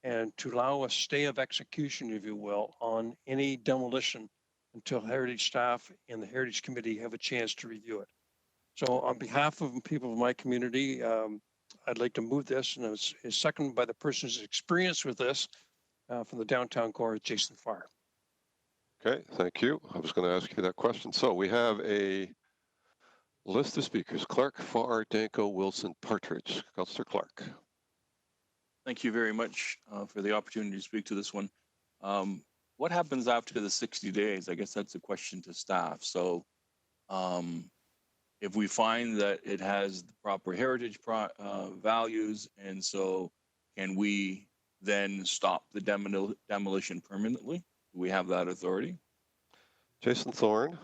and to allow a stay of execution, if you will, on any demolition until heritage staff and the heritage committee have a chance to review it. So on behalf of people of my community, I'd like to move this, and it's seconded by the person who's experienced with this from the downtown core, Jason Farr. Okay, thank you. I was going to ask you that question. So we have a list of speakers: Clark, Farr, Danko, Wilson, Partridge. Councillor Clark. Thank you very much for the opportunity to speak to this one. What happens after the 60 days? I guess that's a question to staff. So if we find that it has the proper heritage values, and so can we then stop the demolition permanently? Do we have that authority? Jason Thorne.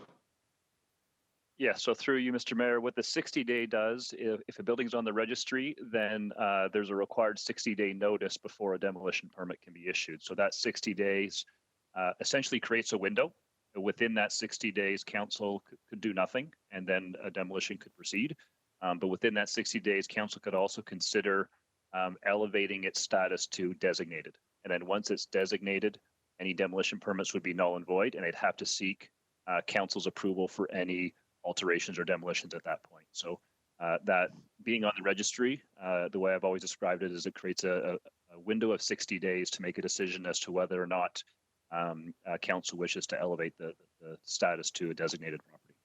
Yeah, so through you, Mr. Mayor, what the 60-day does, if a building's on the registry, then there's a required 60-day notice before a demolition permit can be issued. So that 60 days essentially creates a window. Within that 60 days, council could do nothing, and then a demolition could proceed. But within that 60 days, council could also consider elevating its status to designated. And then once it's designated, any demolition permits would be null and void, and they'd have to seek council's approval for any alterations or demolitions at that point. So that being on the registry, the way I've always described it is it creates a window of 60 days to make a decision as to whether or not council wishes to elevate the status to a designated property.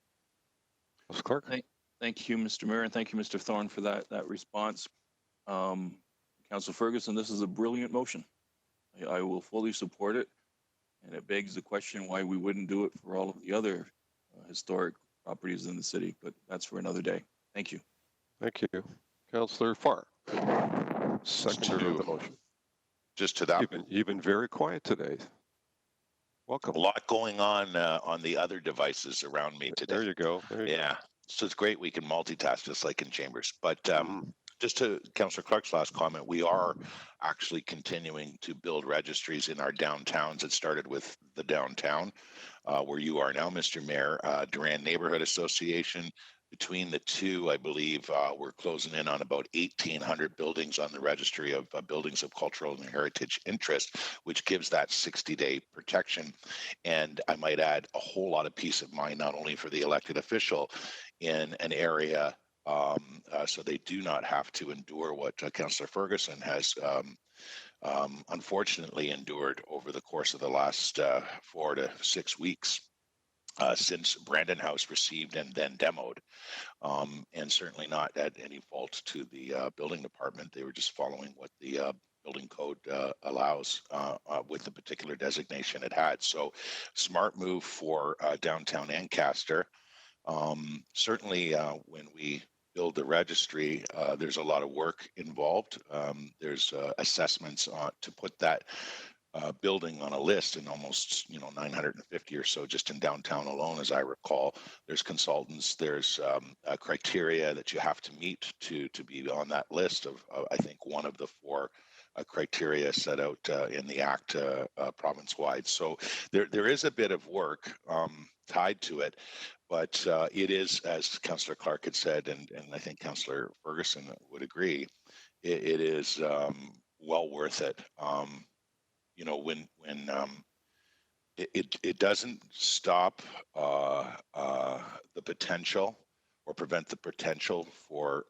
Clark. Thank you, Mr. Mayor, and thank you, Mr. Thorne, for that response. Councillor Ferguson, this is a brilliant motion. I will fully support it, and it begs the question why we wouldn't do it for all of the other historic properties in the city, but that's for another day. Thank you. Thank you. Councillor Farr, seconder of the motion. Just to that. You've been very quiet today. Welcome. A lot going on the other devices around me today. There you go. Yeah. So it's great we can multitask just like in chambers. But just to Councillor Clark's last comment, we are actually continuing to build registries in our downtowns. It started with the downtown where you are now, Mr. Mayor, Durand Neighborhood Association. Between the two, I believe we're closing in on about 1,800 buildings on the registry of buildings of cultural and heritage interest, which gives that 60-day protection. And I might add a whole lot of peace of mind, not only for the elected official in an area, so they do not have to endure what Councillor Ferguson has unfortunately endured over the course of the last 4 to 6 weeks. since Brandon House received and then demoed, and certainly not at any fault to the building department. They were just following what the building code allows with the particular designation it had. So smart move for downtown Ancaster. Certainly when we build the registry, there's a lot of work involved. There's assessments to put that building on a list, and almost 950 or so just in downtown alone, as I recall. There's consultants, there's criteria that you have to meet to be on that list of I think one of the four criteria set out in the Act province-wide. So there is a bit of work tied to it, but it is, as Councillor Clark had said, and I think Councillor Ferguson would agree, it is well worth it. When it doesn't stop the potential or prevent the potential for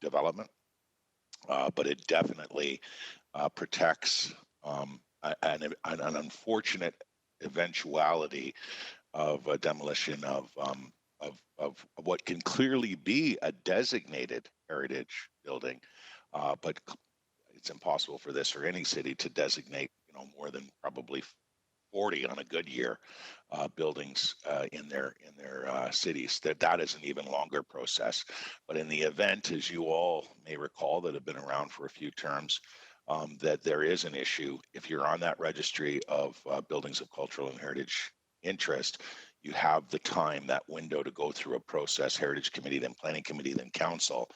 development, but it definitely protects an unfortunate eventuality of a demolition of what can clearly be a designated heritage building, but it's impossible for this or any city to designate, more than probably 40 on a good year buildings in their cities. That is an even longer process. But in the event, as you all may recall that have been around for a few terms, that there is an issue, if you're on that registry of buildings of cultural and heritage interest, you have the time, that window to go through a process, heritage committee, then planning committee, then council,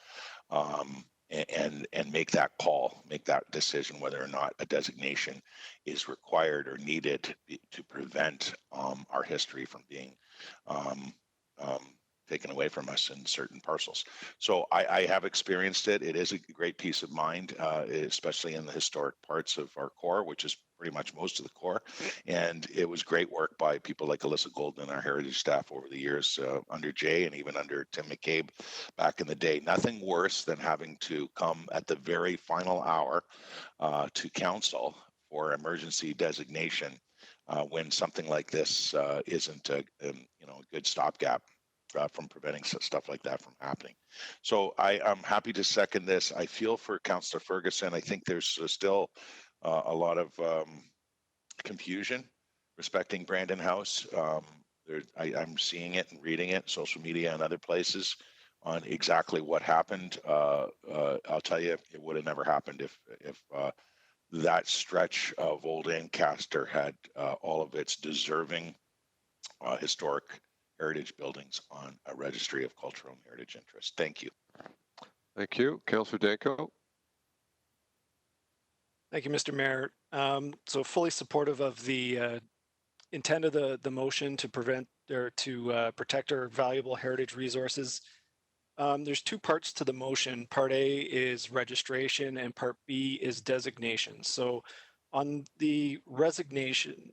and make that call, make that decision whether or not a designation is required or needed to prevent our history from being taken away from us in certain parcels. So I have experienced it. It is a great peace of mind, especially in the historic parts of our core, which is pretty much most of the core. And it was great work by people like Alyssa Golden and our heritage staff over the years under Jay and even under Tim McCabe back in the day. Nothing worse than having to come at the very final hour to council for emergency designation when something like this isn't a good stopgap from preventing stuff like that from happening. So I'm happy to second this. I feel for Councillor Ferguson. I think there's still a lot of confusion respecting Brandon House. I'm seeing it and reading it, social media and other places, on exactly what happened. I'll tell you, it would have never happened if that stretch of old Ancaster had all of its deserving historic heritage buildings on a registry of cultural and heritage interest. Thank you. Thank you. Councillor Danko. Thank you, Mr. Mayor. So fully supportive of the intent of the motion to prevent or to protect our valuable heritage resources. There's two parts to the motion. Part A is registration and Part B is designation. So on the resignation,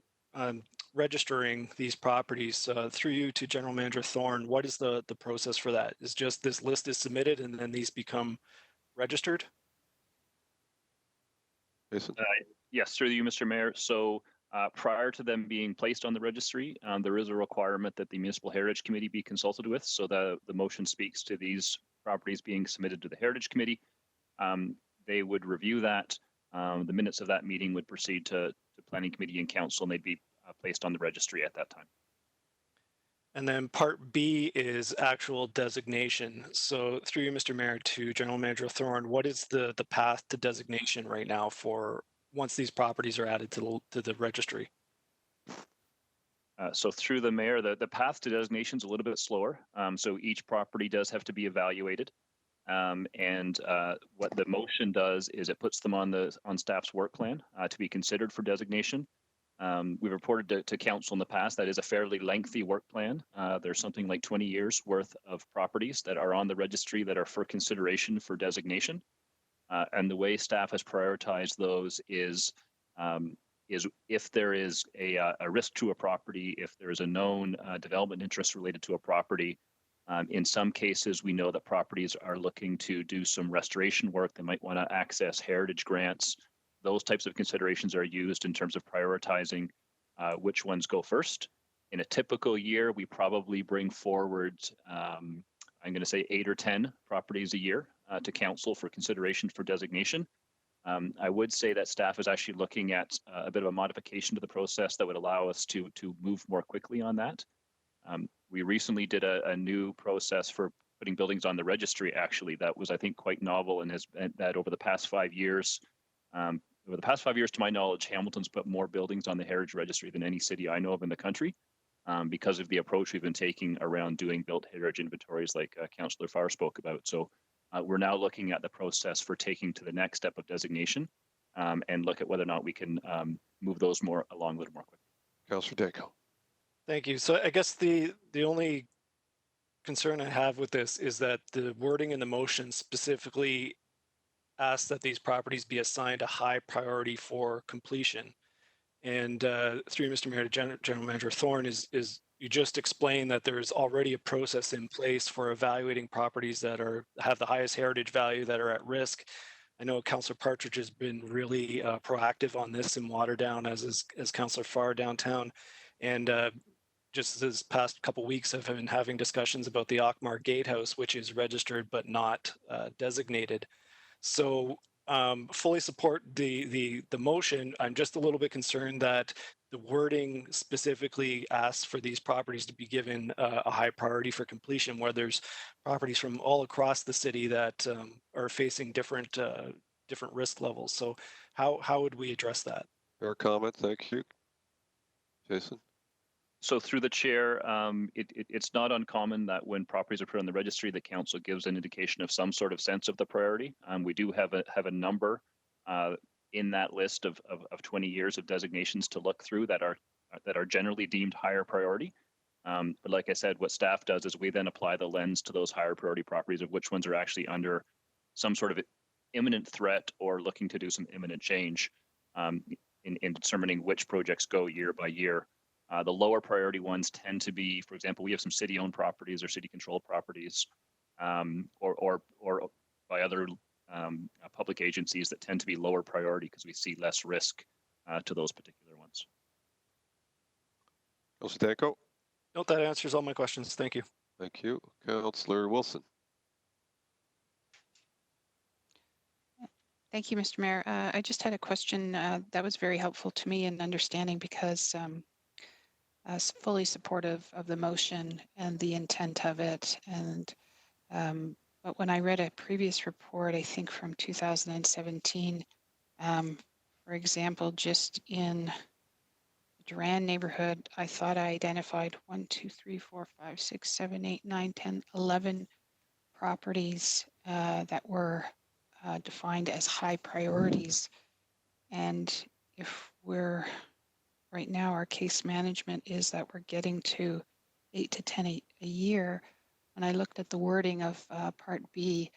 registering these properties through you to General Manager Thorne, what is the process for that? Is just this list is submitted and then these become registered? Yes, through you, Mr. Mayor. So prior to them being placed on the registry, there is a requirement that the Municipal Heritage Committee be consulted with. So the motion speaks to these properties being submitted to the Heritage Committee. They would review that. The minutes of that meeting would proceed to Planning Committee and Council, and they'd be placed on the registry at that time. And then Part B is actual designation. So through you, Mr. Mayor, to General Manager Thorne, what is the path to designation right now for once these properties are added to the registry? So through the mayor, the path to designation is a little bit slower. So each property does have to be evaluated. And what the motion does is it puts them on staff's work plan to be considered for designation. We've reported to council in the past that is a fairly lengthy work plan. There's something like 20 years worth of properties that are on the registry that are for consideration for designation. And the way staff has prioritized those is if there is a risk to a property, if there is a known development interest related to a property. In some cases, we know that properties are looking to do some restoration work. They might want to access heritage grants. Those types of considerations are used in terms of prioritizing which ones go first. In a typical year, we probably bring forward, I'm going to say 8 or 10 properties a year to council for consideration for designation. I would say that staff is actually looking at a bit of a modification to the process that would allow us to move more quickly on that. We recently did a new process for putting buildings on the registry, actually, that was, I think, quite novel, and has been that over the past 5 years, to my knowledge, Hamilton's put more buildings on the heritage registry than any city I know of in the country, because of the approach we've been taking around doing built heritage inventories like Councillor Farr spoke about. So we're now looking at the process for taking to the next step of designation, and look at whether or not we can move those along a little more quickly. Councillor Danko. Thank you. So I guess the only concern I have with this is that the wording in the motion specifically asks that these properties be assigned a high priority for completion. And through Mr. Mayor to General Manager Thorne, is you just explained that there's already a process in place for evaluating properties that have the highest heritage value that are at risk. I know Councillor Partridge has been really proactive on this in Waterdown, as Councillor Farr downtown, and just this past couple of weeks, I've been having discussions about the Akhmar Gatehouse, which is registered but not designated. So fully support the motion. I'm just a little bit concerned that the wording specifically asks for these properties to be given a high priority for completion, where there's properties from all across the city that are facing different risk levels. So how would we address that? Fair comment. Thank you. Jason? So through the chair, it's not uncommon that when properties are put on the registry, the council gives an indication of some sort of sense of the priority. We do have a number in that list of 20 years of designations to look through that are generally deemed higher priority. But like I said, what staff does is we then apply the lens to those higher priority properties of which ones are actually under some sort of imminent threat or looking to do some imminent change in determining which projects go year by year. The lower priority ones tend to be, for example, we have some city-owned properties or city-controlled properties, or by other public agencies that tend to be lower priority because we see less risk to those particular ones. Councillor Danko? No, that answers all my questions. Thank you. Thank you. Councillor Wilson? Thank you, Mr. Mayor. I just had a question that was very helpful to me in understanding, because fully supportive of the motion and the intent of it. And but when I read a previous report, I think from 2017, for example, just in the Duran neighborhood, I thought I identified 1, 2, 3, 4, 5, 6, 7, 8, 9, 10, 11 properties that were defined as high priorities. And if we're right now, our case management is that we're getting to 8 to 10 a year. When I looked at the wording of Part B,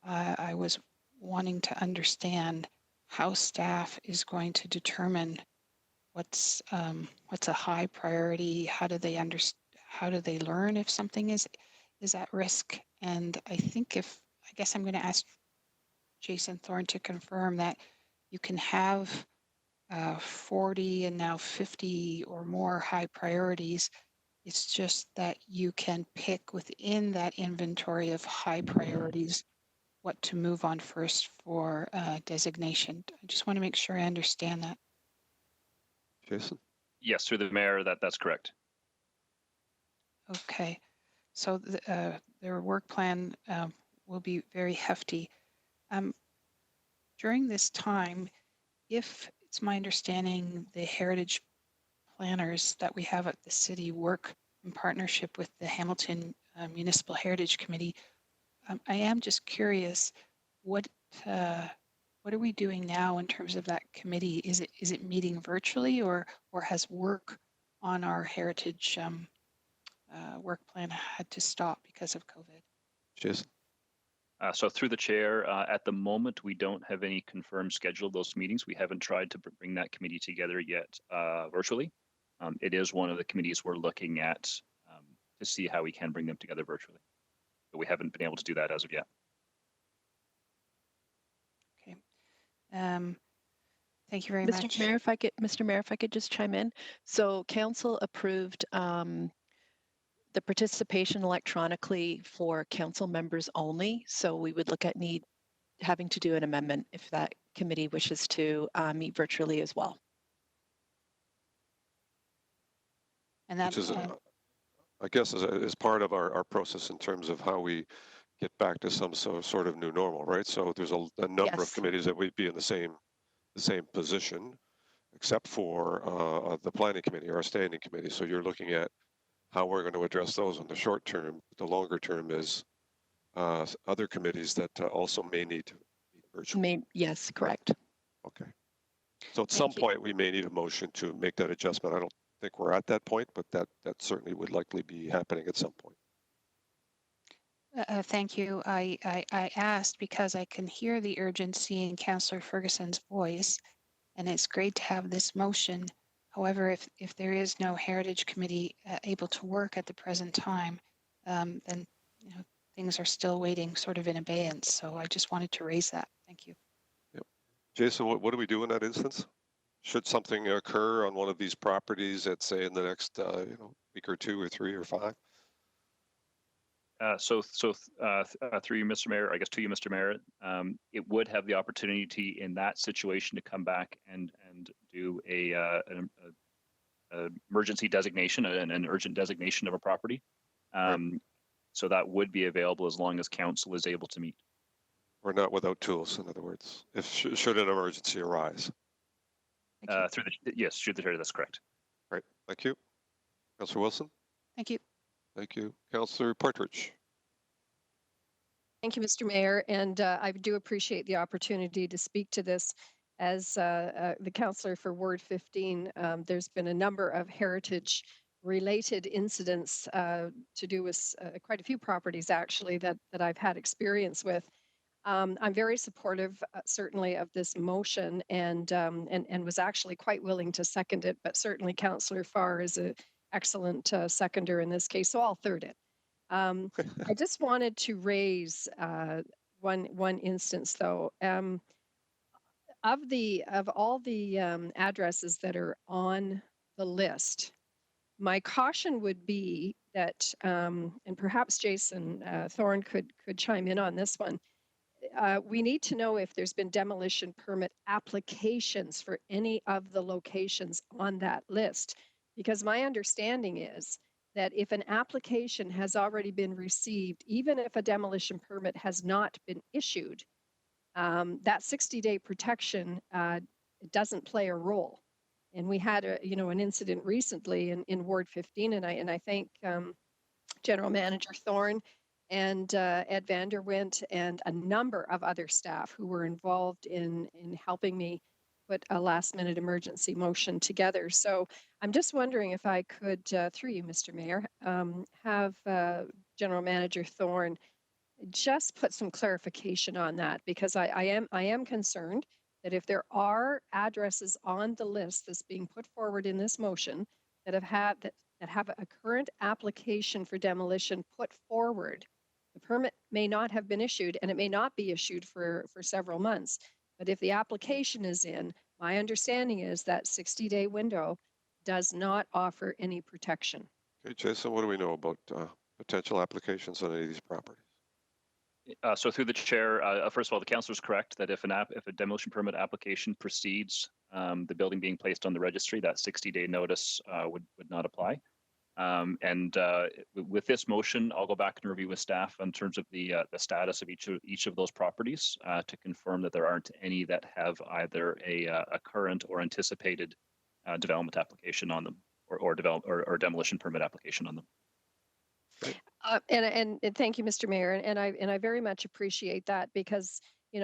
I was wanting to understand how staff is going to determine what's a high priority. How do they learn if something is at risk? And I guess I'm going to ask Jason Thorne to confirm that you can have 40 and now 50 or more high priorities. It's just that you can pick within that inventory of high priorities what to move on first for designation. I just want to make sure I understand that. Jason? Yes, through the mayor, that's correct. Okay, so their work plan will be very hefty. During this time, if it's my understanding the heritage planners that we have at the city work in partnership with the Hamilton Municipal Heritage Committee, I am just curious, what are we doing now in terms of that committee? Is it meeting virtually, or has work on our heritage work plan had to stop because of COVID? Jason? So through the chair, at the moment, we don't have any confirmed schedule of those meetings. We haven't tried to bring that committee together yet virtually. It is one of the committees we're looking at to see how we can bring them together virtually. But we haven't been able to do that as of yet. Okay. Thank you very much. Mr. Mayor, if I could just chime in. So council approved the participation electronically for council members only. So we would look at having to do an amendment if that committee wishes to meet virtually as well. And that is, I guess, is part of our process in terms of how we get back to some sort of new normal, right? So there's a number of committees that would be in the same position, except for the planning committee, our standing committee. So you're looking at how we're going to address those in the short term. The longer term is other committees that also may need to meet virtually. Yes, correct. Okay. So at some point we may need a motion to make that adjustment. I don't think we're at that point, but that certainly would likely be happening at some point. Thank you. I asked because I can hear the urgency in Councillor Ferguson's voice, and it's great to have this motion. However, if there is no Heritage Committee able to work at the present time, then things are still waiting sort of in abeyance. So I just wanted to raise that. Thank you. Yep. Jason, what do we do in that instance? Should something occur on one of these properties, let's say in the next week or 2 or 3 or 5? Through you, Mr. Mayor, I guess to you, Mr. Mayor, it would have the opportunity in that situation to come back and do an emergency designation, an urgent designation of a property. So that would be available as long as council is able to meet. Or not without tools, in other words, if should an emergency arise. Yes, should the chair, that's correct. Right. Thank you. Councillor Wilson. Thank you. Thank you. Councillor Partridge. Thank you, Mr. Mayor, and I do appreciate the opportunity to speak to this. As the councillor for Ward 15, there's been a number of heritage-related incidents to do with quite a few properties, actually, that I've had experience with. I'm very supportive, certainly, of this motion, and was actually quite willing to second it. But certainly, Councillor Farr is an excellent seconder in this case, so I'll third it. I just wanted to raise one instance, though. Of all the addresses that are on the list, my caution would be that, and perhaps Jason Thorne could chime in on this one. We need to know if there's been demolition permit applications for any of the locations on that list, because my understanding is that if an application has already been received, even if a demolition permit has not been issued, that 60-day protection doesn't play a role. And we had an incident recently in Ward 15, and I thank General Manager Thorne and Ed Vanderwint and a number of other staff who were involved in helping me put a last-minute emergency motion together. So I'm just wondering if I could, through you, Mr. Mayor, have General Manager Thorne just put some clarification on that, because I am concerned that if there are addresses on the list that's being put forward in this motion that have a current application for demolition put forward, the permit may not have been issued, and it may not be issued for several months. But if the application is in, my understanding is that 60-day window does not offer any protection. Okay, Jason, what do we know about potential applications on any of these properties? So through the chair, first of all, the councillor is correct that if a demolition permit application precedes the building being placed on the registry, that 60-day notice would not apply. With this motion, I'll go back and review with staff in terms of the status of each of those properties to confirm that there aren't any that have either a current or anticipated development application on them, or demolition permit application on them. And thank you, Mr. Mayor, and I very much appreciate that, because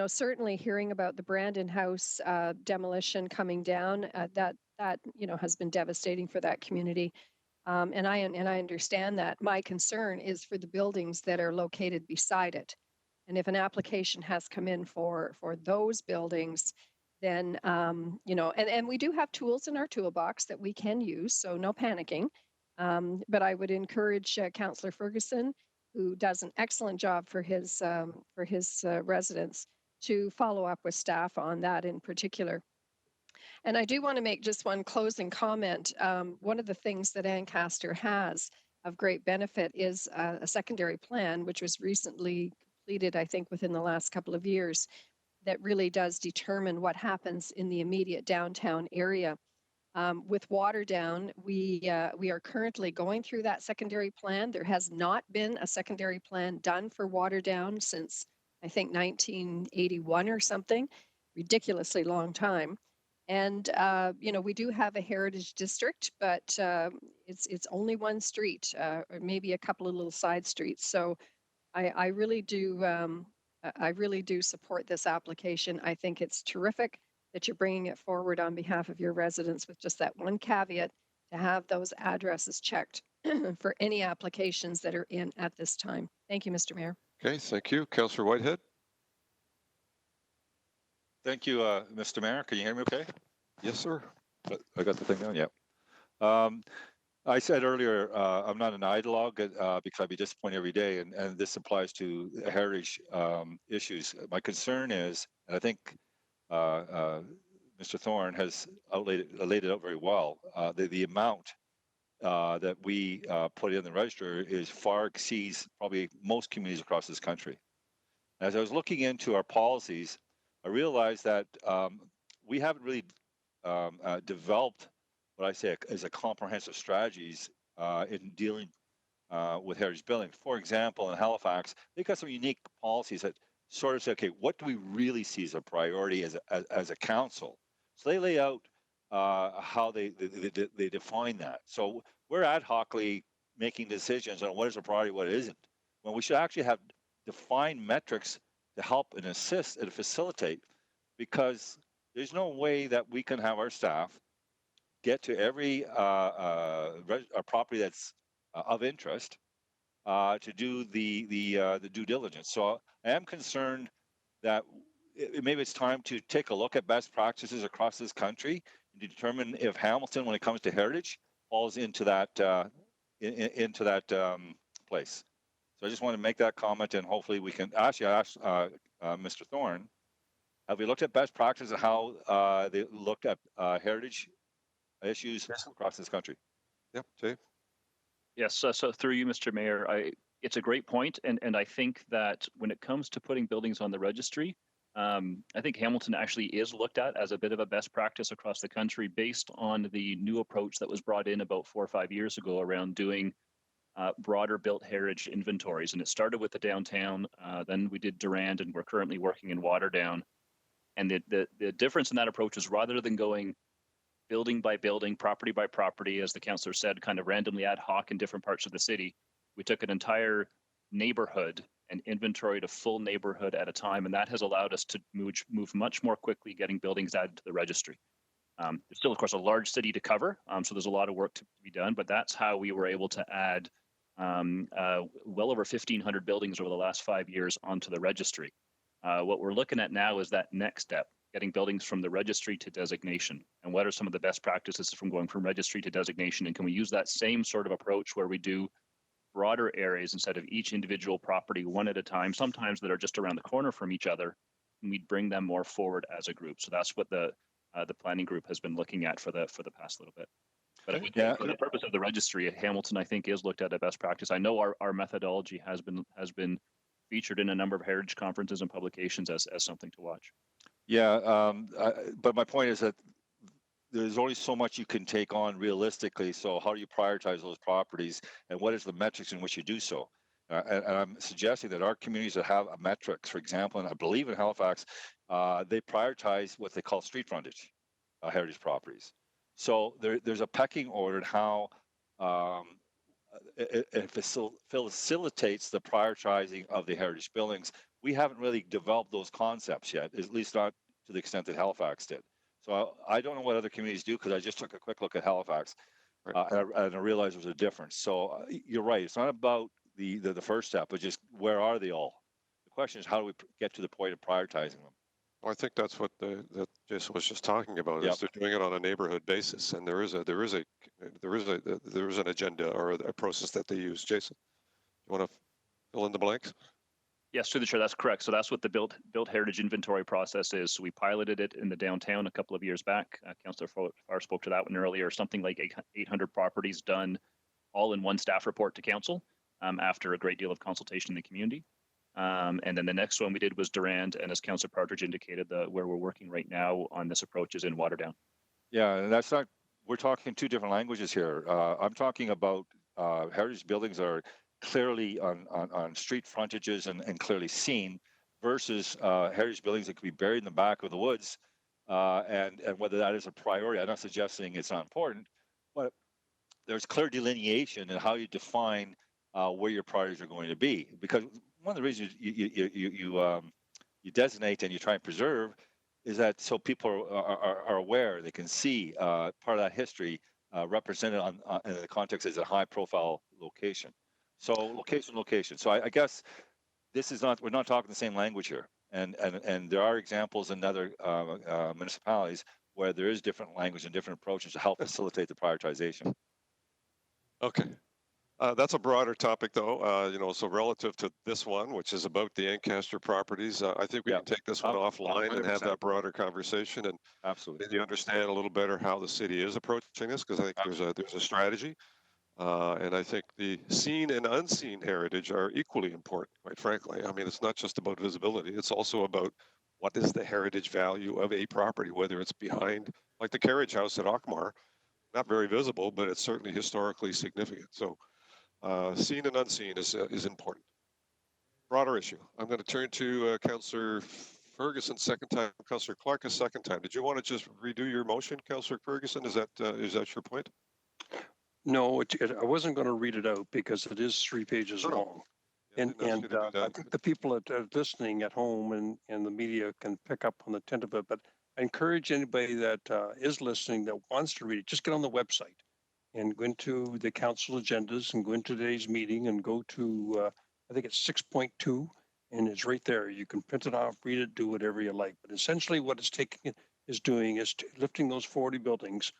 certainly hearing about the Brandon House demolition coming down, that has been devastating for that community. And I understand that. My concern is for the buildings that are located beside it. And if an application has come in for those buildings, then, and we do have tools in our toolbox that we can use, so no panicking. But I would encourage Councillor Ferguson, who does an excellent job for his residents, to follow up with staff on that in particular. And I do want to make just one closing comment. One of the things that Ancaster has of great benefit is a secondary plan, which was recently completed, I think, within the last couple of years, that really does determine what happens in the immediate downtown area. With Waterdown, we are currently going through that secondary plan. There has not been a secondary plan done for Waterdown since, I think, 1981 or something, ridiculously long time. And we do have a heritage district, but it's only one street, or maybe a couple of little side streets. So I really do support this application. I think it's terrific that you're bringing it forward on behalf of your residents, with just that one caveat, to have those addresses checked for any applications that are in at this time. Thank you, Mr. Mayor. Okay, thank you. Councillor Whitehead. Thank you, Mr. Mayor. Can you hear me okay? Yes, sir. I got the thing down, yeah. I said earlier, I'm not an ideologue because I'd be disappointed every day, and this applies to heritage issues. My concern is, and I think Mr. Thorne has laid it out very well, the amount that we put in the register is far exceeds probably most communities across this country. As I was looking into our policies, I realized that we haven't really developed what I say as a comprehensive strategies in dealing with heritage building. For example, in Halifax, they've got some unique policies that sort of say, okay, what do we really see as a priority as a council? So they lay out how they define that. So we're ad hocly making decisions on what is a priority, what it isn't, when we should actually have defined metrics to help and assist and facilitate, because there's no way that we can have our staff get to every property that's of interest to do the due diligence. So I am concerned that maybe it's time to take a look at best practices across this country and determine if Hamilton, when it comes to heritage, falls into that place. So I just want to make that comment, and hopefully we can actually ask Mr. Thorne, have we looked at best practices and how they looked at heritage issues across this country? Yep, Dave. Yes, so through you, Mr. Mayor, it's a great point, and I think that when it comes to putting buildings on the registry, I think Hamilton actually is looked at as a bit of a best practice across the country based on the new approach that was brought in about 4 or 5 years ago around doing broader built heritage inventories. And it started with the downtown, then we did Durand, and we're currently working in Waterdown. And the difference in that approach is, rather than going building by building, property by property, as the councillor said, kind of randomly ad hoc in different parts of the city, we took an entire neighborhood and inventoried a full neighborhood at a time, and that has allowed us to move much more quickly, getting buildings added to the registry. There's still, of course, a large city to cover, so there's a lot of work to be done, but that's how we were able to add well over 1,500 buildings over the last 5 years onto the registry. What we're looking at now is that next step, getting buildings from the registry to designation. And what are some of the best practices from going from registry to designation? And can we use that same sort of approach where we do broader areas instead of each individual property one at a time, sometimes that are just around the corner from each other, and we bring them more forward as a group. So that's what the planning group has been looking at for the past little bit. But for the purpose of the registry, Hamilton, I think, is looked at a best practice. I know our methodology has been featured in a number of heritage conferences and publications as something to watch. Yeah, but my point is that there's only so much you can take on realistically. So how do you prioritize those properties, and what is the metrics in which you do so? And I'm suggesting that our communities that have metrics, for example, and I believe in Halifax, they prioritize what they call street frontage heritage properties. So there's a pecking order in how it facilitates the prioritizing of the heritage buildings. We haven't really developed those concepts yet, at least not to the extent that Halifax did. So I don't know what other communities do, because I just took a quick look at Halifax, and I realized there was a difference. So you're right. It's not about the first step, but just where are they all? The question is, how do we get to the point of prioritizing them? Well, I think that's what that Jason was just talking about. Is they're doing it on a neighborhood basis, and there is an agenda or a process that they use. Jason, you want to fill in the blanks? Yes, through the chair, that's correct. So that's what the built heritage inventory process is. So we piloted it in the downtown a couple of years back. Councillor Farr spoke to that one earlier. Something like 800 properties done all in one staff report to council after a great deal of consultation in the community. And then the next one we did was Durand, and as Councillor Partridge indicated, where we're working right now on this approach is in Waterdown. Yeah, and that's not, we're talking two different languages here. I'm talking about heritage buildings are clearly on street frontages and clearly seen versus heritage buildings that could be buried in the back of the woods. And whether that is a priority, I'm not suggesting it's not important, but there's clear delineation in how you define where your priorities are going to be. Because one of the reasons you designate and you try and preserve is that so people are aware, they can see part of that history represented in the context as a high profile location. So location. So I guess this is not, we're not talking the same language here. And there are examples in other municipalities where there is different language and different approaches to help facilitate the prioritization. Okay. That's a broader topic, though. So relative to this one, which is about the Ancaster properties, I think we can take this one offline and have that broader conversation, and absolutely maybe understand a little better how the city is approaching this, because I think there's a strategy, and I think the seen and unseen heritage are equally important. Quite frankly, I mean, it's not just about visibility; it's also about what is the heritage value of a property, whether it's behind, like the carriage house at Ockmar, not very visible, but it's certainly historically significant. So. Seen and unseen is important. Broader issue. I'm going to turn to Councillor Ferguson second time, Councillor Clark a second time. Did you want to just redo your motion, Councillor Ferguson? Is that your point? No, I wasn't going to read it out because it is 3 pages long. And I think the people that are listening at home and the media can pick up on the tint of it. But I encourage anybody that is listening that wants to read it, just get on the website and go into the council agendas and go into today's meeting and go to, I think it's 6.2, and it's right there. You can print it off, read it, do whatever you like. But essentially what it's doing is lifting those 40 buildings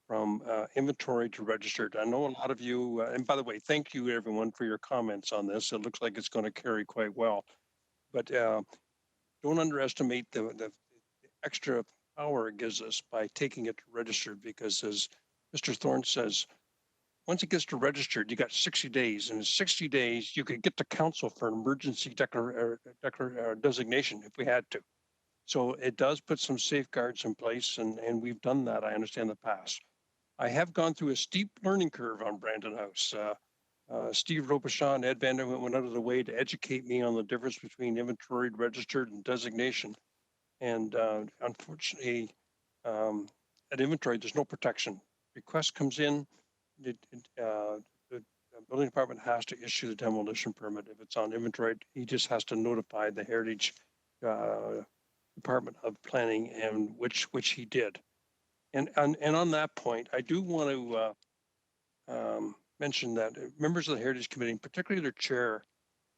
from inventory to registered. I know a lot of you, and by the way, thank you everyone for your comments on this. It looks like it's going to carry quite well. But don't underestimate the extra power it gives us by taking it to registered, because as Mr. Thorne says, once it gets to registered, you got 60 days, and in 60 days, you could get to council for an emergency designation if we had to. So it does put some safeguards in place, and we've done that, I understand, in the past. I have gone through a steep learning curve on Brandon House. Steve Robichaud and Ed Vanderwent went out of the way to educate me on the difference between inventoried, registered, and designation. And unfortunately, at inventory, there's no protection. Request comes in, the building department has to issue the demolition permit. If it's on inventory, he just has to notify the heritage department of planning, and which he did. And on that point, I do want to mention that members of the Heritage Committee, particularly their chair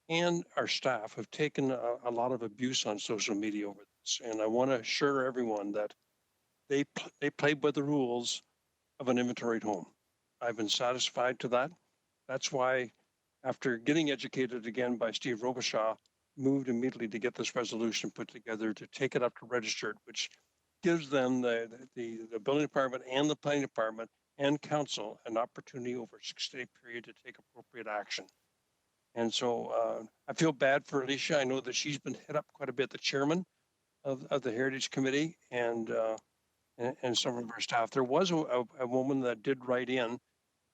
and our staff, have taken a lot of abuse on social media over this. And I want to assure everyone that they play by the rules of an inventoried home. I've been satisfied to that. That's why, after getting educated again by Steve Robichaud, moved immediately to get this resolution put together to take it up to registered, which gives them the building department and the planning department and council an opportunity over a 6-day period to take appropriate action. And so I feel bad for Alicia. I know that she's been hit up quite a bit, the chairman of the Heritage Committee and some of our staff. There was a woman that did write in,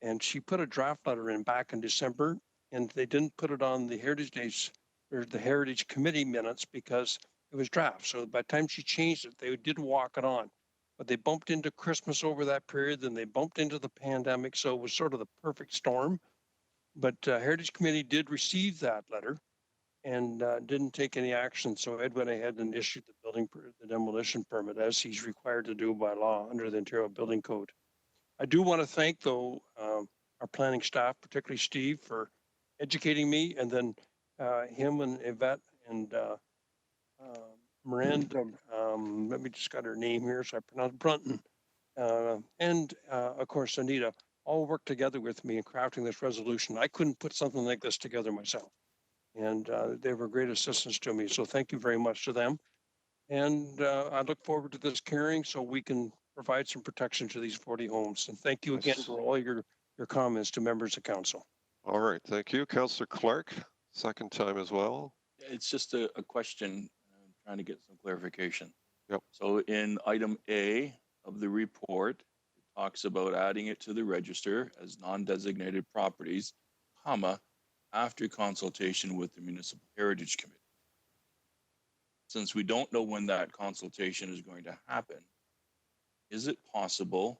and she put a draft letter in back in December, and they didn't put it on the Heritage Days or the Heritage Committee minutes because it was draft. So by the time she changed it, they did walk it on. But they bumped into Christmas over that period, then they bumped into the pandemic. So it was sort of the perfect storm. But Heritage Committee did receive that letter and didn't take any action. So Ed went ahead and issued the demolition permit, as he's required to do by law under the Ontario Building Code. I do want to thank, though, our planning staff, particularly Steve, for educating me, and then him and Yvette and Miranda, let me just got her name here, so I pronounce Brunton, and of course, Anita, all worked together with me in crafting this resolution. I couldn't put something like this together myself. And they were great assistance to me. So thank you very much to them. And I look forward to this hearing so we can provide some protection to these 40 homes. And thank you again for all your comments to members of council. All right, thank you. Councillor Clark, second time as well. It's just a question. I'm trying to get some clarification. Yep. So in item A of the report, it talks about adding it to the register as non-designated properties, comma, after consultation with the Municipal Heritage Committee. Since we don't know when that consultation is going to happen, is it possible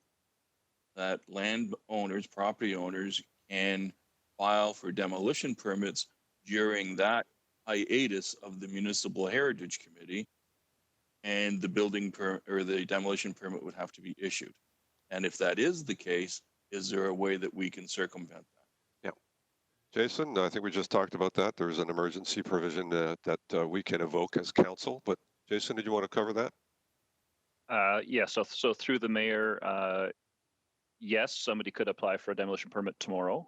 that landowners, property owners can file for demolition permits during that hiatus of the Municipal Heritage Committee, and the the demolition permit would have to be issued? And if that is the case, is there a way that we can circumvent that? Yeah. Jason, I think we just talked about that. There's an emergency provision that we can evoke as council, but Jason, did you want to cover that? Yeah, so through the mayor, yes, somebody could apply for a demolition permit tomorrow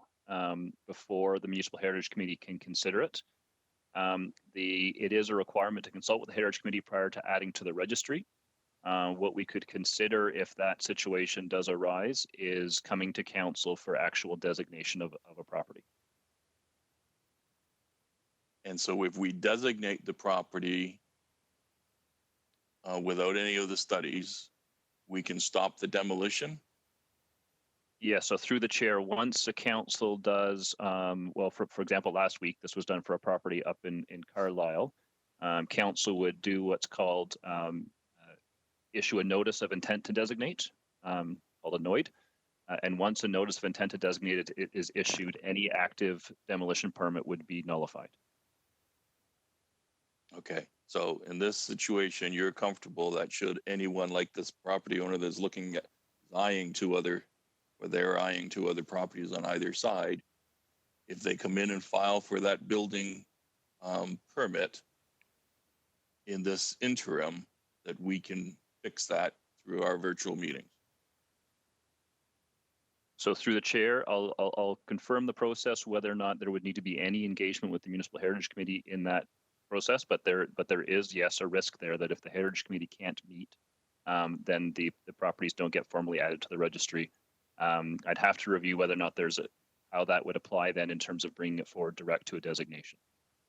before the Municipal Heritage Committee can consider it. It is a requirement to consult with the Heritage Committee prior to adding to the registry. What we could consider if that situation does arise is coming to council for actual designation of a property. And so if we designate the property without any of the studies, we can stop the demolition? Yeah, so through the chair, once the council does, well, for example, last week, this was done for a property up in Carlisle. Council would do what's called issue a notice of intent to designate, called a NOID. And once a notice of intent to designate it is issued, any active demolition permit would be nullified. Okay, so in this situation, you're comfortable that should anyone like this property owner that's looking at eyeing two other properties on either side, if they come in and file for that building permit in this interim, that we can fix that through our virtual meetings? So through the chair, I'll confirm the process, whether or not there would need to be any engagement with the Municipal Heritage Committee in that process, but there is, yes, a risk there that if the Heritage Committee can't meet, then the properties don't get formally added to the registry. I'd have to review whether or not how that would apply then in terms of bringing it forward direct to a designation.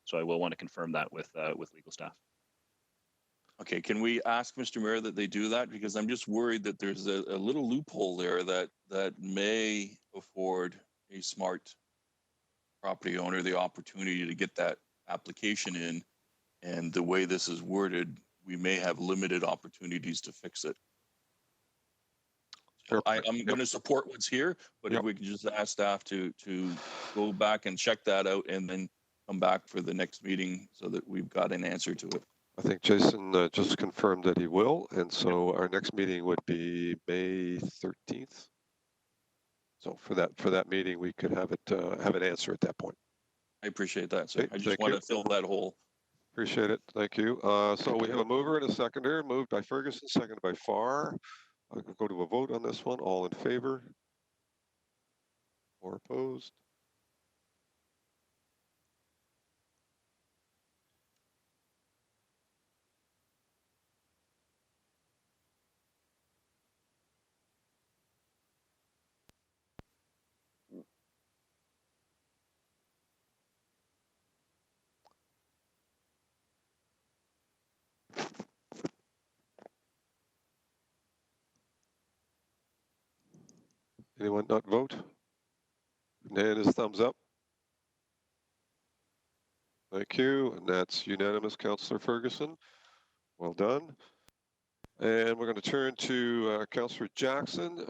So I will want to confirm that with legal staff. Okay, can we ask Mr. Mayor that they do that? Because I'm just worried that there's a little loophole there that may afford a smart property owner the opportunity to get that application in. And the way this is worded, we may have limited opportunities to fix it. Sure. I'm going to support what's here, but if we can just ask staff to go back and check that out and then come back for the next meeting so that we've got an answer to it. I think Jason just confirmed that he will, and so our next meeting would be May 13th. So for that meeting, we could have an answer at that point. I appreciate that, sir. Okay, I just want to fill that hole. Appreciate it. Thank you. So we have a mover and a seconder. Moved by Ferguson, seconded by Farr. I'll go to a vote on this one. All in favor? Or opposed? Anyone not vote? Nan is thumbs up. Thank you. And that's unanimous, Councillor Ferguson. Well done. And we're going to turn to Councillor Jackson.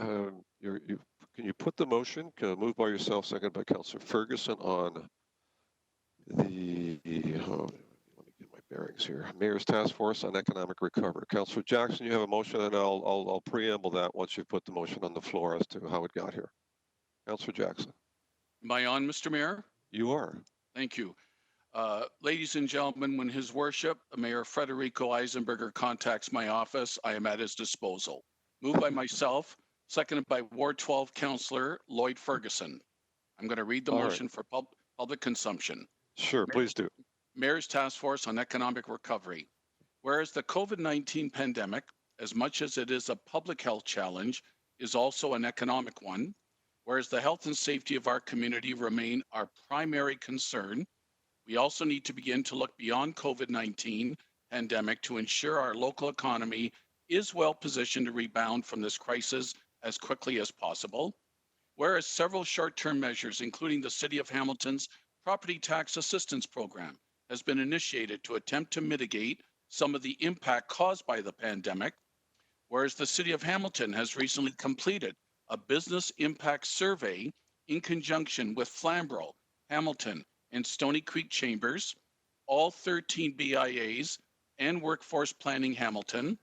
Can you put the motion, moved by yourself, seconded by Councillor Ferguson, on let me get my bearings here. Mayor's Task Force on Economic Recovery. Councillor Jackson, you have a motion, and I'll preamble that once you've put the motion on the floor as to how it got here. Councillor Jackson. Am I on, Mr. Mayor? You are. Thank you. Ladies and gentlemen, when His Worship, Mayor Federico Eisenberger, contacts my office, I am at his disposal. Moved by myself, seconded by Ward 12 Councillor Lloyd Ferguson. I'm going to read the motion for public consumption. Sure, please do. Mayor's Task Force on Economic Recovery. Whereas the COVID-19 pandemic, as much as it is a public health challenge, is also an economic one. Whereas the health and safety of our community remain our primary concern, we also need to begin to look beyond COVID-19 pandemic to ensure our local economy is well positioned to rebound from this crisis as quickly as possible. Whereas several short-term measures, including the City of Hamilton's Property Tax Assistance Program, has been initiated to attempt to mitigate some of the impact caused by the pandemic. Whereas the City of Hamilton has recently completed a business impact survey in conjunction with Flamborough, Hamilton, and Stony Creek Chambers, all 13 BIAs, and Workforce Planning Hamilton.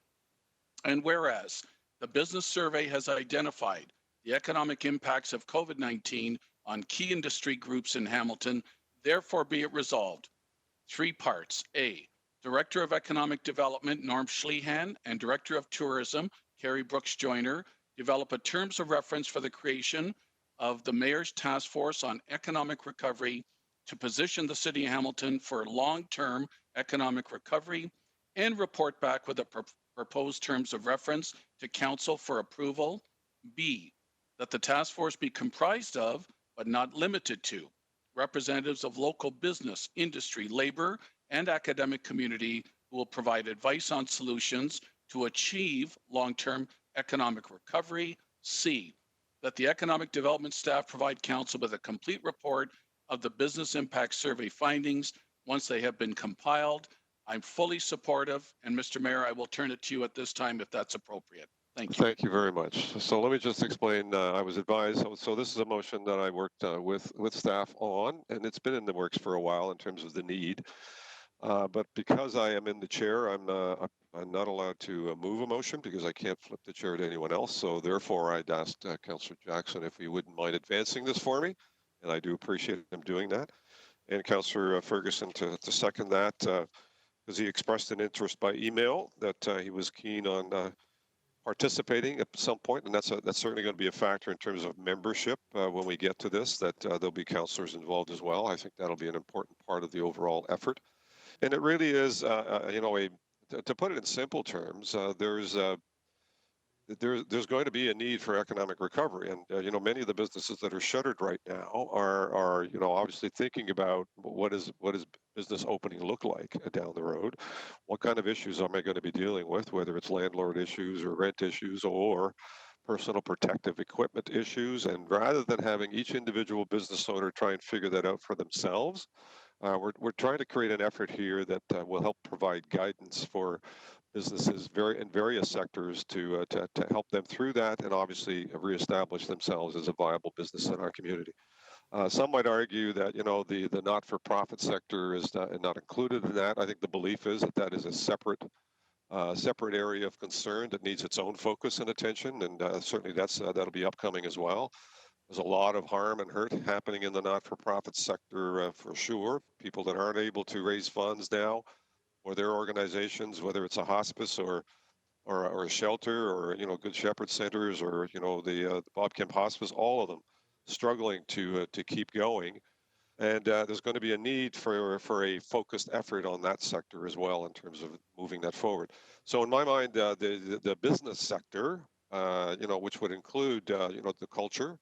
And whereas the business survey has identified the economic impacts of COVID-19 on key industry groups in Hamilton, therefore be it resolved. 3 parts. A, Director of Economic Development Norm Schlehan and Director of Tourism Carrie Brooks Joyner develop a terms of reference for the creation of the Mayor's Task Force on Economic Recovery to position the City of Hamilton for long-term economic recovery and report back with a proposed terms of reference to Council for approval. B, that the task force be comprised of, but not limited to, representatives of local business, industry, labor, and academic community who will provide advice on solutions to achieve long-term economic recovery. C, that the economic development staff provide council with a complete report of the business impact survey findings once they have been compiled. I'm fully supportive, and Mr. Mayor, I will turn it to you at this time if that's appropriate. Thank you. Thank you very much. So let me just explain. I was advised. So this is a motion that I worked with staff on, and it's been in the works for a while in terms of the need. But because I am in the chair, I'm not allowed to move a motion because I can't flip the chair to anyone else. So therefore, I'd asked Councillor Jackson if he wouldn't mind advancing this for me, and I do appreciate him doing that. And Councillor Ferguson to second that because he expressed an interest by email that he was keen on participating at some point, and that's certainly going to be a factor in terms of membership when we get to this, that there'll be councillors involved as well. I think that'll be an important part of the overall effort. And it really is, you know, to put it in simple terms, there's going to be a need for economic recovery, and you know, many of the businesses that are shuttered right now are you know, obviously thinking about what is business opening look like down the road. What kind of issues am I going to be dealing with, whether it's landlord issues or rent issues or personal protective equipment issues? And rather than having each individual business owner try and figure that out for themselves, we're trying to create an effort here that will help provide guidance for businesses in various sectors to help them through that, and obviously reestablish themselves as a viable business in our community. Some might argue that, you know, the not-for-profit sector is not included in that. I think the belief is that that is a separate area of concern that needs its own focus and attention, and certainly that'll be upcoming as well. There's a lot of harm and hurt happening in the not-for-profit sector for sure. People that aren't able to raise funds now, or their organizations, whether it's a hospice or a shelter, or, you know, Good Shepherd centers, or, you know, the Bob Kemp Hospice, all of them struggling to keep going. And there's going to be a need for a focused effort on that sector as well in terms of moving that forward. So in my mind, the business sector, you know, which would include, you know, the culture,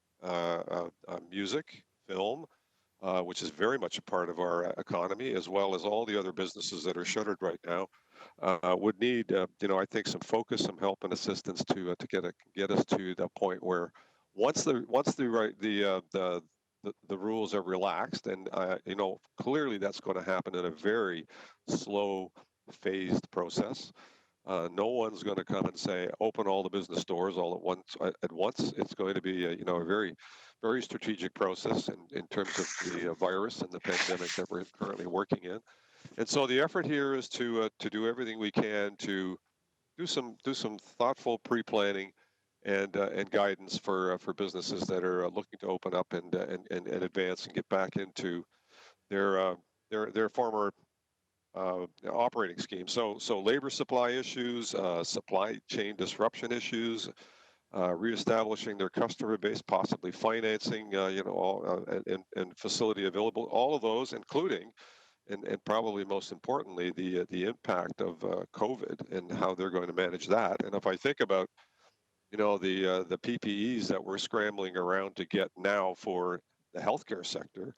music, film, which is very much a part of our economy, as well as all the other businesses that are shuttered right now, would need, you know, I think some focus, some help and assistance to get us to the point where once the rules are relaxed, and you know, clearly that's going to happen in a very slow, phased process. No one's going to come and say open all the business doors all at once. It's going to be you know, a very strategic process in terms of the virus and the pandemic that we're currently working in. And so the effort here is to do everything we can to do some thoughtful pre-planning and guidance for businesses that are looking to open up and advance and get back into their former operating scheme. So labor supply issues, supply chain disruption issues, reestablishing their customer base, possibly financing, and facility available. All of those, including, and probably most importantly, the impact of COVID and how they're going to manage that. And if I think about, the PPEs that we're scrambling around to get now for the healthcare sector,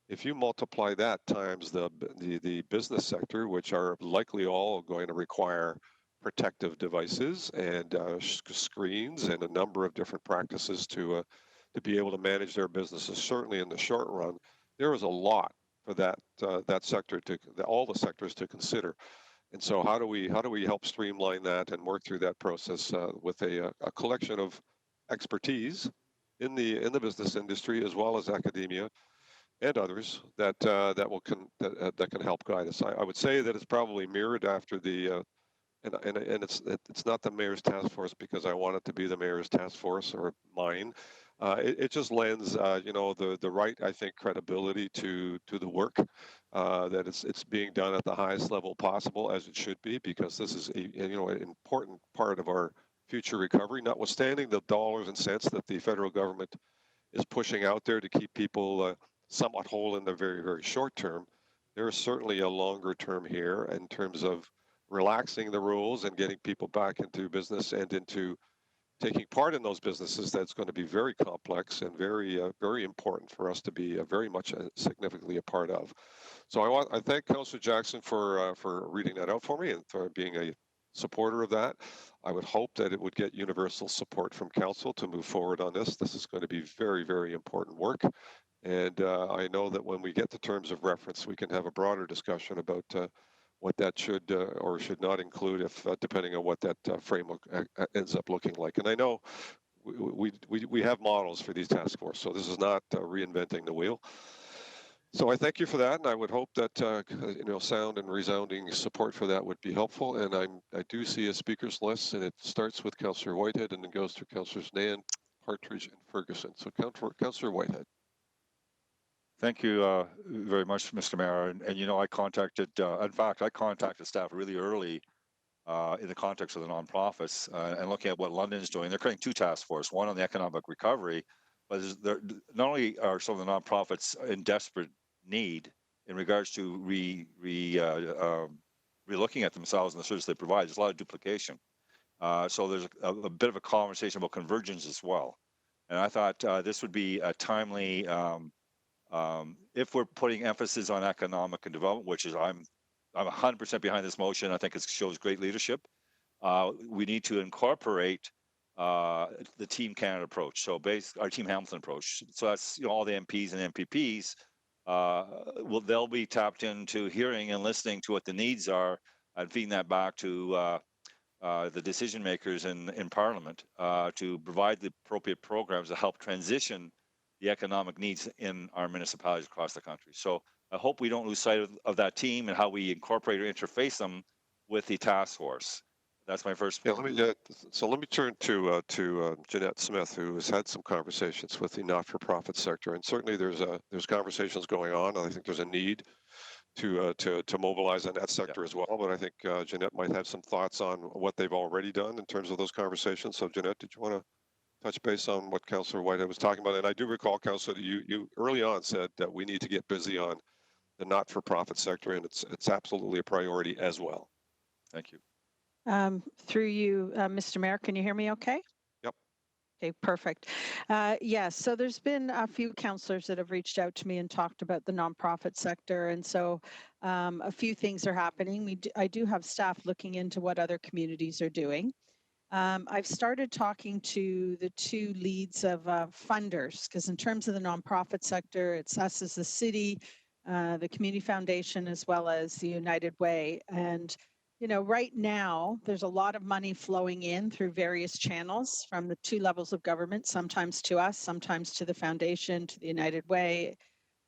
if you multiply that times the business sector, which are likely all going to require protective devices and screens and a number of different practices to be able to manage their businesses, certainly in the short run, there is a lot for that sector all the sectors to consider. And so how do we help streamline that and work through that process with a collection of expertise in the business industry as well as academia and others that can help guide us. I would say that it's probably mirrored after the and it's not the mayor's task force because I want it to be the mayor's task force or mine. It just lends the right, I think, credibility to the work that it's being done at the highest level possible, as it should be, because this is an important part of our future recovery, notwithstanding the dollars and cents that the federal government is pushing out there to keep people somewhat whole in the very, very short term. There is certainly a longer term here in terms of relaxing the rules and getting people back into business and into taking part in those businesses. That's going to be very complex and very, very important for us to be very much significantly a part of. So I thank Councillor Jackson for reading that out for me and for being a supporter of that. I would hope that it would get universal support from council to move forward on this. This is going to be very, very important work. And I know that when we get to terms of reference, we can have a broader discussion about what that should or should not include, if depending on what that framework ends up looking like. And I know we have models for these task force, so this is not reinventing the wheel. So I thank you for that, and I would hope that sound and resounding support for that would be helpful. And I do see a speakers list, and it starts with Councillor Whitehead and then goes through Councillors Nan, Partridge, and Ferguson. So Councillor Whitehead. Thank you very much, Mr. Mayor. And I contacted, in fact, I contacted staff really early in the context of the nonprofits and looking at what London is doing. They're creating two task forces, one on the economic recovery, but not only are some of the nonprofits in desperate need in regards to re-looking at themselves and the service they provide, there's a lot of duplication. So there's a bit of a conversation about convergence as well. And I thought this would be a timely, if we're putting emphasis on economic and development, which is I'm 100% behind this motion. I think it shows great leadership. We need to incorporate the Team Canada approach, so our Team Hamilton approach. So that's all the MPs and MPPs. They'll be tapped into hearing and listening to what the needs are and feeding that back to the decision makers in Parliament to provide the appropriate programs to help transition the economic needs in our municipalities across the country. So I hope we don't lose sight of that team and how we incorporate or interface them with the task force. That's my first. Yeah, let me turn to Jeanette Smith, who has had some conversations with the not-for-profit sector, and certainly there's conversations going on. And I think there's a need to mobilize in that sector as well. But I think Jeanette might have some thoughts on what they've already done in terms of those conversations. So Jeanette, did you want to touch base on what Councillor Whitehead was talking about? And I do recall, Councillor, you early on said that we need to get busy on the not-for-profit sector, and it's absolutely a priority as well. Thank you. Through you, Mr. Mayor, can you hear me okay? Yep. Okay, perfect. Yes, so there's been a few councillors that have reached out to me and talked about the nonprofit sector, and so a few things are happening. I do have staff looking into what other communities are doing. I've started talking to the two leads of funders, because in terms of the nonprofit sector, it's us as the city, the Community Foundation, as well as the United Way. And, right now, there's a lot of money flowing in through various channels from the two levels of government, sometimes to us, sometimes to the foundation, to the United Way,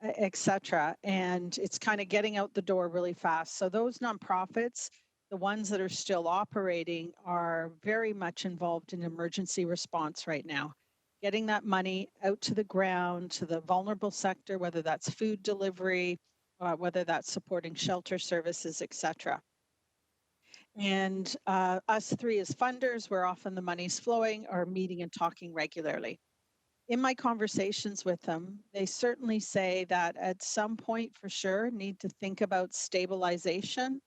et cetera. And it's kind of getting out the door really fast. So those nonprofits, the ones that are still operating, are very much involved in emergency response right now. Getting that money out to the ground, to the vulnerable sector, whether that's food delivery, whether that's supporting shelter services, et cetera. And us three as funders, where often the money's flowing, are meeting and talking regularly. In my conversations with them, they certainly say that at some point for sure need to think about stabilization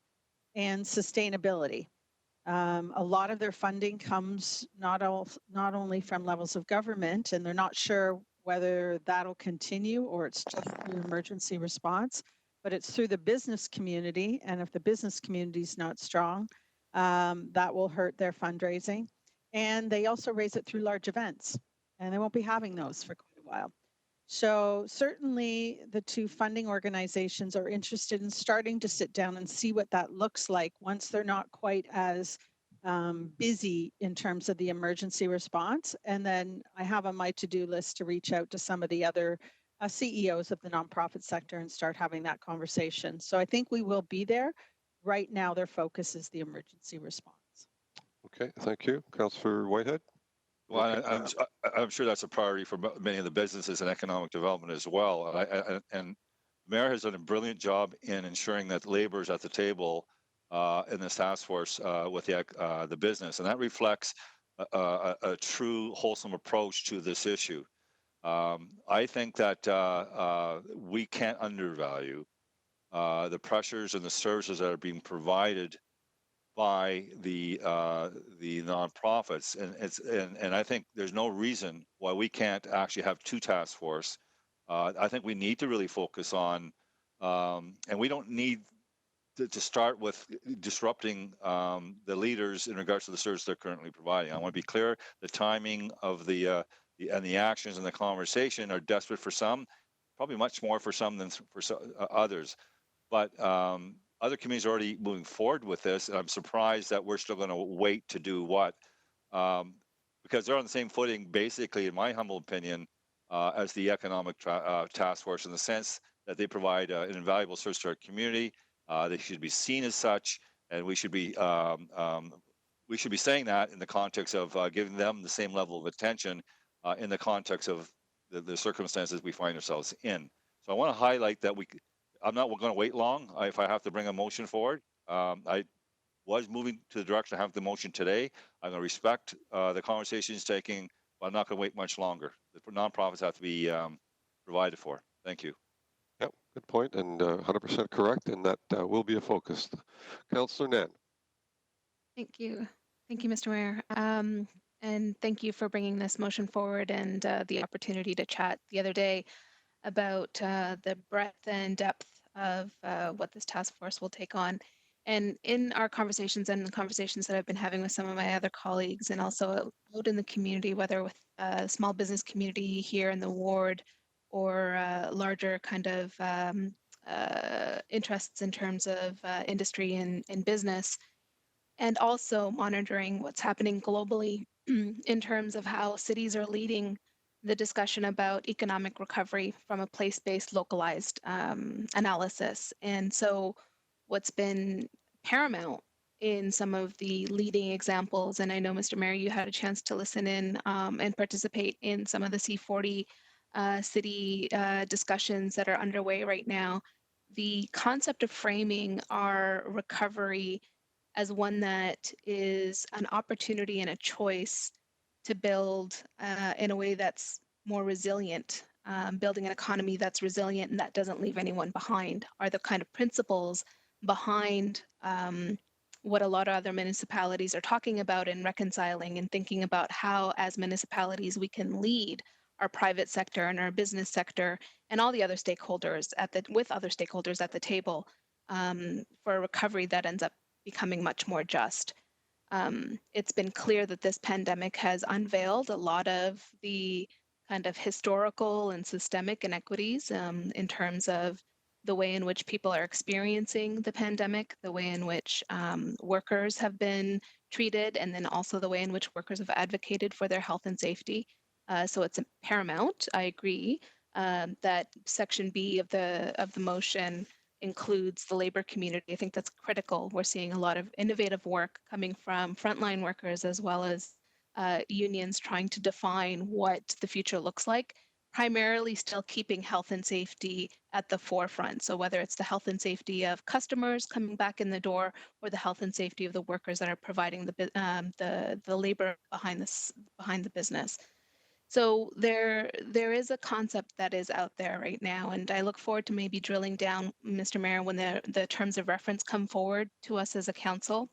and sustainability. A lot of their funding comes not only from levels of government, and they're not sure whether that'll continue or it's just through emergency response, but it's through the business community. And if the business community is not strong, that will hurt their fundraising. And they also raise it through large events, and they won't be having those for quite a while. So certainly the two funding organizations are interested in starting to sit down and see what that looks like once they're not quite as busy in terms of the emergency response. And then I have on my to-do list to reach out to some of the other CEOs of the nonprofit sector and start having that conversation. So I think we will be there. Right now, their focus is the emergency response. Okay, thank you. Councillor Whitehead? Well, I'm sure that's a priority for many of the businesses and economic development as well. And the mayor has done a brilliant job in ensuring that labor is at the table in this task force with the business, and that reflects a true wholesome approach to this issue. I think that we can't undervalue the pressures and the services that are being provided by the nonprofits, and I think there's no reason why we can't actually have two task force. I think we need to really focus on, and we don't need to start with disrupting the leaders in regards to the service they're currently providing. I want to be clear: the timing of the actions and the conversation are desperate for some, probably much more for some than for others, but. Other communities are already moving forward with this, and I'm surprised that we're still going to wait to do what, because they're on the same footing, basically, in my humble opinion, as the economic task force, in the sense that they provide an invaluable service to our community. They should be seen as such, and we should be saying that in the context of giving them the same level of attention in the context of the circumstances we find ourselves in. So I want to highlight that I'm not going to wait long if I have to bring a motion forward. I was moving to the direction of having the motion today. I'm going to respect the conversations taking, but I'm not going to wait much longer. The nonprofits have to be provided for. Thank you. Yep, good point, and 100% correct, and that will be a focus. Councillor Nan. Thank you. Thank you, Mr. Mayor. And thank you for bringing this motion forward and the opportunity to chat the other day about the breadth and depth of what this task force will take on. And in our conversations and the conversations that I've been having with some of my other colleagues, and also out in the community, whether with a small business community here in the ward or larger kind of interests in terms of industry and business, and also monitoring what's happening globally in terms of how cities are leading the discussion about economic recovery from a place-based localized analysis. And so what's been paramount in some of the leading examples, and I know, Mr. Mayor, you had a chance to listen in and participate in some of the C40 city discussions that are underway right now, the concept of framing our recovery as one that is an opportunity and a choice to build in a way that's more resilient, building an economy that's resilient and that doesn't leave anyone behind, are the kind of principles behind what a lot of other municipalities are talking about and reconciling and thinking about how, as municipalities, we can lead our private sector and our business sector and all the other stakeholders with other stakeholders at the table for a recovery that ends up becoming much more just. It's been clear that this pandemic has unveiled a lot of the kind of historical and systemic inequities in terms of the way in which people are experiencing the pandemic, the way in which workers have been treated, and then also the way in which workers have advocated for their health and safety. So it's paramount, I agree, that Section B of the motion includes the labor community. I think that's critical. We're seeing a lot of innovative work coming from frontline workers as well as unions trying to define what the future looks like. primarily still keeping health and safety at the forefront. So whether it's the health and safety of customers coming back in the door, or the health and safety of the workers that are providing the labor behind the business. So there is a concept that is out there right now, and I look forward to maybe drilling down, Mr. Mayor, when the terms of reference come forward to us as a council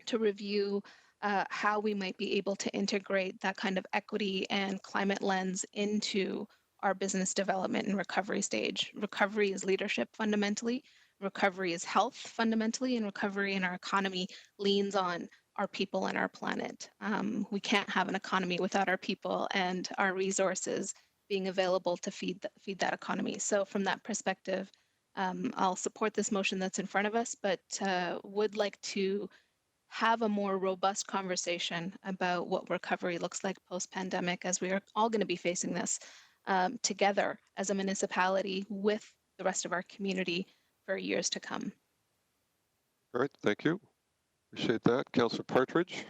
to review how we might be able to integrate that kind of equity and climate lens into our business development and recovery stage. Recovery is leadership fundamentally, recovery is health fundamentally, and recovery in our economy leans on our people and our planet. We can't have an economy without our people and our resources being available to feed that economy. So from that perspective, I'll support this motion that's in front of us, but would like to have a more robust conversation about what recovery looks like post-pandemic, as we are all going to be facing this together as a municipality with the rest of our community for years to come. All right, thank you. Appreciate that. Councillor Partridge.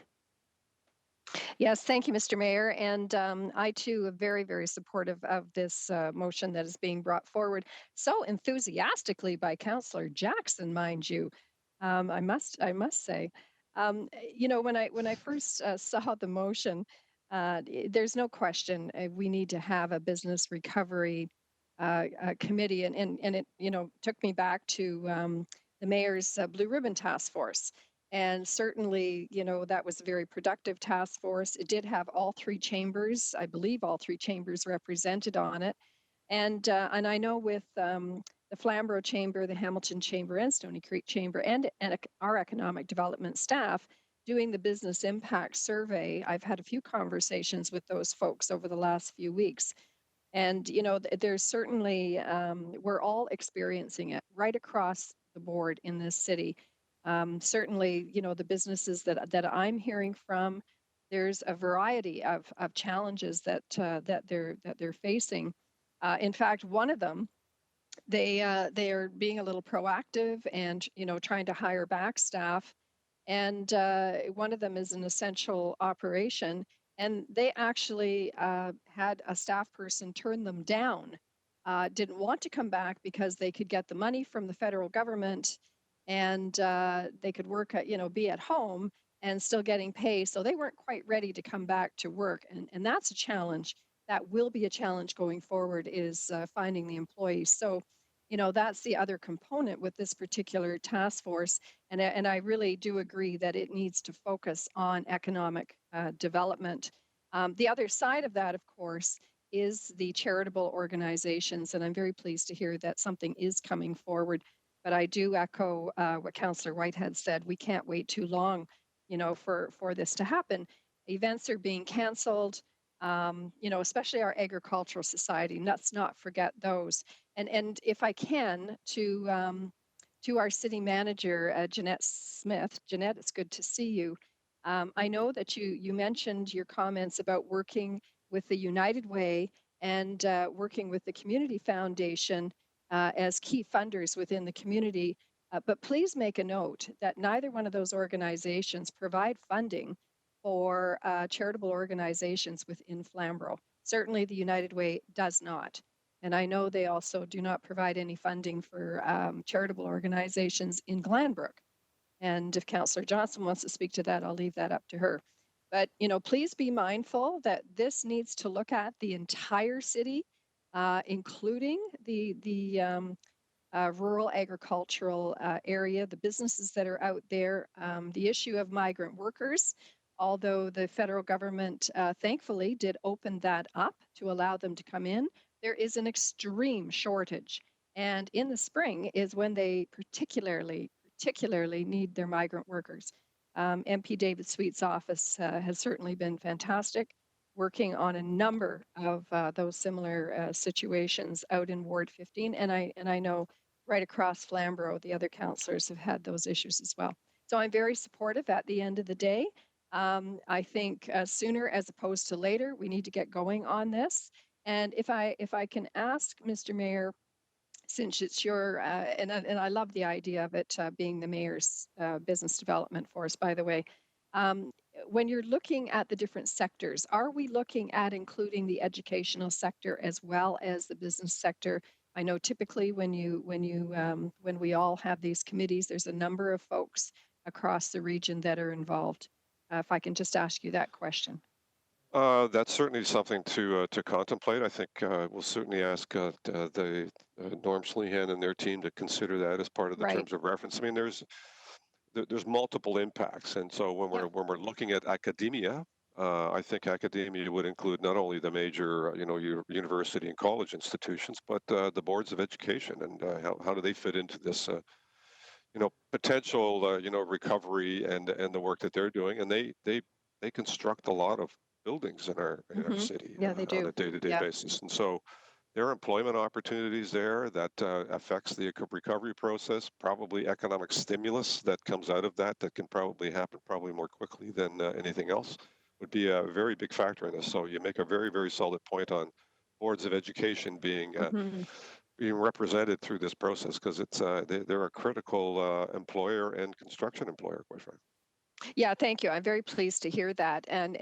Yes, thank you, Mr. Mayor. And I too am very, very supportive of this motion that is being brought forward so enthusiastically by Councillor Jackson, mind you. I must say, you know, when I first saw the motion, there's no question we need to have a business recovery committee, and it took me back to the mayor's Blue Ribbon Task Force. And certainly, that was a very productive task force. It did have all three chambers, I believe all three chambers represented on it. And I know with the Flamborough Chamber, the Hamilton Chamber, and Stony Creek Chamber, and our economic development staff doing the business impact survey, I've had a few conversations with those folks over the last few weeks. And, there's certainly, we're all experiencing it right across the board in this city. Certainly, the businesses that I'm hearing from, there's a variety of challenges that they're facing. In fact, one of them, they are being a little proactive and trying to hire back staff. And one of them is an essential operation, and they actually had a staff person turn them down. Didn't want to come back because they could get the money from the federal government, and they could work at, be at home and still getting paid. So they weren't quite ready to come back to work. And that's a challenge. That will be a challenge going forward, is finding the employees. So, that's the other component with this particular task force. And I really do agree that it needs to focus on economic development. The other side of that, of course, is the charitable organizations. And I'm very pleased to hear that something is coming forward. But I do echo what Councillor Whitehead said. We can't wait too long, for this to happen. Events are being canceled, especially our agricultural society. Let's not forget those. And if I can, to our city manager, Jeanette Smith. Jeanette, it's good to see you. I know that you mentioned your comments about working with the United Way and working with the Community Foundation as key funders within the community. But please make a note that neither one of those organizations provide funding for charitable organizations within Flamborough. Certainly the United Way does not. And I know they also do not provide any funding for charitable organizations in Glanbrook. And if Councillor Johnson wants to speak to that, I'll leave that up to her. But, please be mindful that this needs to look at the entire city, including the rural agricultural area, the businesses that are out there, the issue of migrant workers, although the federal government thankfully did open that up to allow them to come in. There is an extreme shortage. And in the spring is when they particularly need their migrant workers. MP David Sweet's office has certainly been fantastic, working on a number of those similar situations out in Ward 15. And I know right across Flamborough, the other councillors have had those issues as well. So I'm very supportive at the end of the day. I think sooner as opposed to later, we need to get going on this. And if I can ask, Mr. Mayor, since it's your, and I love the idea of it being the mayor's business development force, by the way, when you're looking at the different sectors, are we looking at including the educational sector as well as the business sector? I know typically when we all have these committees, there's a number of folks across the region that are involved. If I can just ask you that question. That's certainly something to contemplate. I think we'll certainly ask the Norm Sleehan and their team to consider that as part of the terms of reference. I mean, there's multiple impacts, and so when we're looking at academia, I think academia would include not only the major university and college institutions, but the boards of education, and how do they fit into this potential recovery and the work that they're doing, and they construct a lot of buildings in our city they do. on a day-to-day basis, and so there are employment opportunities there that affects the recovery process, probably economic stimulus that comes out of that can probably happen more quickly than anything else, would be a very big factor in this. So you make a very, very solid point on boards of education being represented through this process, because they're a critical employer and construction employer, quite frankly. Yeah, thank you. I'm very pleased to hear that. And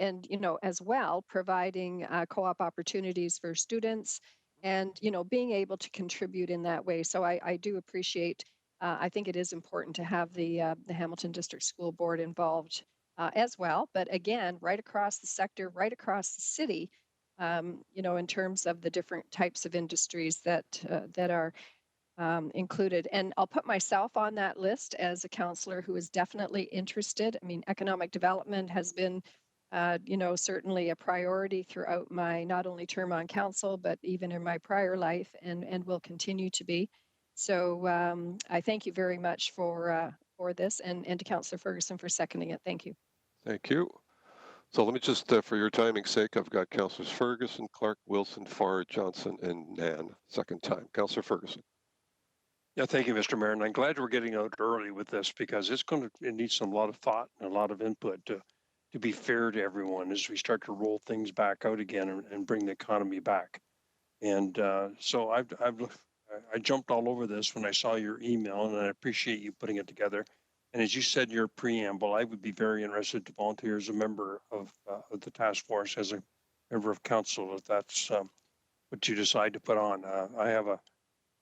as well, providing co-op opportunities for students and, being able to contribute in that way. So I do appreciate, I think it is important to have the Hamilton District School Board involved as well. But again, right across the sector, right across the city, in terms of the different types of industries that are included. And I'll put myself on that list as a counselor who is definitely interested. I mean, economic development has been, certainly a priority throughout my not only term on council, but even in my prior life, and will continue to be. So I thank you very much for this, and to Councillor Ferguson for seconding it. Thank you. Thank you. So let me just, for your timing's sake, I've got Councillors Ferguson, Clark, Wilson, Farr, Johnson, and Nan. Second time. Councillor Ferguson. Yeah, thank you, Mr. Mayor. And I'm glad we're getting out early with this, because it needs a lot of thought and a lot of input to be fair to everyone as we start to roll things back out again and bring the economy back. And so I jumped all over this when I saw your email, and I appreciate you putting it together. And as you said in your preamble, I would be very interested to volunteer as a member of the task force, as a member of council, if that's what you decide to put on. I have a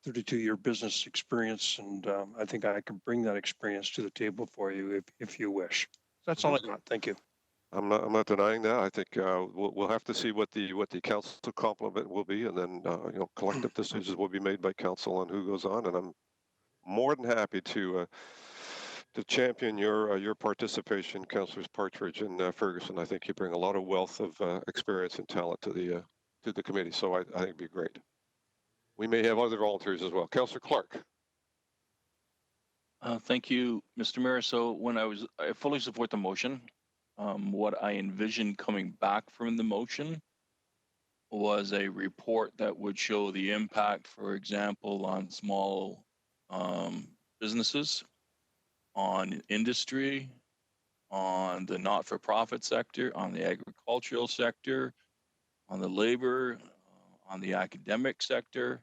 32-year business experience, and I think I can bring that experience to the table for you if you wish. That's all I got. Thank you. I'm not denying that. I think we'll have to see what the council complement will be, and then collective decisions will be made by council on who goes on. And I'm more than happy to champion your participation, Councillors Partridge and Ferguson. I think you bring a lot of wealth of experience and talent to the committee, so I think it'd be great. We may have other volunteers as well. Councillor Clark. Thank you, Mr. Mayor. So I fully support the motion. What I envisioned coming back from the motion was a report that would show the impact, for example, on small businesses, on industry, on the not-for-profit sector, on the agricultural sector, on the labor, on the academic sector.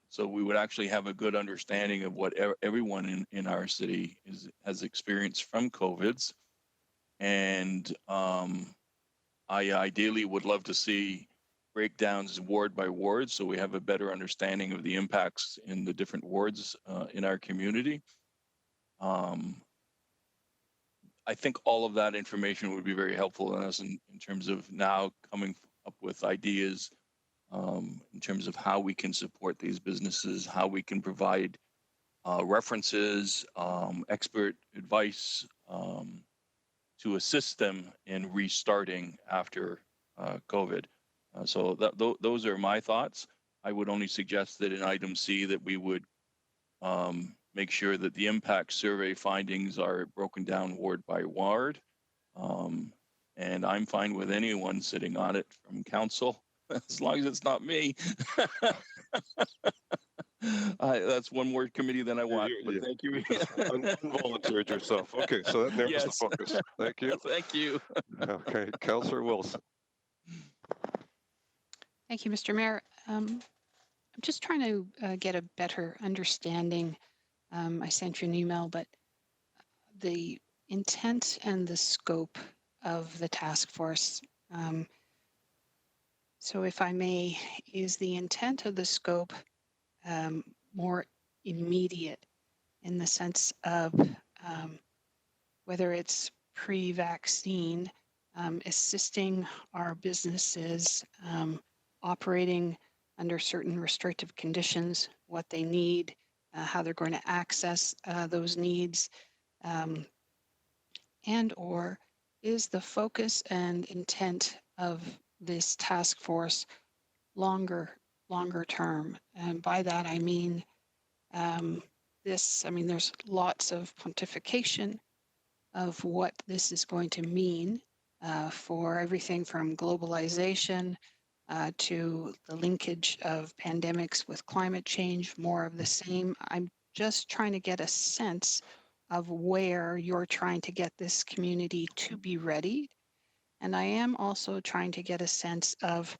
So we would actually have a good understanding of what everyone in our city has experienced from COVIDs. And I ideally would love to see breakdowns ward by ward, so we have a better understanding of the impacts in the different wards in our community. I think all of that information would be very helpful in us in terms of now coming up with ideas in terms of how we can support these businesses, how we can provide references, expert advice to assist them in restarting after COVID. So those are my thoughts. I would only suggest that in item C that we would make sure that the impact survey findings are broken down ward by ward. And I'm fine with anyone sitting on it from council, as long as it's not me. That's one more committee than I want. But thank you. Unvolunteered yourself. Okay, so that narrows the focus. Thank you. Thank you. Okay, Councillor Wilson. Thank you, Mr. Mayor. I'm just trying to get a better understanding. I sent you an email, but the intent and the scope of the task force. So if I may, is the intent of the scope more immediate in the sense of whether it's pre-vaccine, assisting our businesses operating under certain restrictive conditions, what they need, how they're going to access those needs, and or is the focus and intent of this task force longer term? And by that I mean there's lots of pontification of what this is going to mean for everything from globalization to the linkage of pandemics with climate change, more of the same. I'm just trying to get a sense of where you're trying to get this community to be ready. And I am also trying to get a sense of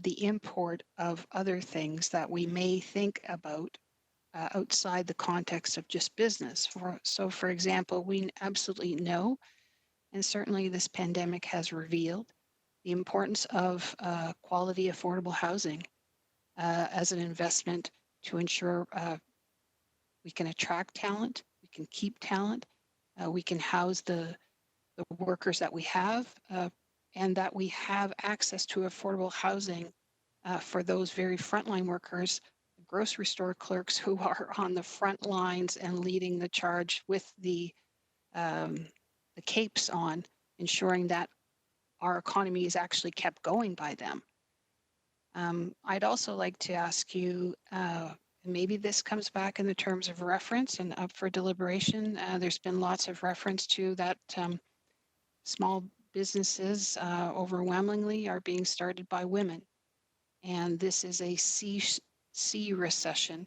the import of other things that we may think about outside the context of just business. So for example, we absolutely know, and certainly this pandemic has revealed, the importance of quality, affordable housing as an investment to ensure we can attract talent, we can keep talent, we can house the workers that we have, and that we have access to affordable housing for those very frontline workers, grocery store clerks who are on the front lines and leading the charge with the capes on, ensuring that our economy is actually kept going by them. I'd also like to ask you, maybe this comes back in the terms of reference and up for deliberation. There's been lots of reference to that small businesses overwhelmingly are being started by women. And this is a C recession,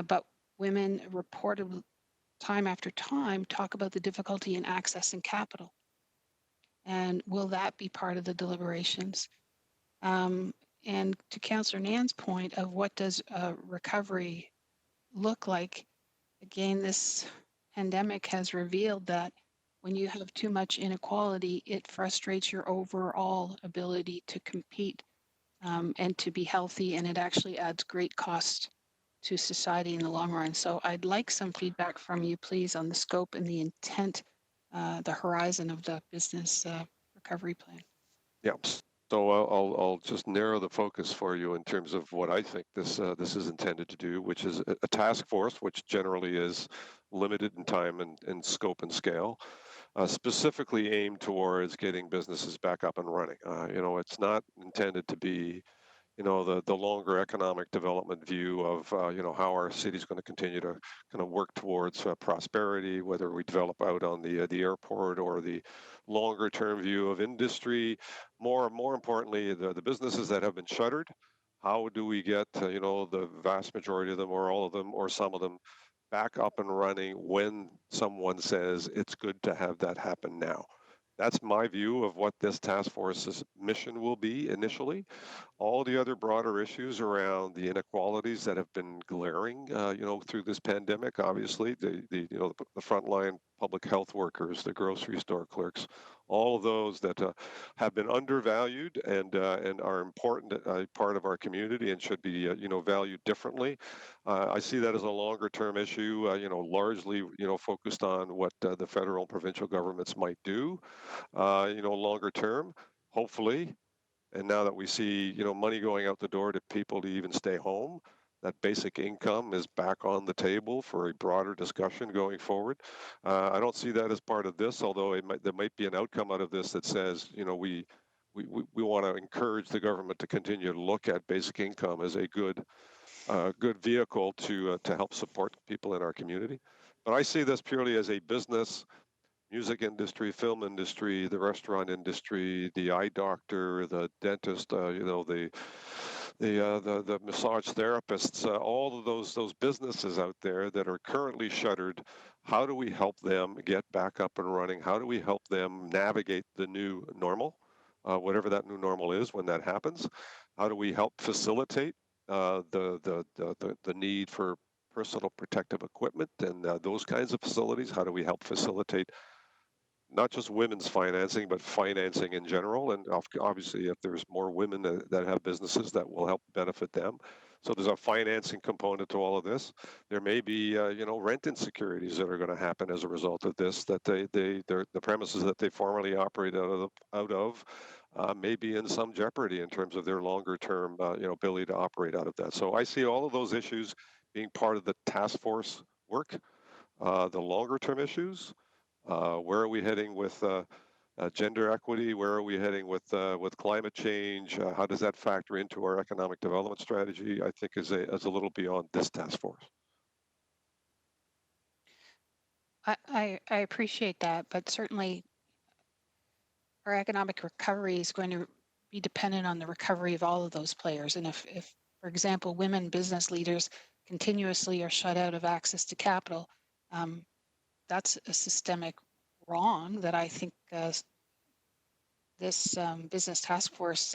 but women reported time after time talk about the difficulty in accessing capital. And will that be part of the deliberations? And to Councillor Nan's point of what does recovery look like, again, this pandemic has revealed that when you have too much inequality, it frustrates your overall ability to compete and to be healthy, and it actually adds great cost to society in the long run. So I'd like some feedback from you, please, on the scope and the intent, the horizon of the business recovery plan. Yeah. So I'll just narrow the focus for you in terms of what I think this is intended to do, which is a task force, which generally is limited in time and scope and scale, specifically aimed towards getting businesses back up and running. It's not intended to be the longer economic development view of, how our city is going to continue to kind of work towards prosperity, whether we develop out on the airport or the longer term view of industry. More importantly, the businesses that have been shuttered, how do we get, the vast majority of them or all of them or some of them back up and running when someone says it's good to have that happen now? That's my view of what this task force's mission will be initially. All the other broader issues around the inequalities that have been glaring, through this pandemic, obviously, the frontline public health workers, the grocery store clerks, all of those that have been undervalued and are important part of our community and should be, valued differently. I see that as a longer term issue, largely, focused on what the federal and provincial governments might do, longer term, hopefully. And now that we see, money going out the door to people to even stay home, that basic income is back on the table for a broader discussion going forward. I don't see that as part of this, although there might be an outcome out of this that says, we want to encourage the government to continue to look at basic income as a good vehicle to help support people in our community. But I see this purely as a business. Music industry, film industry, the restaurant industry, the eye doctor, the dentist, the massage therapists, all of those businesses out there that are currently shuttered. How do we help them get back up and running? How do we help them navigate the new normal, whatever that new normal is when that happens? How do we help facilitate the need for personal protective equipment and those kinds of facilities? How do we help facilitate not just women's financing, but financing in general. And obviously, if there's more women that have businesses, that will help benefit them. So there's a financing component to all of this. There may be, rent insecurities that are going to happen as a result of this. That the premises that they formerly operate out of may be in some jeopardy in terms of their longer-term, ability to operate out of that. So I see all of those issues being part of the task force work. The longer-term issues, where are we heading with gender equity? Where are we heading with climate change? How does that factor into our economic development strategy? I think is a little beyond this task force. I appreciate that, but certainly our economic recovery is going to be dependent on the recovery of all of those players. And if for example, women business leaders continuously are shut out of access to capital, that's a systemic wrong that I think this business task force,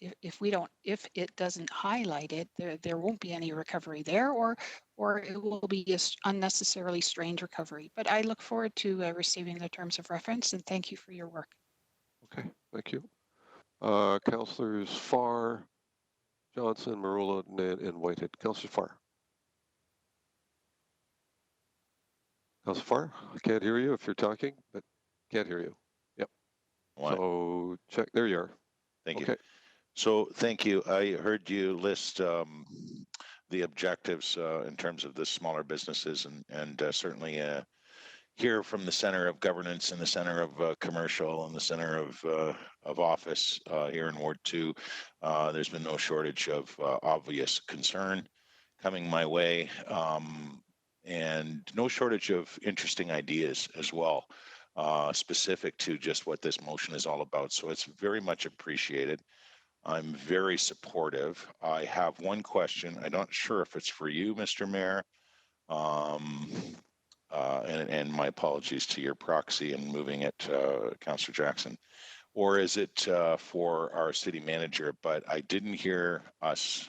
if it doesn't highlight it, there won't be any recovery there, or it will be a unnecessarily strained recovery. But I look forward to receiving the terms of reference, and thank you for your work. Okay, thank you. Councillors Farr, Johnson, Marula, and Whitehead. Councillor Farr. Councillor Farr, I can't hear you if you're talking, but can't hear you. Yep. So check. There you are. Thank you. So thank you. I heard you list the objectives in terms of the smaller businesses, and certainly here from the center of governance and the center of commercial and the center of office here in Ward 2, there's been no shortage of obvious concern coming my way, and no shortage of interesting ideas as well, specific to just what this motion is all about. So it's very much appreciated. I'm very supportive. I have one question. I'm not sure if it's for you, Mr. Mayor, and my apologies to your proxy and moving it, Councillor Jackson, or is it for our city manager? But I didn't hear us,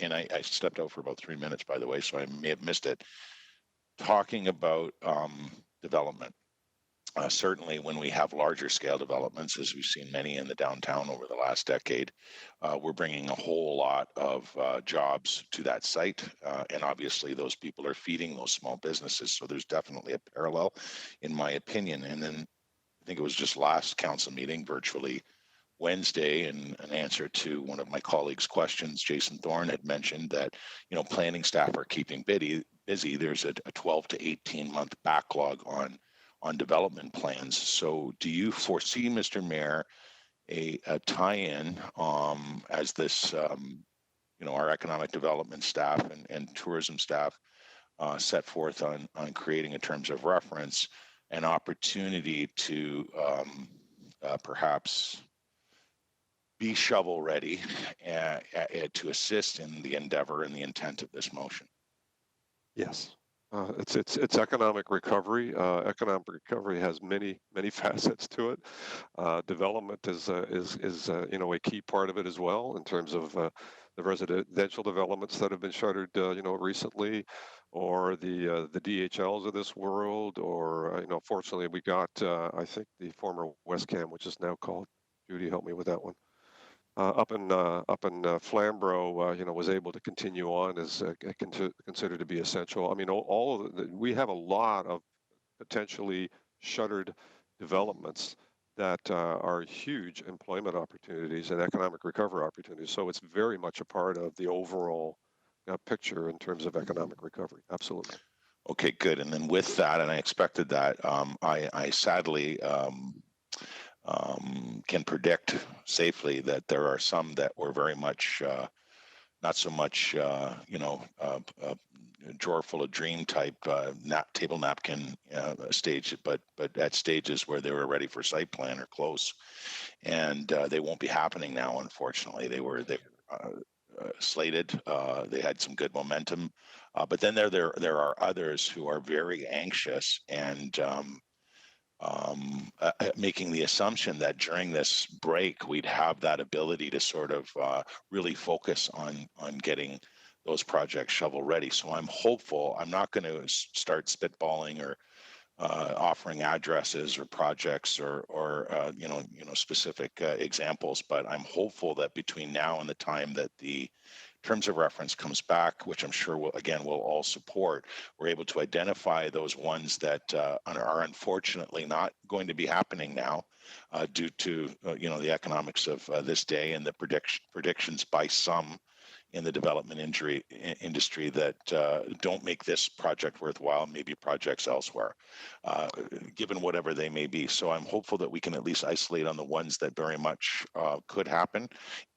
and I stepped out for about 3 minutes, by the way, so I may have missed it, talking about development. Certainly when we have larger scale developments, as we've seen many in the downtown over the last decade, we're bringing a whole lot of jobs to that site. And obviously those people are feeding those small businesses. So there's definitely a parallel in my opinion. And then I think it was just last council meeting, virtually Wednesday, in an answer to one of my colleagues' questions, Jason Thorne had mentioned that, planning staff are keeping busy. There's a 12 to 18 month backlog on development plans. So do you foresee, Mr. Mayor, a tie-in as this, our economic development staff and tourism staff set forth on creating in terms of reference, an opportunity to perhaps be shovel ready to assist in the endeavor and the intent of this motion? Yes. It's economic recovery. Economic recovery has many facets to it. Development is a key part of it as well in terms of the residential developments that have been shuttered recently, or the DHLs of this world, or fortunately we got I think the former Westcam, which is now called, Judy, help me with that one. Up in Flamborough, was able to continue on as considered to be essential. I mean, all of we have a lot of potentially shuttered developments that are huge employment opportunities and economic recovery opportunities. So it's very much a part of the overall picture in terms of economic recovery. Absolutely. Okay, good. And then with that, and I expected that, I sadly can predict safely that there are some that were very much not so much drawer full of dream type table napkin stage, but at stages where they were ready for site plan or close, and they won't be happening now. Unfortunately, they were slated. They had some good momentum, but then there are others who are very anxious and making the assumption that during this break we'd have that ability to sort of really focus on getting those projects shovel ready. So I'm hopeful. I'm not going to start spitballing or offering addresses or projects or specific examples. But I'm hopeful that between now and the time that the terms of reference comes back, which I'm sure we'll all support, we're able to identify those ones that are unfortunately not going to be happening now due to the economics of this day and the predictions by some in the development industry that don't make this project worthwhile, maybe projects elsewhere, given whatever they may be. So I'm hopeful that we can at least isolate on the ones that very much could happen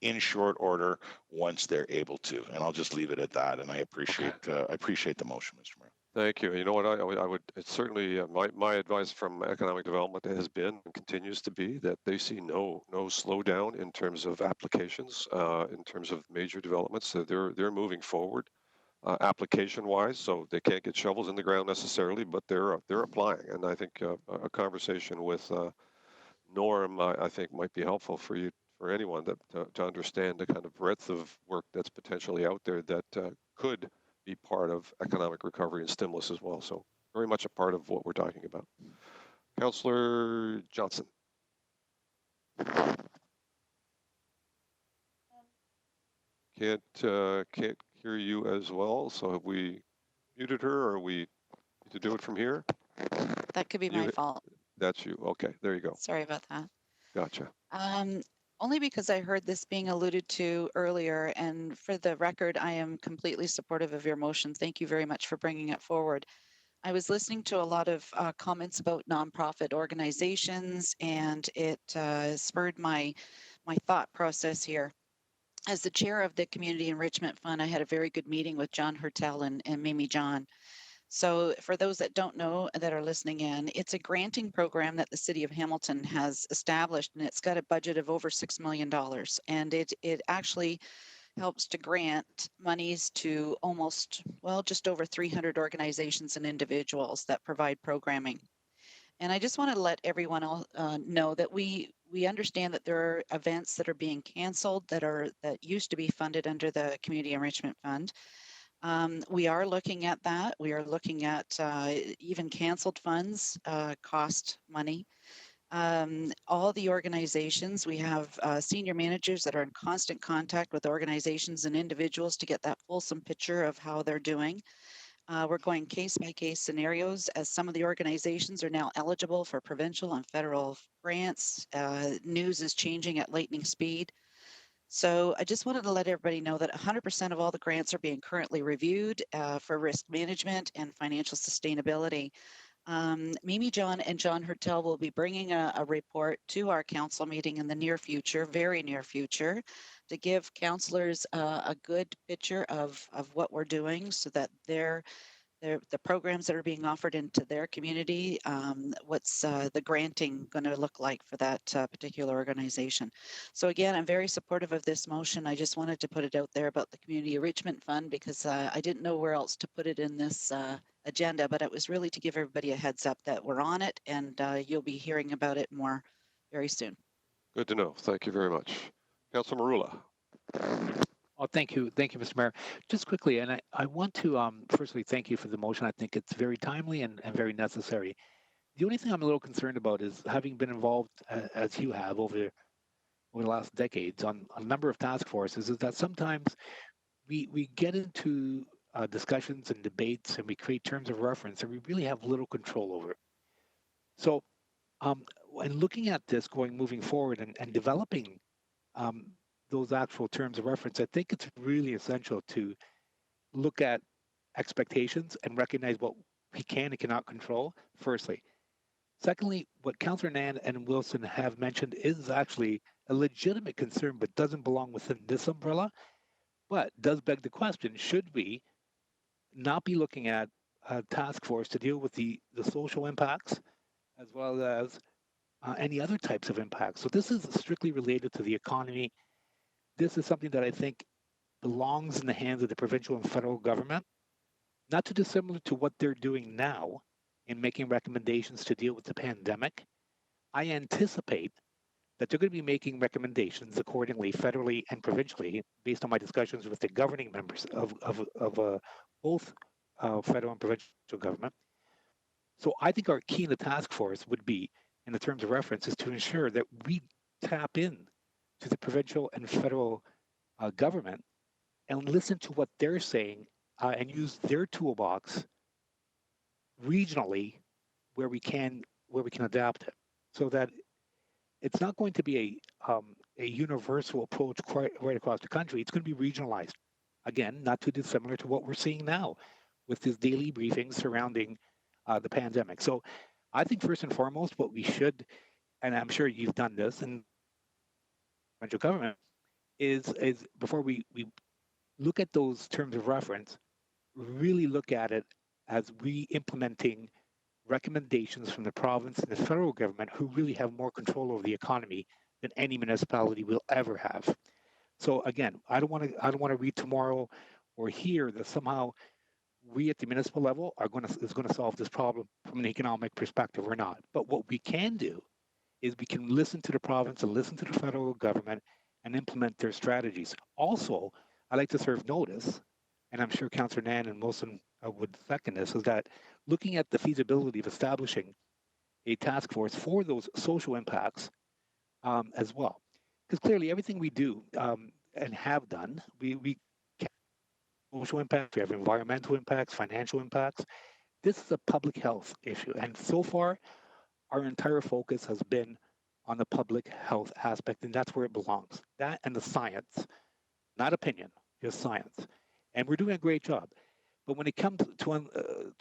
in short order once they're able to. And I'll just leave it at that. And I appreciate the motion, Mr. Mayor. Thank you. You know what, I would it's certainly my advice from economic development has been and continues to be that they see no slowdown in terms of applications, in terms of major developments. So they're moving forward application wise. So they can't get shovels in the ground necessarily, but they're applying. And I think a conversation with Norm, I think, might be helpful for anyone to understand the kind of breadth of work that's potentially out there that could be part of economic recovery and stimulus as well. So very much a part of what we're talking about. Councillor Johnson. Can't hear you as well. So have we muted her, or are we need to do it from here? That could be my fault. That's you. Okay, there you go. Sorry about that. Gotcha. Only because I heard this being alluded to earlier, and for the record, I am completely supportive of your motion. Thank you very much for bringing it forward. I was listening to a lot of comments about nonprofit organizations, and it spurred my thought process here. As the chair of the Community Enrichment Fund, I had a very good meeting with John Hertel and Mimi John. So for those that don't know that are listening in, it's a granting program that the City of Hamilton has established, and it's got a budget of over $6 million. And it actually helps to grant monies to just over 300 organizations and individuals that provide programming. And I just want to let everyone know that we understand that there are events that are being canceled that used to be funded under the Community Enrichment Fund. We are looking at that. We are looking at even canceled funds cost money. All the organizations, we have senior managers that are in constant contact with organizations and individuals to get that fulsome picture of how they're doing. We're going case by case scenarios, as some of the organizations are now eligible for provincial and federal grants. News is changing at lightning speed. So I just wanted to let everybody know that 100% of all the grants are being currently reviewed for risk management and financial sustainability. Mimi John and John Hertel will be bringing a report to our council meeting in the near future, very near future, to give councillors a good picture of what we're doing so that the programs that are being offered into their community, what's the granting going to look like for that particular organization. So again, I'm very supportive of this motion. I just wanted to put it out there about the Community Enrichment Fund because I didn't know where else to put it in this agenda, but it was really to give everybody a heads up that we're on it, and you'll be hearing about it more very soon. Good to know. Thank you very much. Councilor Marula. Oh, thank you, Mr. Mayor. Just quickly, and I want to firstly thank you for the motion. I think it's very timely and very necessary. The only thing I'm a little concerned about is having been involved, as you have over the last decades, on a number of task forces, is that sometimes we get into discussions and debates and we create terms of reference and we really have little control over it. So when looking at this moving forward and developing those actual terms of reference, I think it's really essential to look at expectations and recognize what we can and cannot control, firstly. Secondly, what Councillor Nan and Wilson have mentioned is actually a legitimate concern, but doesn't belong within this umbrella, but does beg the question, should we not be looking at a task force to deal with the social impacts as well as any other types of impacts? So this is strictly related to the economy. This is something that I think belongs in the hands of the provincial and federal government, not too dissimilar to what they're doing now in making recommendations to deal with the pandemic. I anticipate that they're going to be making recommendations accordingly, federally and provincially, based on my discussions with the governing members of both federal and provincial government, So I think our key in the task force would be, in the terms of reference, is to ensure that we tap in to the provincial and federal government and listen to what they're saying and use their toolbox regionally where we can adapt it, so that it's not going to be a universal approach right across the country. It's going to be regionalized. Again, not too dissimilar to what we're seeing now with this daily briefings surrounding the pandemic. So I think first and foremost, what we should, and I'm sure you've done this in provincial government, is before we look at those terms of reference, really look at it as re-implementing recommendations from the province and the federal government, who really have more control over the economy than any municipality will ever have. So again, I don't want to read tomorrow or hear that somehow we at the municipal level is going to solve this problem from an economic perspective. We're not. But what we can do is we can listen to the province and listen to the federal government and implement their strategies. Also, I like to serve notice, and I'm sure Councillor Nan and Wilson would second this, is that looking at the feasibility of establishing a task force for those social impacts as well. Because clearly everything we do and have done, we social impacts, we have environmental impacts, financial impacts. This is a public health issue. And so far, our entire focus has been on the public health aspect, and that's where it belongs. That and the science, not opinion, just science. And we're doing a great job. But when it comes to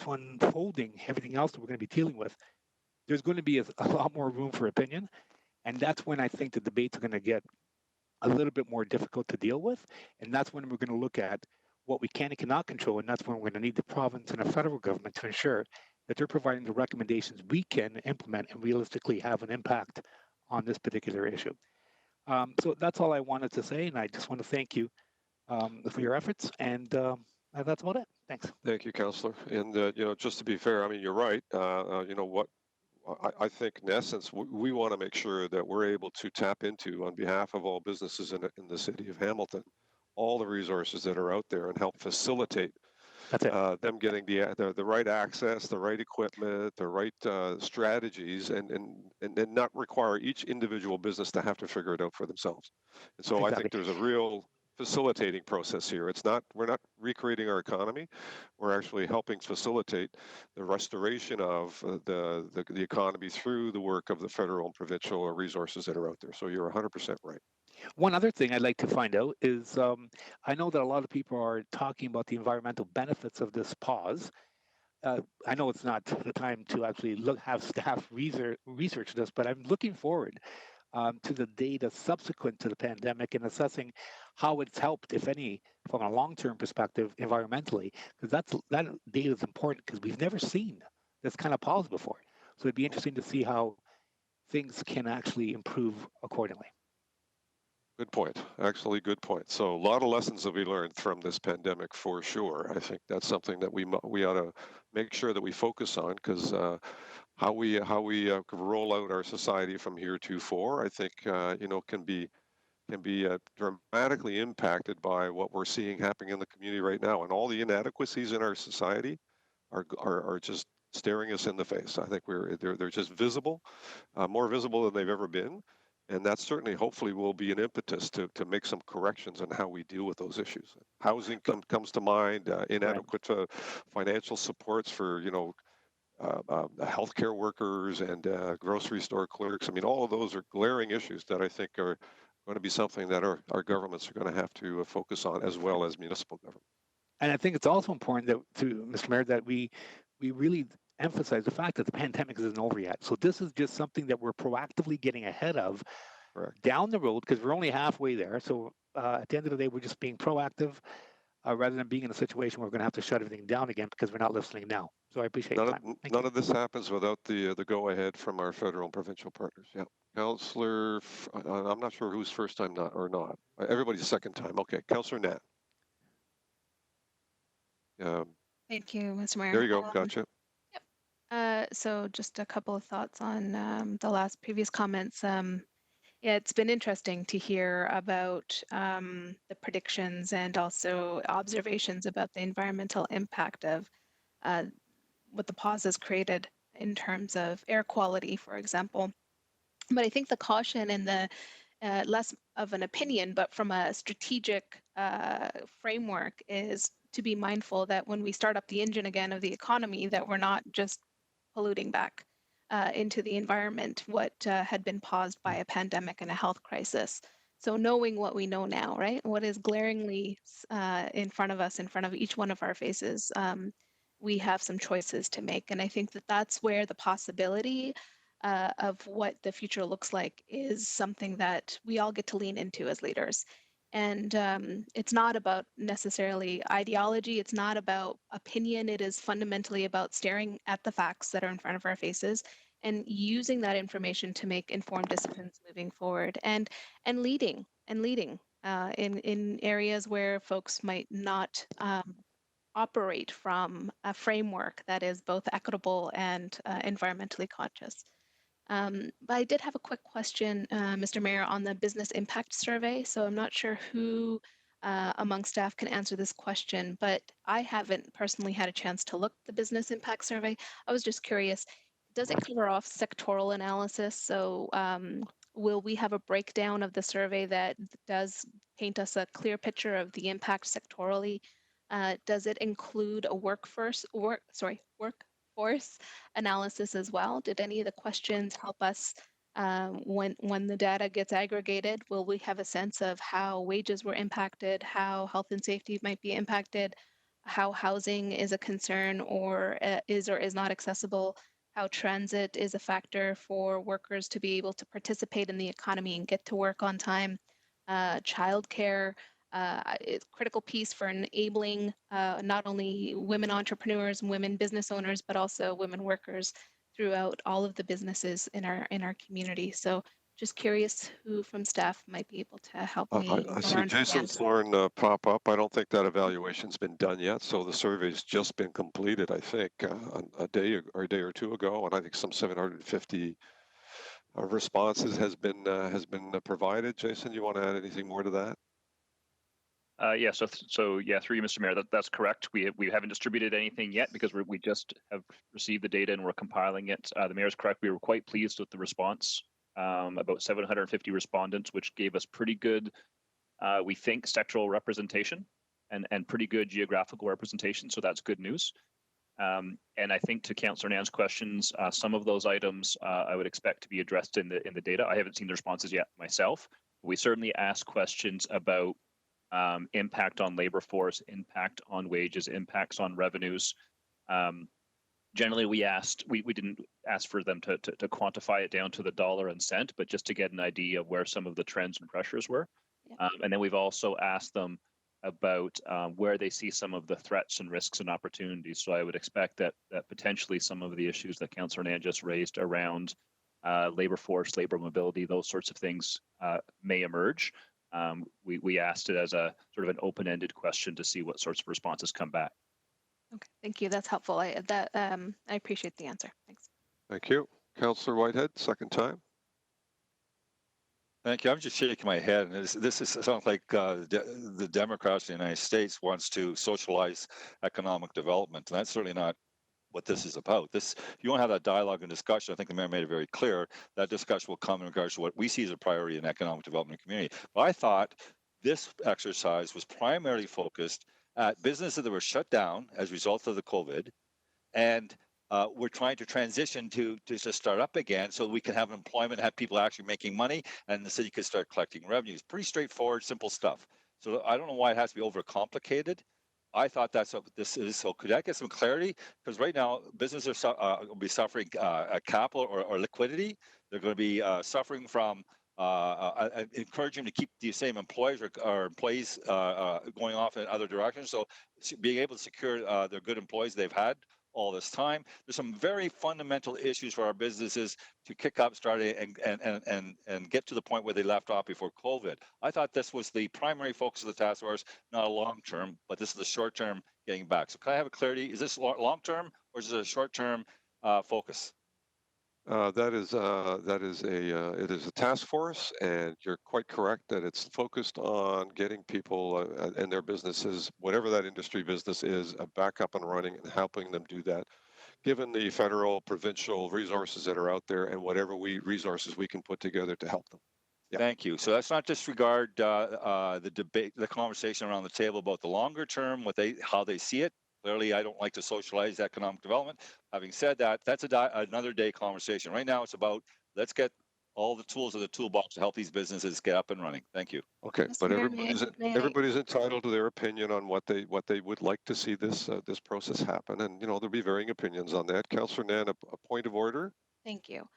unfolding everything else that we're going to be dealing with, there's going to be a lot more room for opinion. And that's when I think the debates are going to get a little bit more difficult to deal with. And that's when we're going to look at what we can and cannot control. And that's when we're going to need the province and the federal government to ensure that they're providing the recommendations we can implement and realistically have an impact on this particular issue. So that's all I wanted to say. And I just want to thank you for your efforts. And that's about it. Thanks. Thank you, Councillor. And, just to be fair, I mean, you're right. What I think in essence, we want to make sure that we're able to tap into, on behalf of all businesses in the city of Hamilton, all the resources that are out there and help facilitate them getting the right access, the right equipment, the right strategies, and not require each individual business to have to figure it out for themselves. And so I think there's a real facilitating process here. We're not recreating our economy. We're actually helping facilitate the restoration of the economy through the work of the federal and provincial resources that are out there. So you're 100% right. One other thing I'd like to find out is I know that a lot of people are talking about the environmental benefits of this pause. I know it's not the time to actually have staff research this, but I'm looking forward to the data subsequent to the pandemic and assessing how it's helped, if any, from a long-term perspective environmentally, because that data is important because we've never seen this kind of pause before. So it'd be interesting to see how things can actually improve accordingly. Good point. Actually, good point. So a lot of lessons that we learned from this pandemic for sure. I think that's something that we ought to make sure that we focus on, because how we roll out our society from here to forward, I think can be dramatically impacted by what we're seeing happening in the community right now, and all the inadequacies in our society are just staring us in the face. I think they're just visible, more visible than they've ever been. And that certainly, hopefully, will be an impetus to make some corrections on how we deal with those issues. Housing comes to mind, inadequate financial supports for, healthcare workers and grocery store clerks. I mean, all of those are glaring issues that I think are going to be something that our governments are going to have to focus on, as well as municipal government. And I think it's also important Mr. Mayor, that we really emphasize the fact that the pandemic isn't over yet. So this is just something that we're proactively getting ahead of down the road, because we're only halfway there. So at the end of the day, we're just being proactive rather than being in a situation where we're going to have to shut everything down again because we're not listening now. So I appreciate your time. None of this happens without the go-ahead from our federal and provincial partners. Yeah. Councillor, I'm not sure who's first time not. Everybody's second time. Okay. Councillor Nat. Thank you, Mr. Mayor. There you go. Gotcha. So just a couple of thoughts on the last previous comments. Yeah, it's been interesting to hear about the predictions and also observations about the environmental impact of what the pause has created. in terms of air quality, for example. But I think the caution and the less of an opinion, but from a strategic framework, is to be mindful that when we start up the engine again of the economy, that we're not just polluting back into the environment what had been paused by a pandemic and a health crisis. So knowing what we know now, right? What is glaringly in front of us, in front of each one of our faces, we have some choices to make. And I think that that's where the possibility of what the future looks like is something that we all get to lean into as leaders. And it's not about necessarily ideology. It's not about opinion. It is fundamentally about staring at the facts that are in front of our faces and using that information to make informed decisions moving forward, and leading in areas where folks might not operate from a framework that is both equitable and environmentally conscious. But I did have a quick question, Mr. Mayor, on the business impact survey. So I'm not sure who among staff can answer this question, but I haven't personally had a chance to look at the business impact survey. I was just curious, does it cover off sectoral analysis? So will we have a breakdown of the survey that does paint us a clear picture of the impact sectorally? Does it include a workforce analysis as well? Did any of the questions help us when the data gets aggregated? Will we have a sense of how wages were impacted, how health and safety might be impacted, how housing is a concern or is not accessible, how transit is a factor for workers to be able to participate in the economy and get to work on time, childcare, it's a critical piece for enabling not only women entrepreneurs and women business owners, but also women workers throughout all of the businesses in our community. So just curious who from staff might be able to help me I see better Jason understand. Thorne pop up. I don't think that evaluation's been done yet, so the survey's just been completed, I think, a day or two ago, and I think some 750 responses has been provided. Jason, you want to add anything more to that? Yeah, so yeah, through you, Mr. Mayor, that's correct. We haven't distributed anything yet because we just have received the data and we're compiling it. The mayor's correct. We were quite pleased with the response. About 750 respondents, which gave us pretty good, we think, sectoral representation and pretty good geographical representation. So that's good news. And I think to Councillor Nan's questions, some of those items I would expect to be addressed in the data. I haven't seen the responses yet myself. We certainly asked questions about impact on labor force, impact on wages, impacts on revenues. Generally, we didn't ask for them to quantify it down to the dollar and cent, but just to get an idea of where some of the trends and pressures were. Yeah. And then we've also asked them about where they see some of the threats and risks and opportunities. So I would expect that potentially some of the issues that Councillor Nan just raised around labor force, labor mobility, those sorts of things may emerge. We asked it as a sort of an open-ended question to see what sorts of responses come back. Okay, thank you. That's helpful. I appreciate the answer. Thanks. Thank you. Councillor Whitehead, second time. Thank you. I'm just shaking my head. And this sounds like the Democrats in the United States wants to socialize economic development. And that's certainly not what this is about. You want to have that dialogue and discussion. I think the mayor made it very clear that discussion will come in regards to what we see as a priority in economic development community. But I thought this exercise was primarily focused at businesses that were shut down as a result of the COVID, and we're trying to transition to just start up again so we can have employment, have people actually making money, and the city could start collecting revenues. Pretty straightforward, simple stuff. So I don't know why it has to be overcomplicated. I thought that's what this is. So could I get some clarity? Because right now, businesses are going to be suffering capital or liquidity. They're going to be suffering from encouraging them to keep the same employees or employees going off in other directions. So being able to secure their good employees they've had all this time. There's some very fundamental issues for our businesses to kick up, start and get to the point where they left off before COVID. I thought this was the primary focus of the task force, not a long term, but this is the short term getting back. So can I have a clarity? Is this long term or is it a short term focus? It is a task force, and you're quite correct that it's focused on getting people and their businesses, whatever that industry business is, back up and running and helping them do that given the federal, provincial resources that are out there and whatever resources we can put together to help them. Yeah. Thank you. So let's not disregard the debate, the conversation around the table about the longer term, how they see it. Clearly, I don't like to socialize economic development. Having said that, that's another day conversation. Right now, it's about let's get all the tools of the toolbox to help these businesses get up and running. Thank you. Okay, Mr. but Mayor, may I- everybody's entitled to their opinion on what they would like to see this process happen, and there'll be varying opinions on that. Councillor Nan, a point of order. Thank you.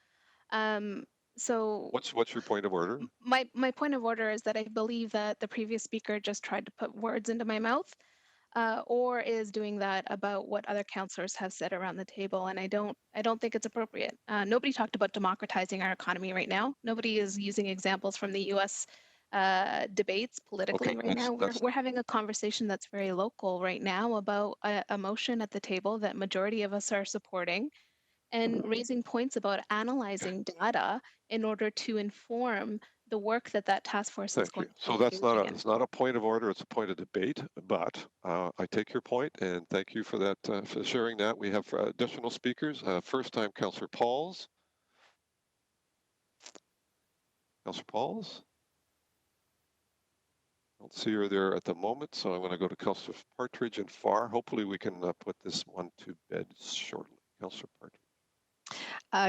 So What's your point of order? my point of order is that I believe that the previous speaker just tried to put words into my mouth, or is doing that about what other councillors have said around the table, and I don't think it's appropriate. Nobody talked about democratizing our economy right now. Nobody is using examples from the U.S. Debates politically right now. We're having a conversation that's very local right now about a motion at the table that majority of us are supporting, and raising points about analyzing data in order to inform the work that task force is going to So that's not a point of order, it's a point of debate, but I take your point and thank you for that, for sharing that. We have additional speakers. First time, Councillor Pauls. Councillor Pauls? I don't see her there at the moment, so I'm going to go to Councillor Partridge and Farr. Hopefully we can put this one to bed shortly. Councillor Partridge.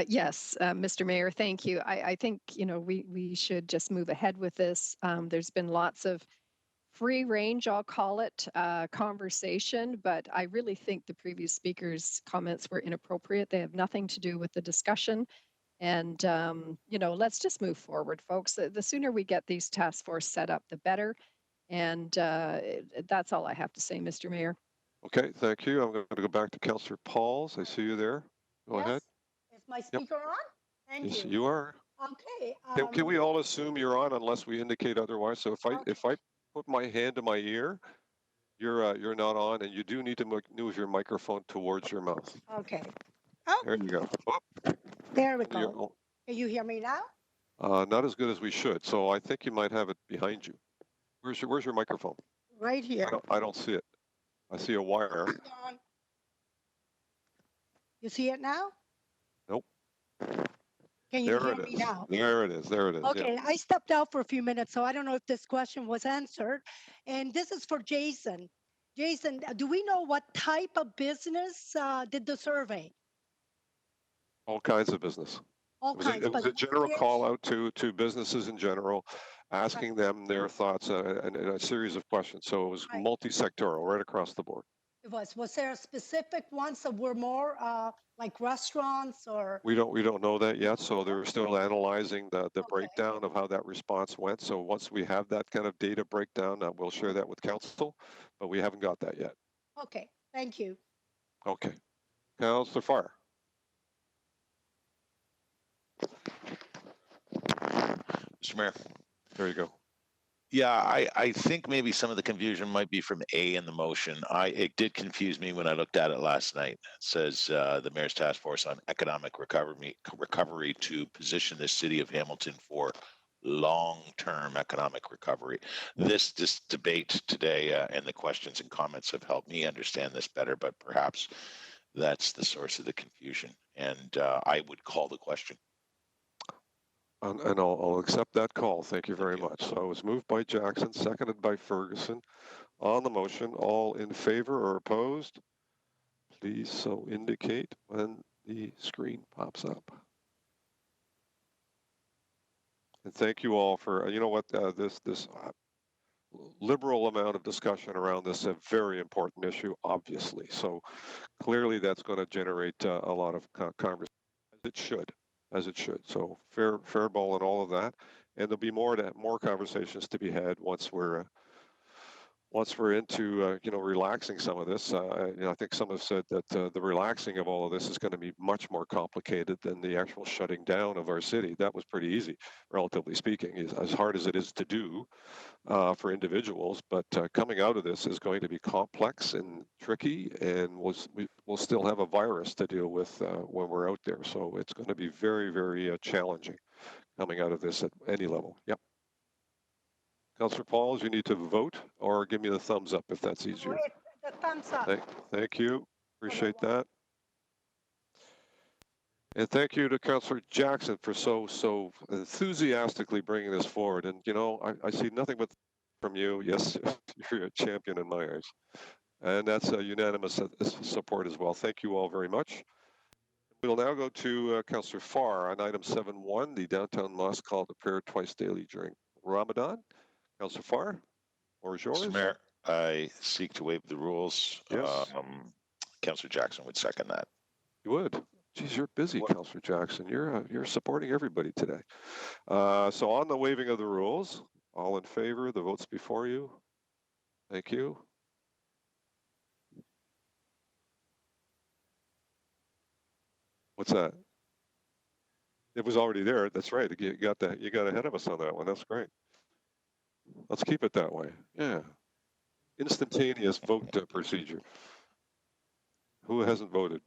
Yes, Mr. Mayor, thank you. I think, we should just move ahead with this. There's been lots of free range, I'll call it, conversation, but I really think the previous speaker's comments were inappropriate. They have nothing to do with the discussion. And, let's just move forward, folks. The sooner we get these task force set up, the better. And that's all I have to say, Mr. Mayor. Okay, thank you. I'm going to go back to Councillor Pauls. I see you there. Go ahead. Is my speaker on? Thank Yes, you. you are. Okay. Can we all assume you're on unless we indicate otherwise? So if I put my hand to my ear, you're not on, and you do need to move your microphone towards your mouth. Okay. Oh, there you go. there we go. Can you hear me now? Not as good as we should. So I think you might have it behind you. Where's your microphone? Right here. I don't see it. I see a wire. You see it now? Nope. Can you hear me now? There it is. There it is. Okay, yeah. I stepped out for a few minutes, so I don't know if this question was answered. And this is for Jason. Jason, do we know what type of business did the survey? All kinds of business. It was a general call out to businesses in general, asking them their thoughts and a series of questions. So it was multi-sectoral right across the board. It was. Was there specific ones that were more like restaurants or? We don't know that yet. So they're still analyzing the breakdown of how that response went. So once we have that kind of data breakdown, we'll share that with council, but we haven't got that yet. Okay, thank you. Okay. Councillor Farr. Mr. Mayor. There you go. Yeah, I think maybe some of the confusion might be from A in the motion. It did confuse me when I looked at it last night. It says the Mayor's Task Force on Economic Recovery to position the city of Hamilton for long-term economic recovery. This debate today and the questions and comments have helped me understand this better, but perhaps that's the source of the confusion. And I would call the question. And I'll accept that call. Thank you very much. So it was moved by Jackson, seconded by Ferguson. On the motion, all in favor or opposed? Please so indicate when the screen pops up. And thank you all for, you know what, this liberal amount of discussion around this is a very important issue, obviously. So clearly that's going to generate a lot of conversation, as it should. So fair ball and all of that, and there'll be more conversations to be had once we're into relaxing some of this. I think some have said that the relaxing of all of this is going to be much more complicated than the actual shutting down of our city. That was pretty easy, relatively speaking, as hard as it is to do for individuals. But coming out of this is going to be complex and tricky, and we'll still have a virus to deal with when we're out there. So it's going to be very, very challenging coming out of this at any level. Yep. Councillor Pauls, you need to vote or give me the thumbs up if that's easier. The thumbs up. Thank you. Appreciate that. And thank you to Councillor Jackson for so enthusiastically bringing this forward. And, you know, I see nothing but from you. Yes, you're a champion in my eyes. And that's a unanimous support as well. Thank you all very much. We'll now go to Councillor Farr on item 7.1, the downtown mosque call to prayer twice daily during Ramadan. Councillor Farr, floor is yours. Mr. Mayor, I seek to waive the rules. Yes. Councillor Jackson would second that. You would. Geez, you're busy, Councillor Jackson. You're supporting everybody today. So on the waiving of the rules, all in favor, the vote's before you. Thank you. What's that? It was already there. That's right. You got ahead of us on that one. That's great. Let's keep it that way. Yeah. Instantaneous vote procedure. Who hasn't voted?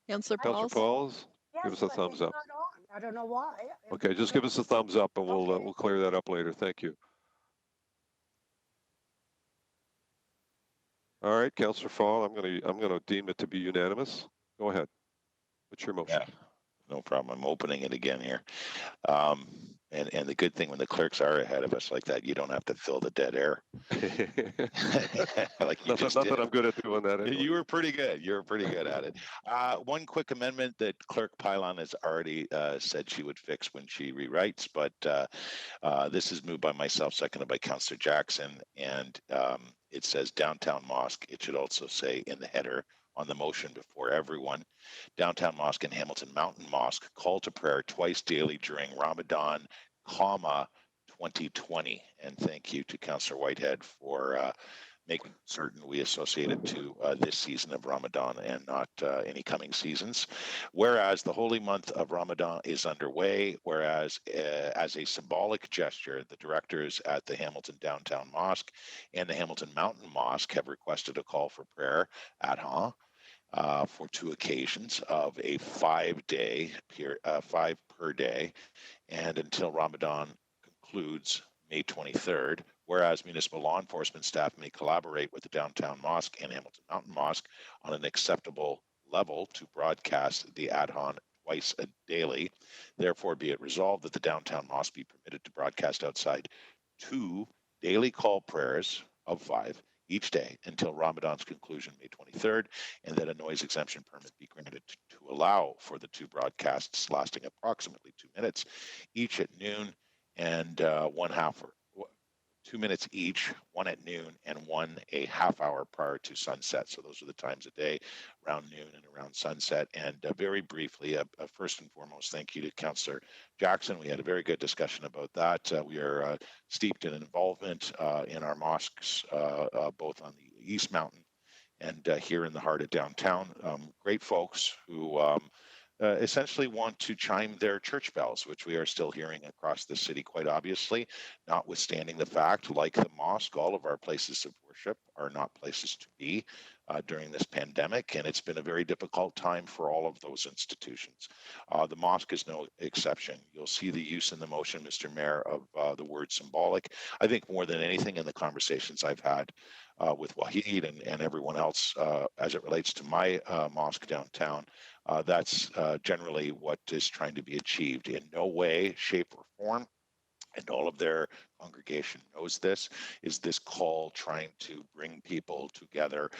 Councillor Councillor Pauls, give us a thumbs up. I don't know why. Okay, just give us a thumbs up, and we'll clear that up later. Thank you. All right, Councillor Fall, I'm gonna deem it to be unanimous. Go ahead. What's your motion? Yeah, no problem. I'm opening it again here. And the good thing when the clerks are ahead of us like that, you don't have to fill the dead air. Like you just not did. that I'm good at doing that. Anyway. You were pretty good. You were pretty good at it. One quick amendment that Clerk Pylon has already said she would fix when she rewrites, but this is moved by myself, seconded by Councillor Jackson, and it says downtown mosque. It should also say in the header on the motion before everyone, downtown mosque and Hamilton Mountain Mosque call to prayer twice daily during Ramadan, 2020. And thank you to Councillor Whitehead for making certain we associate it to this season of Ramadan and not any coming seasons. Whereas the holy month of Ramadan is underway, whereas as a symbolic gesture, the directors at the Hamilton Downtown Mosque and the Hamilton Mountain Mosque have requested a call for prayer at for 2 occasions of a 5-day period, 5 per day, and until Ramadan concludes May 23rd, whereas municipal law enforcement staff may collaborate with the Downtown Mosque and Hamilton Mountain Mosque on an acceptable level to broadcast the Adhan twice a daily. Therefore, be it resolved that the Downtown Mosque be permitted to broadcast outside 2 daily call prayers of 5 each day until Ramadan's conclusion, May 23rd, and that a noise exemption permit be granted to allow for the 2 broadcasts lasting approximately 2 minutes, each at noon and 2 minutes each, 1 at noon and 1 a half hour prior to sunset. So those are the times of day, around noon and around sunset. And very briefly, first and foremost, thank you to Councillor Jackson. We had a very good discussion about that. We are steeped in involvement in our mosques, both on the East Mountain and here in the heart of downtown. Great folks who essentially want to chime their church bells, which we are still hearing across the city quite obviously, notwithstanding the fact, like the mosque, all of our places of worship are not places to be during this pandemic, and it's been a very difficult time for all of those institutions. The mosque is no exception. You'll see the use in the motion, Mr. Mayor, of the word symbolic. I think more than anything in the conversations I've had with Wahid and everyone else as it relates to my mosque downtown, that's generally what is trying to be achieved. In no way, shape, or form, and all of their congregation knows this, is this call trying to bring people together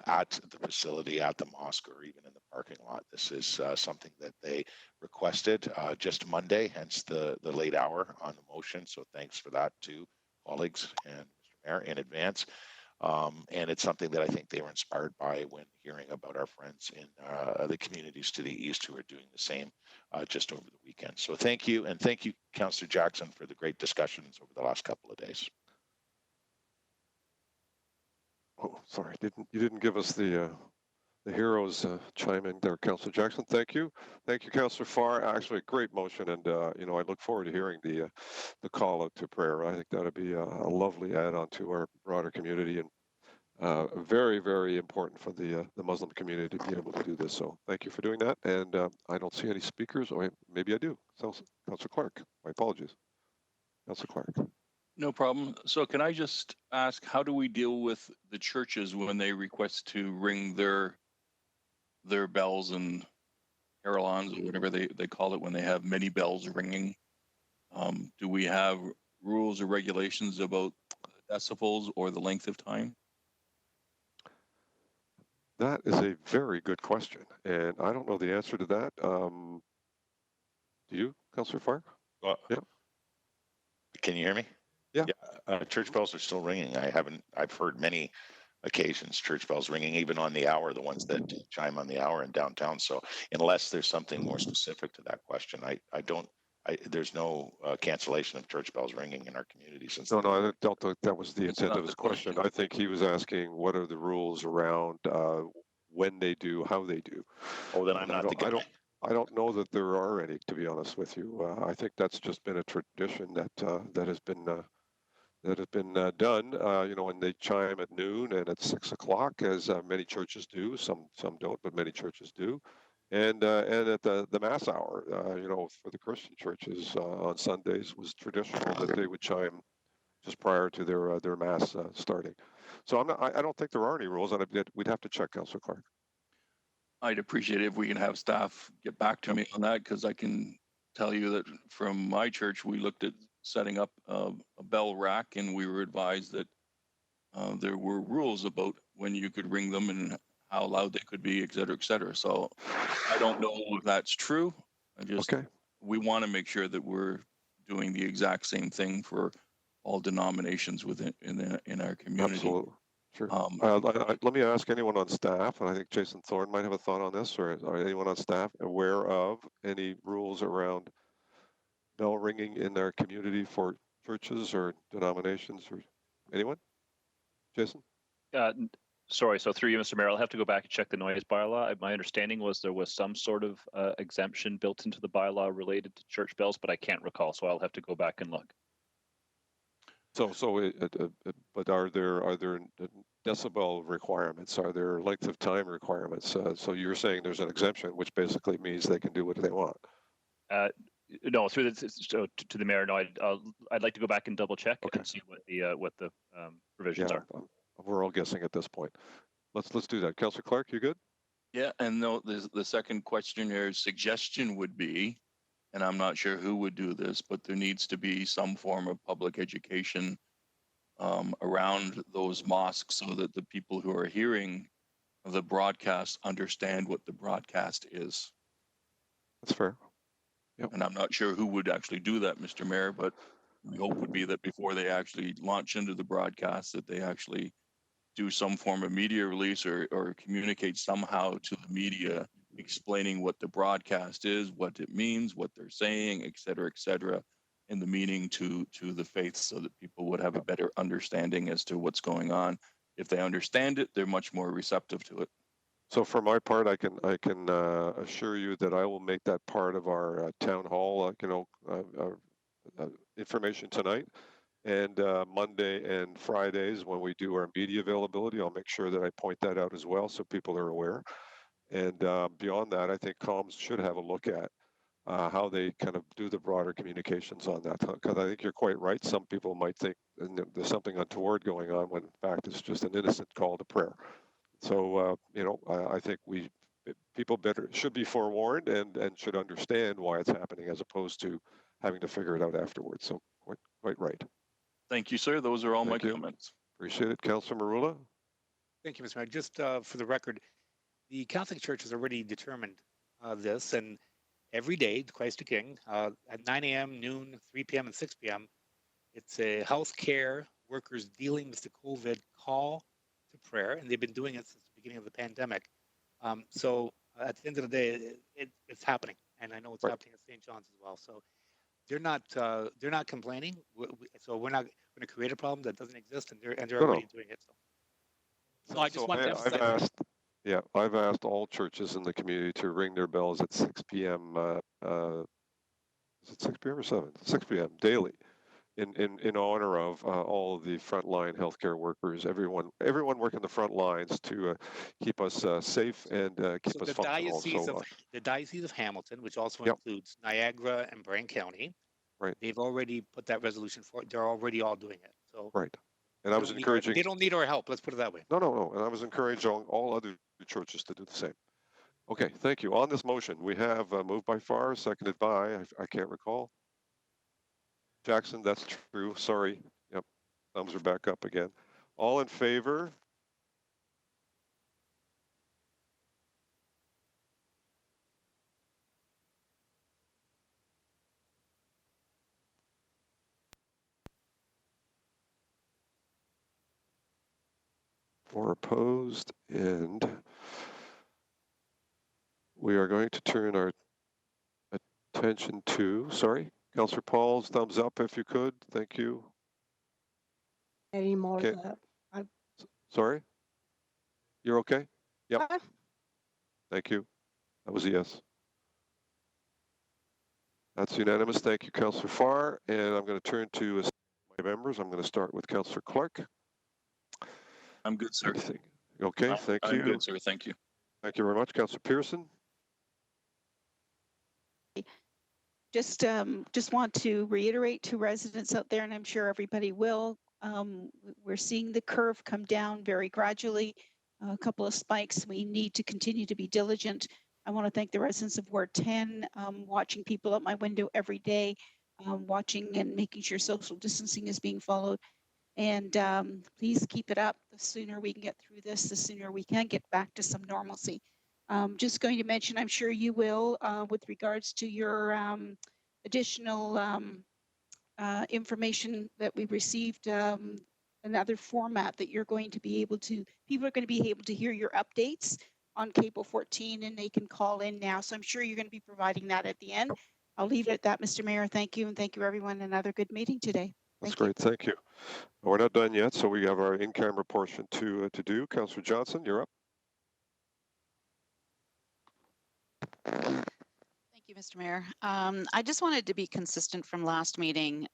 at the facility, at the mosque, or even in the parking lot. This is something that they requested just Monday, hence the late hour on the motion. So thanks for that to colleagues and Mr. Mayor in advance. And it's something that I think they were inspired by when hearing about our friends in the communities to the east who are doing the same just over the weekend. So thank you, and thank you, Councillor Jackson, for the great discussions over the last couple of days. Oh, sorry, you didn't give us the heroes chime in there, Councillor Jackson. Thank you, Councillor Farr. Actually, a great motion, and you know, I look forward to hearing the call out to prayer. I think that'd be a lovely add-on to our broader community, and very, very important for the Muslim community to be able to do this. So thank you for doing that. And I don't see any speakers, or maybe I do. So, Councillor Clark, my apologies. Councillor Clark. No problem. So can I just ask, how do we deal with the churches when they request to ring their bells and carillons or whatever they call it when they have many bells ringing. Do we have rules or regulations about decibels or the length of time? That is a very good question, and I don't know the answer to that. Do you, Councillor Farr? Yeah. Can you hear me? Yeah. Church bells are still ringing. I've heard many occasions church bells ringing, even on the hour, the ones that chime on the hour in downtown. So unless there's something more specific to that question, there's no cancellation of church bells ringing in our community since. No, I don't think that was the intent of his question. I think he was asking what are the rules around when they do, how they do. Oh, then I'm not the guy. I don't know that there are any, to be honest with you. I think that's just been a tradition that has been done. When they chime at noon and at 6 o'clock, as many churches do. Some don't, but many churches do. And at the mass hour, for the Christian churches on Sundays was traditional that they would chime just prior to their mass starting. So I don't think there are any rules, and we'd have to check, Councillor Clark. I'd appreciate it if we can have staff get back to me on that, because I can tell you that from my church, we looked at setting up a bell rack, and we were advised that there were rules about when you could ring them and how loud they could be, et cetera, et cetera. So I don't know if that's true. We want to make sure that we're doing the exact same thing for all denominations within in our community. Absolutely. Sure. Let me ask anyone on staff, and I think Jason Thorne might have a thought on this, or are anyone on staff aware of any rules around bell ringing in their community for churches or denominations, or anyone? Jason? Sorry, so through you, Mr. Mayor, I'll have to go back and check the noise bylaw. My understanding was there was some sort of exemption built into the bylaw related to church bells, but I can't recall, so I'll have to go back and look. But are there decibel requirements? Are there length of time requirements? So you're saying there's an exemption, which basically means they can do what they want. No, through to the mayor. No, I'd like to go back and double check and see what the provisions are. We're all guessing at this point. Let's do that. Councillor Clark, you good? Yeah, and no, the second question here suggestion would be, and I'm not sure who would do this, but there needs to be some form of public education around those mosques so that the people who are hearing the broadcast understand what the broadcast is. That's fair. Yep. And I'm not sure who would actually do that, Mr. Mayor, but the hope would be that before they actually launch into the broadcast, that they actually do some form of media release or communicate somehow to the media explaining what the broadcast is, what it means, what they're saying, et cetera, in the meaning to the faith, so that people would have a better understanding as to what's going on. If they understand it, they're much more receptive to it. So for my part, I can assure you that I will make that part of our town hall, information tonight. And Monday and Fridays, when we do our media availability, I'll make sure that I point that out as well, so people are aware. And beyond that, I think comms should have a look at how they kind of do the broader communications on that. Because I think you're quite right. Some people might think there's something untoward going on, when in fact it's just an innocent call to prayer. So I think people should be forewarned and should understand why it's happening, as opposed to having to figure it out afterwards. So quite right. Thank you, sir. Those are all my comments. Appreciate it. Councillor Marula? Thank you, Mr. Mayor. Just for the record, the Catholic Church has already determined this, and every day, Christ the King, at 9 a.m., noon, 3 p.m., and 6 p.m., it's a healthcare workers dealing with the COVID call to prayer, and they've been doing it since the beginning of the pandemic. So at the end of the day, it's happening, and I know it's happening at St. John's as well. So they're not complaining. So we're not going to create a problem that doesn't exist, and they're already doing it. So I just want to emphasize. I've asked all churches in the community to ring their bells at 6 p.m. Is it 6 p.m. or 7? 6 p.m. daily, in honor of all of the frontline healthcare workers, everyone working the front lines to keep us safe and keep us functional. The Diocese of Hamilton, which also includes Niagara and Bryan County, they've already put that resolution forward. They're already all doing it. So and I was encouraging. They don't need our help. Let's put it that way. No. And I was encouraging all other churches to do the same. Okay, thank you. On this motion, we have moved by Farr, seconded by, I can't recall. Jackson, that's true. Sorry. Yep. Thumbs are back up again. All in favor? Or opposed? And we are going to turn our attention to, sorry, Councillor Paul's thumbs up if you could. Thank you. Any more? Okay. Sorry? You're okay? Yep. Thank you. That was a yes. That's unanimous. Thank you, Councillor Farr. And I'm going to turn to my members. I'm going to start with Councillor Clark. I'm good, sir. Okay, thank you. I'm good, sir. Thank you. Thank you very much, Councillor Pearson. Just want to reiterate to residents out there, and I'm sure everybody will, we're seeing the curve come down very gradually, a couple of spikes. We need to continue to be diligent. I want to thank the residents of Ward 10, watching people at my window every day, watching and making sure social distancing is being followed. And please keep it up. The sooner we can get through this, the sooner we can get back to some normalcy. Just going to mention, I'm sure you will, with regards to your additional information that we received, another format that you're going to be able to, people are going to be able to hear your updates on Cable 14 and they can call in now. So I'm sure you're going to be providing that at the end. I'll leave it at that, Mr. Mayor. Thank you. And thank you, everyone. Another good meeting today. That's great. Thank you. We're not done yet, so we have our in-camera portion to do. Councillor Johnson, you're up. Thank you, Mr. Mayor. I just wanted to be consistent from last meeting,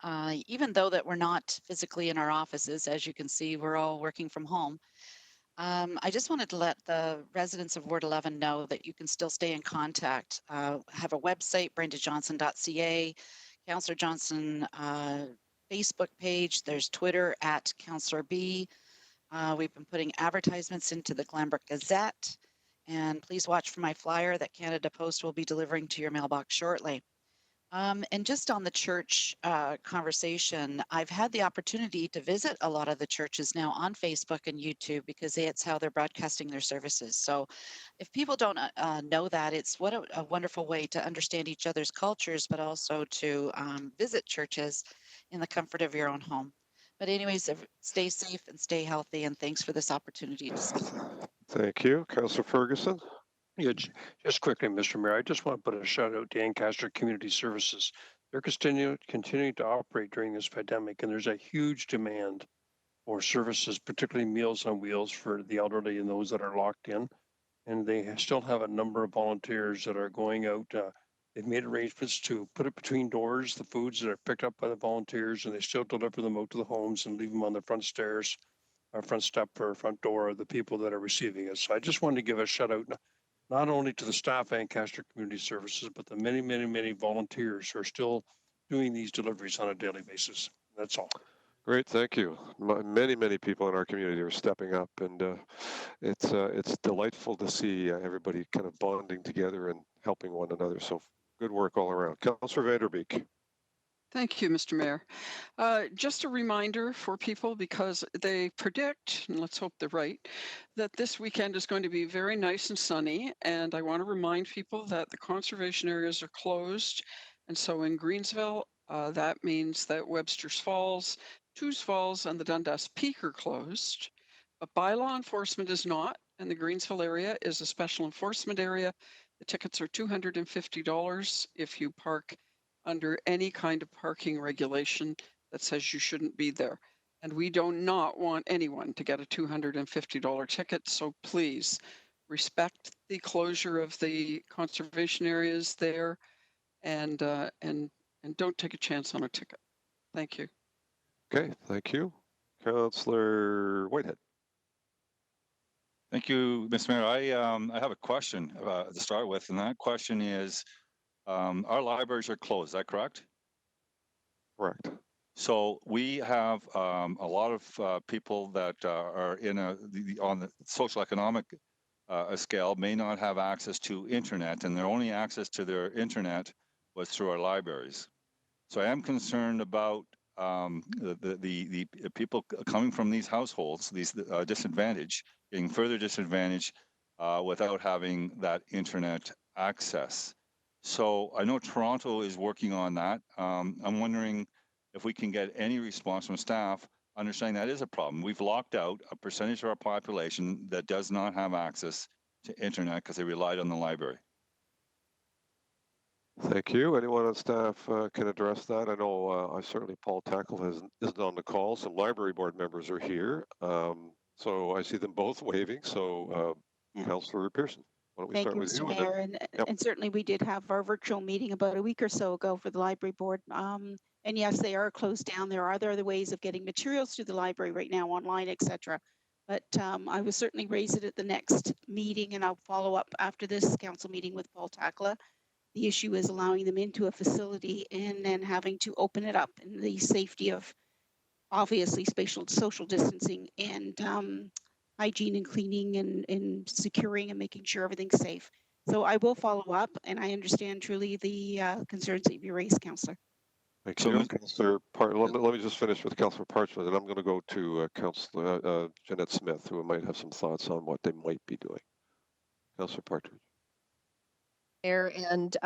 even though that we're not physically in our offices. As you can see, we're all working from home. I just wanted to let the residents of Ward 11 know that you can still stay in contact. Have a website, brendajohnson.ca, Councillor Johnson Facebook page. There's Twitter at Councillor B. We've been putting advertisements into the Glanbrook Gazette. And please watch for my flyer that Canada Post will be delivering to your mailbox shortly. And just on the church conversation, I've had the opportunity to visit a lot of the churches now on Facebook and YouTube because it's how they're broadcasting their services. So if people don't know that, it's what a wonderful way to understand each other's cultures, but also to visit churches in the comfort of your own home. But anyways, stay safe and stay healthy, and thanks for this opportunity to speak. Thank you. Councillor Ferguson. Yeah, just quickly, Mr. Mayor, I just want to put a shout out to Ancaster Community Services. They're continuing to operate during this pandemic, and there's a huge demand for services, particularly Meals on Wheels for the elderly and those that are locked in. And they still have a number of volunteers that are going out. They've made arrangements to put it between doors, the foods that are picked up by the volunteers, and they still deliver them out to the homes and leave them on the front stairs, or front step or front door of the people that are receiving it. So I just wanted to give a shout out not only to the staff at Ancaster Community Services, but the many, many, many volunteers who are still doing these deliveries on a daily basis. That's all. Great, thank you. Many, many people in our community are stepping up, and it's delightful to see everybody kind of bonding together and helping one another. So good work all around. Councillor Vanderbeek. Thank you, Mr. Mayor. Just a reminder for people, because they predict, and let's hope they're right, that this weekend is going to be very nice and sunny. And I want to remind people that the conservation areas are closed. And so in Greensville, that means that Webster's Falls, Tews Falls, and the Dundas Peak are closed. But bylaw enforcement is not, and the Greensville area is a special enforcement area. The tickets are $250 if you park under any kind of parking regulation that says you shouldn't be there. And we do not want anyone to get a $250 ticket. So please respect the closure of the conservation areas there, and don't take a chance on a ticket. Thank you. Okay, thank you. Councillor Whitehead. Thank you, Mr. Mayor. I have a question to start with, and that question is, our libraries are closed, is that correct? Correct. So we have a lot of people that are in on the social economic a scale may not have access to internet, and their only access to their internet was through our libraries. So I am concerned about the people coming from these households, these disadvantaged, getting further disadvantaged without having that internet access. So I know Toronto is working on that. I'm wondering if we can get any response from staff understanding that is a problem. We've locked out a percentage of our population that does not have access to internet because they relied on the library. Thank you. Anyone on staff can address that? I know certainly Paul Tackle isn't on the call. Some library board members are here. So I see them both waving. So Councillor Pearson, why don't we Thank start you, with Mr. you? Mayor. And certainly we did have our virtual meeting about a week or so ago for the library board. And yes, they are closed down. There are other ways of getting materials to the library right now, online, etc. But I will certainly raise it at the next meeting, and I'll follow up after this council meeting with Paul Tackla. The issue is allowing them into a facility and then having to open it up in the safety of obviously spatial social distancing and hygiene and cleaning and securing and making sure everything's safe. So I will follow up, and I understand truly the concerns that you raised, Councillor. Thank you, Councillor. Let me just finish with Councillor Parchment, and I'm going to go to Councillor Jeanette Smith, who might have some thoughts on what they might be doing. Councillor Partridge. Mayor, and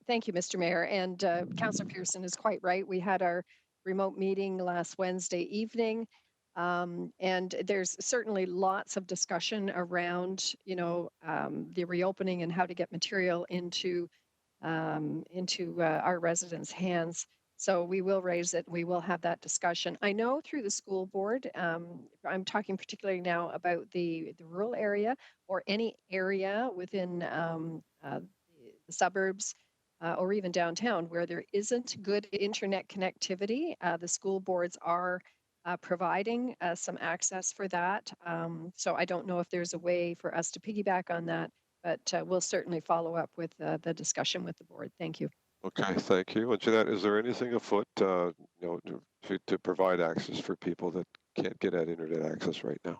thank you, Mr. Mayor. And Councillor Pearson is quite right. We had our remote meeting last Wednesday evening, and there's certainly lots of discussion around, the reopening and how to get material into our residents' hands. So we will raise it. We will have that discussion. I know through the school board, I'm talking particularly now about the rural area or any area within the suburbs or even downtown where there isn't good internet connectivity. The school boards are providing some access for that. So I don't know if there's a way for us to piggyback on that, but we'll certainly follow up with the discussion with the board. Thank you. Okay, thank you. And Jeanette, is there anything afoot, to provide access for people that can't get at internet access right now?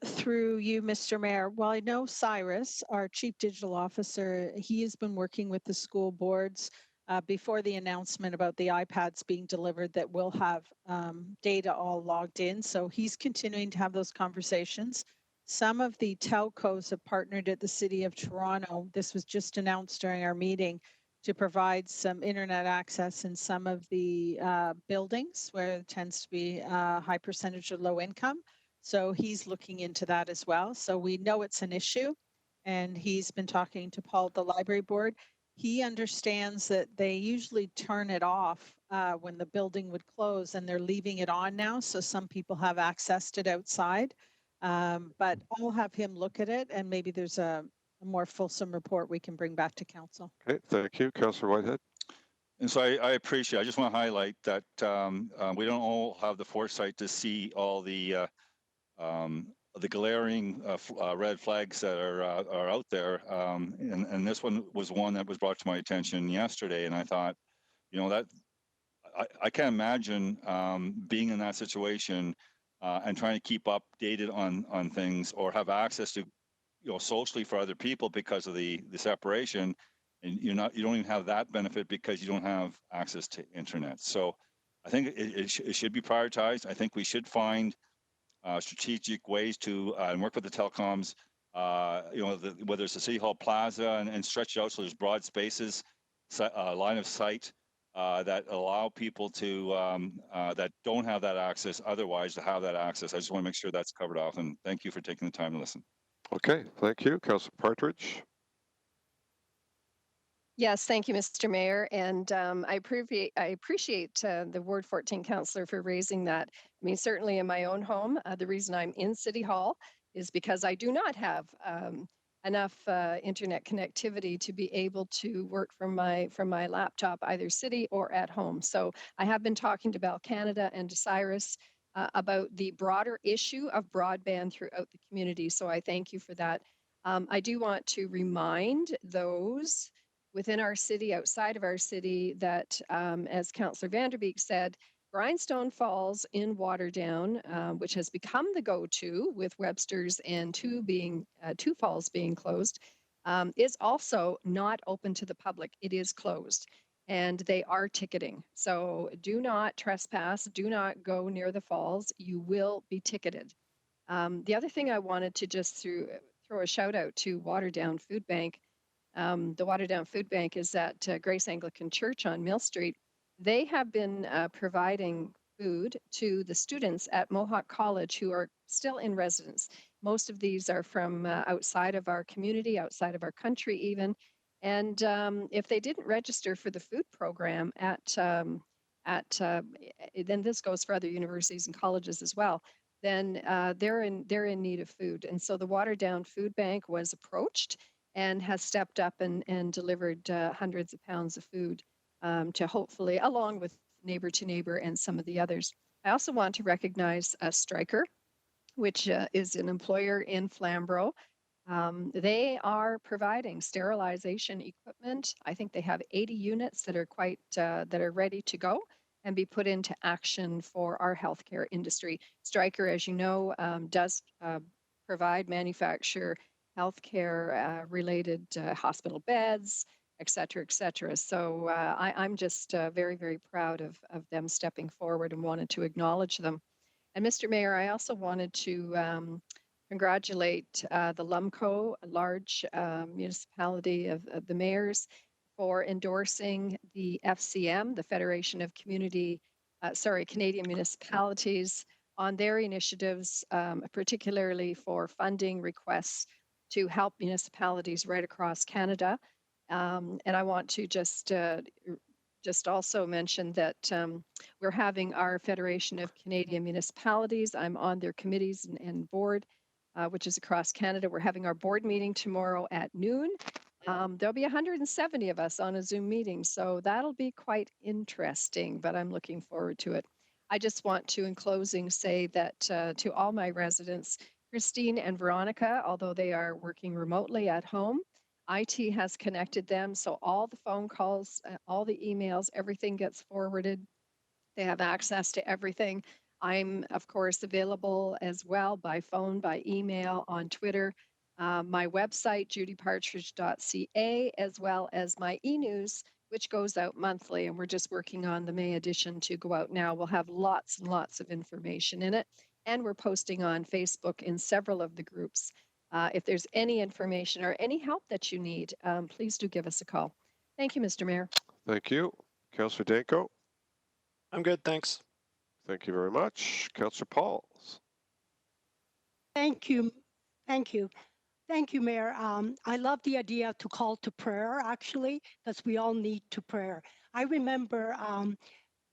Through you, Mr. Mayor. Well, I know Cyrus, our Chief Digital Officer, he has been working with the school boards before the announcement about the iPads being delivered that will have data all logged in. So he's continuing to have those conversations. Some of the telcos have partnered at the City of Toronto. This was just announced during our meeting to provide some internet access in some of the buildings where it tends to be a high percentage of low income. So he's looking into that as well. So we know it's an issue, and he's been talking to Paul at the library board. He understands that they usually turn it off when the building would close, and they're leaving it on now. So some people have accessed it outside, but I'll have him look at it, and maybe there's a more fulsome report we can bring back to council. Okay, thank you. Councillor Whitehead. And so I appreciate, I just want to highlight that we don't all have the foresight to see all the glaring red flags that are out there. And this one was one that was brought to my attention yesterday. And I thought, that I can't imagine being in that situation and trying to keep updated on things or have access to, socially for other people because of the separation. And you don't even have that benefit because you don't have access to internet. So I think it should be prioritized. I think we should find strategic ways to and work with the telecoms, whether it's the City Hall Plaza and stretch it out so there's broad spaces, line of sight that allow people to that don't have that access otherwise to have that access. I just want to make sure that's covered off, and thank you for taking the time to listen. Okay, thank you. Councillor Partridge. Yes, thank you, Mr. Mayor, and I appreciate the Ward 14 councillor for raising that. I mean, certainly in my own home, the reason I'm in City Hall is because I do not have enough internet connectivity to be able to work from my laptop, either city or at home. So I have been talking to Bell Canada and to Cyrus about the broader issue of broadband throughout the community. So I thank you for that. I do want to remind those within our city, outside of our city, that as Councillor Vanderbeek said, Grindstone Falls in Waterdown, which has become the go-to with Webster's and two falls being closed, is also not open to the public. It is closed, and they are ticketing. So do not trespass. Do not go near the falls. You will be ticketed. The other thing I wanted to just throw a shout out to Waterdown Food Bank. The Waterdown Food Bank is at Grace Anglican Church on Mill Street. They have been providing food to the students at Mohawk College who are still in residence. Most of these are from outside of our community, outside of our country even. And if they didn't register for the food program then this goes for other universities and colleges as well, then they're in need of food. And so the Waterdown Food Bank was approached and has stepped up and delivered hundreds of pounds of food to hopefully, along with Neighbor to Neighbor and some of the others. I also want to recognize Stryker, which is an employer in Flamborough. They are providing sterilization equipment. I think they have 80 units that are ready to go and be put into action for our healthcare industry. Stryker, as you know, does manufacture healthcare related hospital beds, et cetera, et cetera. So I'm just very, very proud of them stepping forward and wanted to acknowledge them. And Mr. Mayor, I also wanted to congratulate the Lumco, a large municipality of the mayors, for endorsing the FCM, the Federation of Canadian Municipalities, on their initiatives, particularly for funding requests to help municipalities right across Canada. And I want to just also mention that we're having our Federation of Canadian Municipalities. I'm on their committees and board, which is across Canada. We're having our board meeting tomorrow at noon. There'll be 170 of us on a Zoom meeting, so that'll be quite interesting, but I'm looking forward to it. I just want to, in closing, say that to all my residents, Christine and Veronica, although they are working remotely at home, IT has connected them, so all the phone calls, all the emails, everything gets forwarded. They have access to everything. I'm, of course, available as well by phone, by email, on Twitter, my website, judypartridge.ca, as well as my e-news, which goes out monthly, and we're just working on the May edition to go out now. We'll have lots and lots of information in it, and we're posting on Facebook in several of the groups. If there's any information or any help that you need, please do give us a call. Thank you, Mr. Mayor. Thank you. Councillor Danko. I'm good, thanks. Thank you very much. Councillor Pauls. Thank you. Thank you. Thank you, Mayor. I love the idea to call to prayer, actually, because we all need to prayer. I remember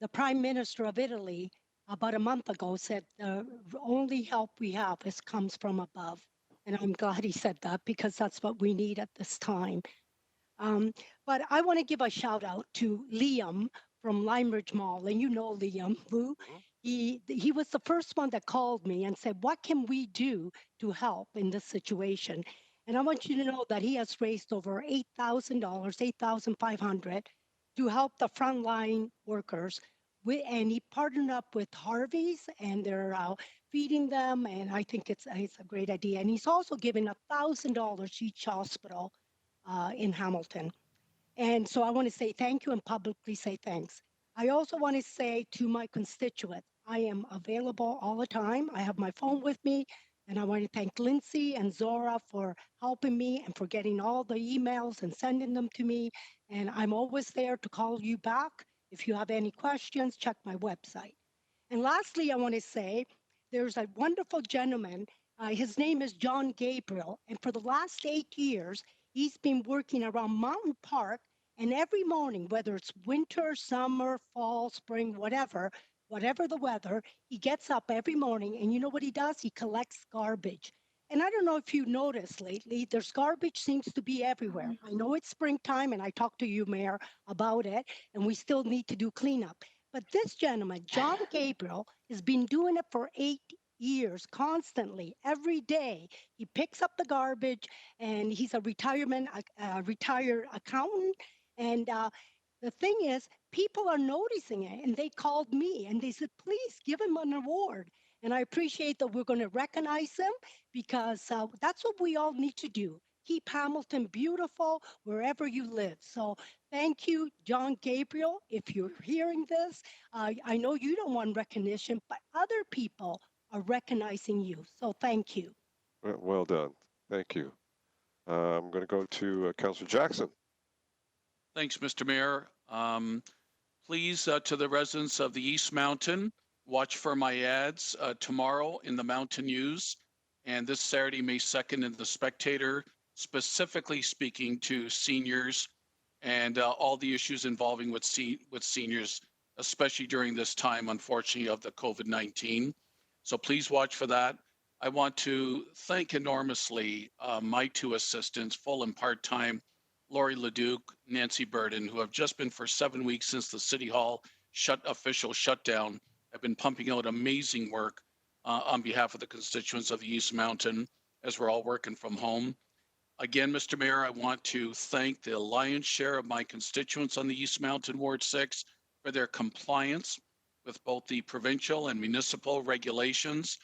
the Prime Minister of Italy about a month ago said the only help we have comes from above. And I'm glad he said that, because that's what we need at this time. But I want to give a shout out to Liam from Limeridge Mall. And you know Liam, Lou. He was the first one that called me and said, what can we do to help in this situation? And I want you to know that he has raised over $8,000, $8,500 to help the frontline workers. And he partnered up with Harvey's, and they're feeding them. And I think it's a great idea. And he's also given $1,000 each hospital in Hamilton. And so I want to say thank you and publicly say thanks. I also want to say to my constituents, I am available all the time. I have my phone with me, and I want to thank Lindsay and Zora for helping me and for getting all the emails and sending them to me. And I'm always there to call you back. If you have any questions, check my website. And lastly, I want to say there's a wonderful gentleman. His name is John Gabriel. And for the last 8 years, he's been working around Mountain Park. And every morning, whether it's winter, summer, fall, spring, whatever the weather, he gets up every morning, and you know what he does? He collects garbage. And I don't know if you noticed lately, there's garbage seems to be everywhere. I know it's springtime, and I talked to you, Mayor, about it, and we still need to do cleanup. But this gentleman, John Gabriel, has been doing it for 8 years, constantly, every day. He picks up the garbage, and he's a retired accountant. And The thing is, people are noticing it, and they called me and they said, please give him an award. And I appreciate that we're going to recognize them, because that's what we all need to do. Keep Hamilton beautiful wherever you live. So thank you, John Gabriel. If you're hearing this, I know you don't want recognition, but other people are recognizing you. So thank you. Well done. Thank you. I'm going to go to Councillor Jackson. Thanks, Mr. Mayor. Please, to the residents of the East Mountain, watch for my ads tomorrow in the Mountain News and this Saturday, May 2nd in the Spectator, specifically speaking to seniors and all the issues involving with seniors, especially during this time, unfortunately, of the COVID-19. So please watch for that. I want to thank enormously my two assistants, full and part-time, Lori Leduc, Nancy Burden, who have just been for 7 weeks since the City Hall official shutdown, have been pumping out amazing work on behalf of the constituents of the East Mountain as we're all working from home. Again, Mr. Mayor, I want to thank the lion's share of my constituents on the East Mountain Ward 6 for their compliance with both the provincial and municipal regulations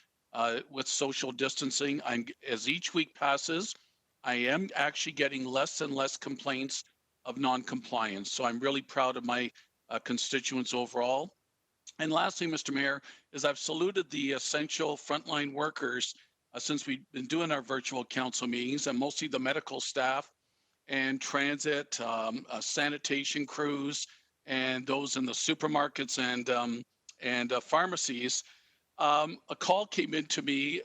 with social distancing. As each week passes, I am actually getting less and less complaints of non-compliance. So I'm really proud of my constituents overall. And lastly, Mr. Mayor, is I've saluted the essential frontline workers since we've been doing our virtual council meetings, and mostly the medical staff and transit, sanitation crews, and those in the supermarkets and pharmacies. A call came in to me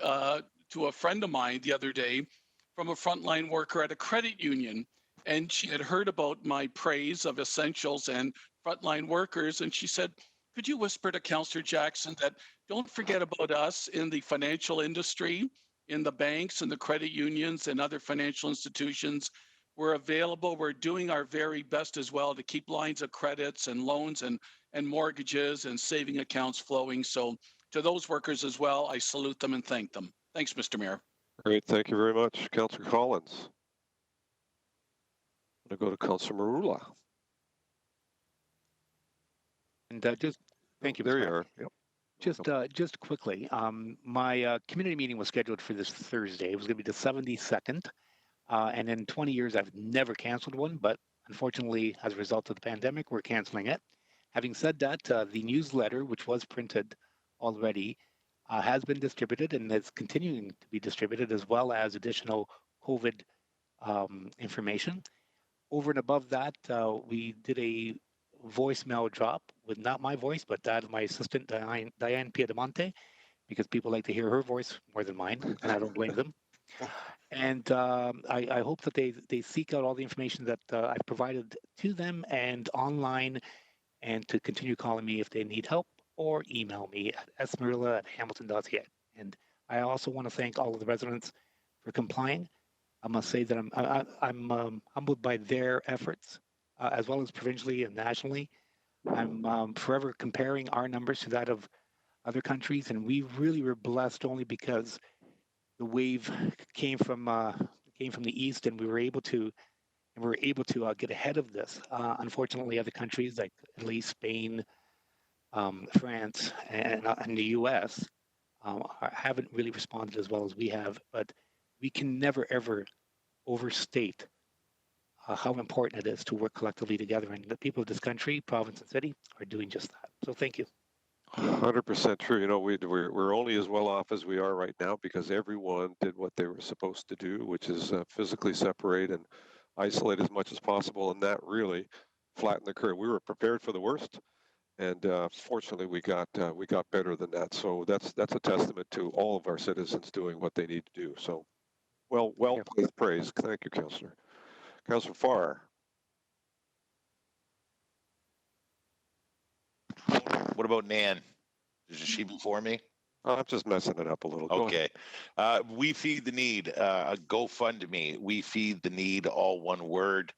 to a friend of mine the other day from a frontline worker at a credit union. And she had heard about my praise of essentials and frontline workers. And she said, could you whisper to Councillor Jackson that don't forget about us in the financial industry, in the banks and the credit unions and other financial institutions. We're available. We're doing our very best as well to keep lines of credits and loans and mortgages and saving accounts flowing. So to those workers as well, I salute them and thank them. Thanks, Mr. Mayor. Great. Thank you very much. Councillor Collins. I'm going to go to Councillor Marula. And just thank you. There you are. Yep. Just quickly, my community meeting was scheduled for this Thursday. It was going to be the 72nd, and in 20 years I've never canceled one, but unfortunately, as a result of the pandemic, we're canceling it. Having said that, the newsletter, which was printed already, has been distributed and is continuing to be distributed, as well as additional COVID information. Over and above that, we did a voicemail drop with not my voice, but that of my assistant, Diane Piedimonte, because people like to hear her voice more than mine, and I don't blame them. And I hope that they seek out all the information that I've provided to them and online, and to continue calling me if they need help, or email me at smarilla@hamilton.ca. And I also want to thank all of the residents for complying. I must say that I'm humbled by their efforts, as well as provincially and nationally. I'm forever comparing our numbers to that of other countries, and we really were blessed only because the wave came from the east, and we were able to get ahead of this. Unfortunately, other countries like Italy, Spain, France, and the U.S. Haven't really responded as well as we have. But we can never ever overstate how important it is to work collectively together, and the people of this country, province and city, are doing just that. So thank you. 100% true. You know, we're only as well off as we are right now because everyone did what they were supposed to do, which is physically separate and isolate as much as possible, and that really flattened the curve. We were prepared for the worst, and fortunately, we got better than that. So that's a testament to all of our citizens doing what they need to do. So, well praised. Thank you, Councillor. Councillor Farr. What about Nan? Is she before me? I'm just messing it up a little. Okay. We Feed the Need, a GoFundMe. We Feed the Need, all one word.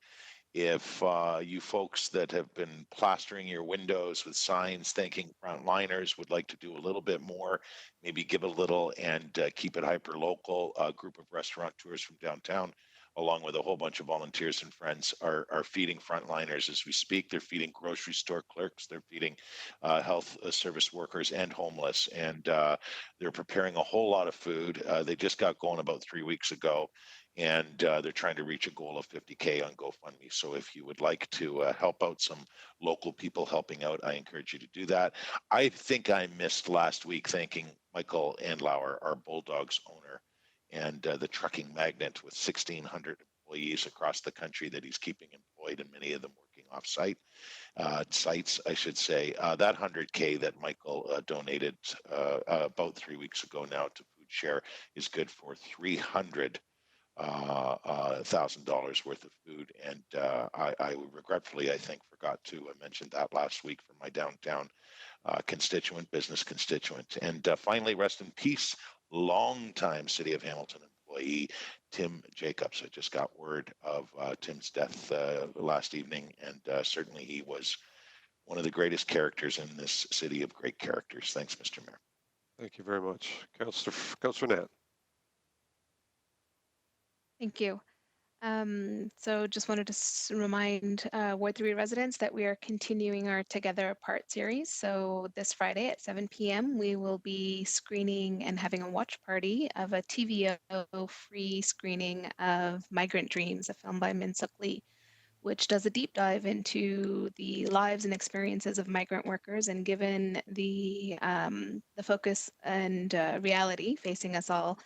If you folks that have been plastering your windows with signs thanking frontliners would like to do a little bit more, maybe give a little and keep it hyper local, a group of restaurateurs from downtown along with a whole bunch of volunteers and friends, are feeding frontliners as we speak. They're feeding grocery store clerks. They're feeding health service workers and homeless. And they're preparing a whole lot of food. They just got going about 3 weeks ago. And they're trying to reach a goal of 50K on GoFundMe. So if you would like to help out some local people helping out, I encourage you to do that. I think I missed last week thanking Michael Andlauer, our Bulldogs owner, and the trucking magnate with 1,600 employees across the country that he's keeping employed, and many of them working off-site sites, I should say. That 100K that Michael donated about 3 weeks ago now to Food Share is good for $300,000 worth of food. And I regretfully, I think, forgot to mention that last week for my downtown business constituent. And finally, rest in peace, longtime City of Hamilton employee, Tim Jacobs. I just got word of Tim's death last evening, and certainly he was one of the greatest characters in this city of great characters. Thanks, Mr. Mayor. Thank you very much. Councillor Nat. Thank you. So just wanted to remind Ward 3 residents that we are continuing our Together Apart series. So this Friday at 7 p.m. we will be screening and having a watch party of a TVO-free screening of Migrant Dreams, a film by Min Suk Lee, which does a deep dive into the lives and experiences of migrant workers. And given the focus and reality facing us all,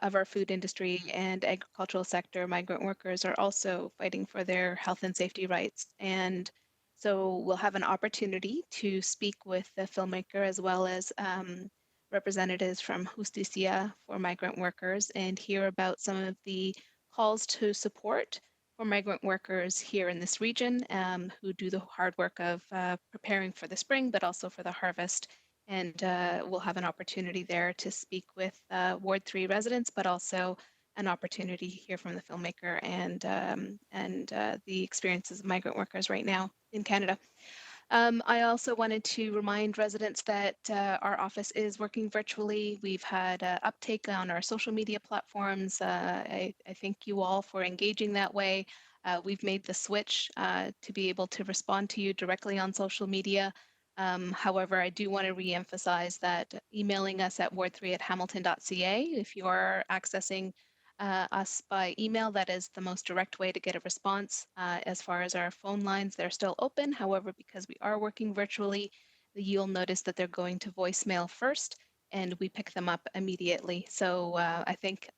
of our food industry and agricultural sector, migrant workers are also fighting for their health and safety rights. And so we'll have an opportunity to speak with the filmmaker as well as representatives from Justicia for migrant workers and hear about some of the calls to support for migrant workers here in this region who do the hard work of preparing for the spring, but also for the harvest. And we'll have an opportunity there to speak with Ward 3 residents, but also an opportunity to hear from the filmmaker and the experiences of migrant workers right now in Canada. I also wanted to remind residents that our office is working virtually. We've had uptake on our social media platforms. I thank you all for engaging that way. We've made the switch to be able to respond to you directly on social media. However, I do want to reemphasize that emailing us at ward3@hamilton.ca, if you are accessing us by email, that is the most direct way to get a response. As far as our phone lines, they're still open. However, because we are working virtually, you'll notice that they're going to voicemail first, and we pick them up immediately. So I thank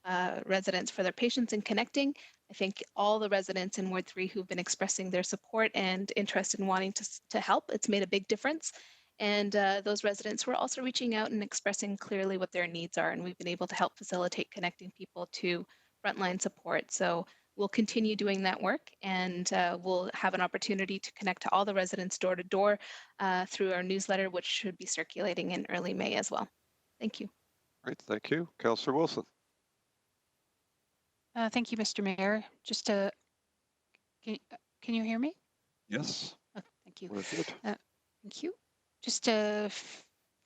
residents for their patience in connecting. I thank all the residents in Ward 3 who've been expressing their support and interest in wanting to help. It's made a big difference. And those residents who are also reaching out and expressing clearly what their needs are. And we've been able to help facilitate connecting people to frontline support. So we'll continue doing that work, and we'll have an opportunity to connect to all the residents door to door through our newsletter, which should be circulating in early May as well. Thank you. Great, thank you. Councillor Wilson. Thank you, Mr. Mayor. Just to, can you hear me? Yes. Oh, thank you. We're good. Thank you. Just a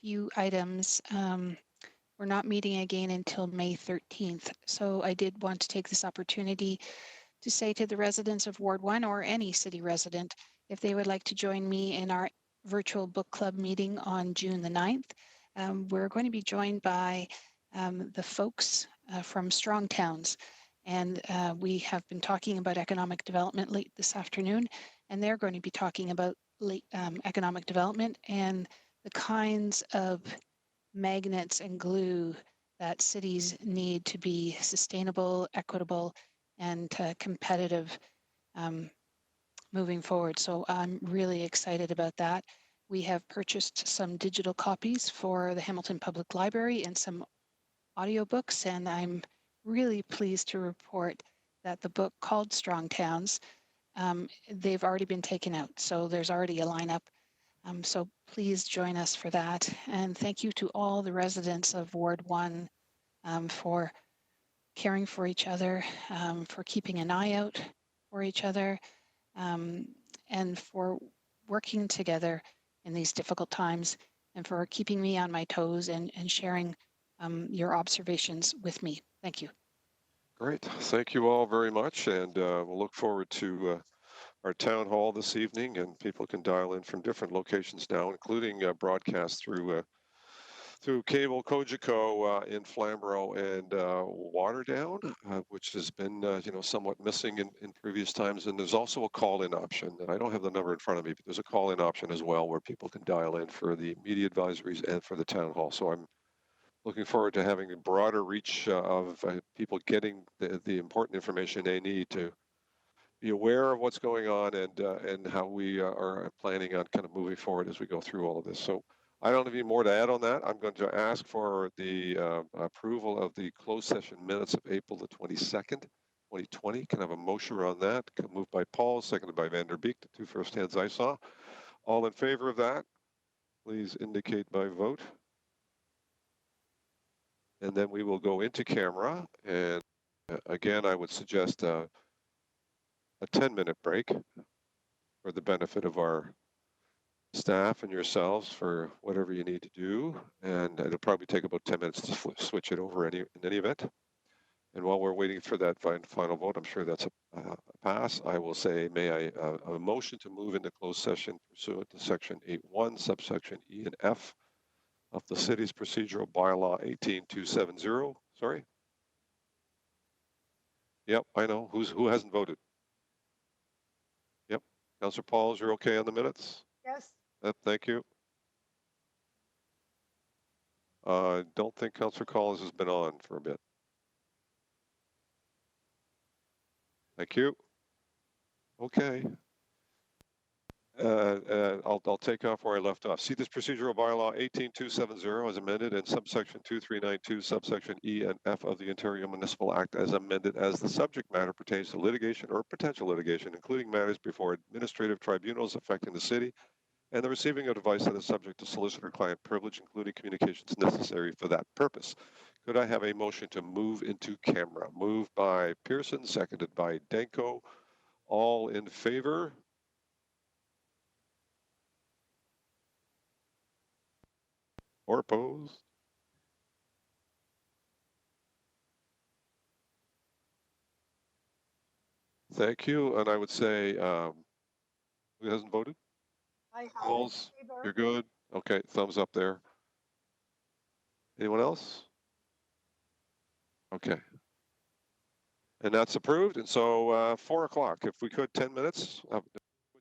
few items. We're not meeting again until May 13th. So I did want to take this opportunity to say to the residents of Ward 1 or any city resident, if they would like to join me in our virtual book club meeting on June the 9th, we're going to be joined by the folks from Strong Towns. And we have been talking about economic development late this afternoon, and they're going to be talking about economic development and the kinds of magnets and glue that cities need to be sustainable, equitable, and competitive moving forward. So I'm really excited about that. We have purchased some digital copies for the Hamilton Public Library and some audiobooks, and I'm really pleased to report that the book called Strong Towns, they've already been taken out. So there's already a lineup. So please join us for that. And thank you to all the residents of Ward 1 for caring for each other, for keeping an eye out for each other, and for working together in these difficult times, and for keeping me on my toes and sharing your observations with me. Thank you. Great. Thank you all very much. And we'll look forward to our town hall this evening, and people can dial in from different locations now, including broadcast through cable Cogeco in Flamborough and Waterdown, which has been somewhat missing in previous times. And there's also a call-in option. I don't have the number in front of me, but there's a call-in option as well where people can dial in for the media advisories and for the town hall. So I'm looking forward to having a broader reach of people getting the important information they need to be aware of what's going on and how we are planning on kind of moving forward as we go through all of this. So I don't have any more to add on that. I'm going to ask for the approval of the closed session minutes of April the 22nd, 2020. Can I have a motion on that? Moved by Paul, seconded by Van der Beek, the two first hands I saw. All in favor of that, please indicate by vote. And then we will go into camera. And again, I would suggest a 10-minute break for the benefit of our staff and yourselves for whatever you need to do. And it'll probably take about 10 minutes to switch it over in any event. And while we're waiting for that final vote, I'm sure that's a pass. I will say, may I a motion to move into closed session pursuant to section 8.1, subsection E and F of the city's procedural bylaw 18270. Sorry. Yep, I know. Who hasn't voted? Yep. Councillor Pauls, you're okay on the minutes? Yes. Thank you. I don't think Councillor Collins has been on for a bit. Thank you. Okay. I'll take off where I left off. See this procedural bylaw 18270 as amended in subsection 2392, subsection E and F of the Ontario Municipal Act as amended as the subject matter pertains to litigation or potential litigation, including matters before administrative tribunals affecting the city and the receiving of advice that is subject to solicitor-client privilege, including communications necessary for that purpose. Could I have a motion to move into camera? Moved by Pearson, seconded by Danko. All in favor? Or opposed? Thank you. And I would say, who hasn't voted? I have. Polls, you're good? Okay, thumbs up there. Anyone else? Okay. And that's approved. And so 4 o'clock, if we could, 10 minutes, switch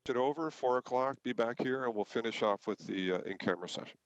it over, 4 o'clock, be back here, and we'll finish off with the in-camera session.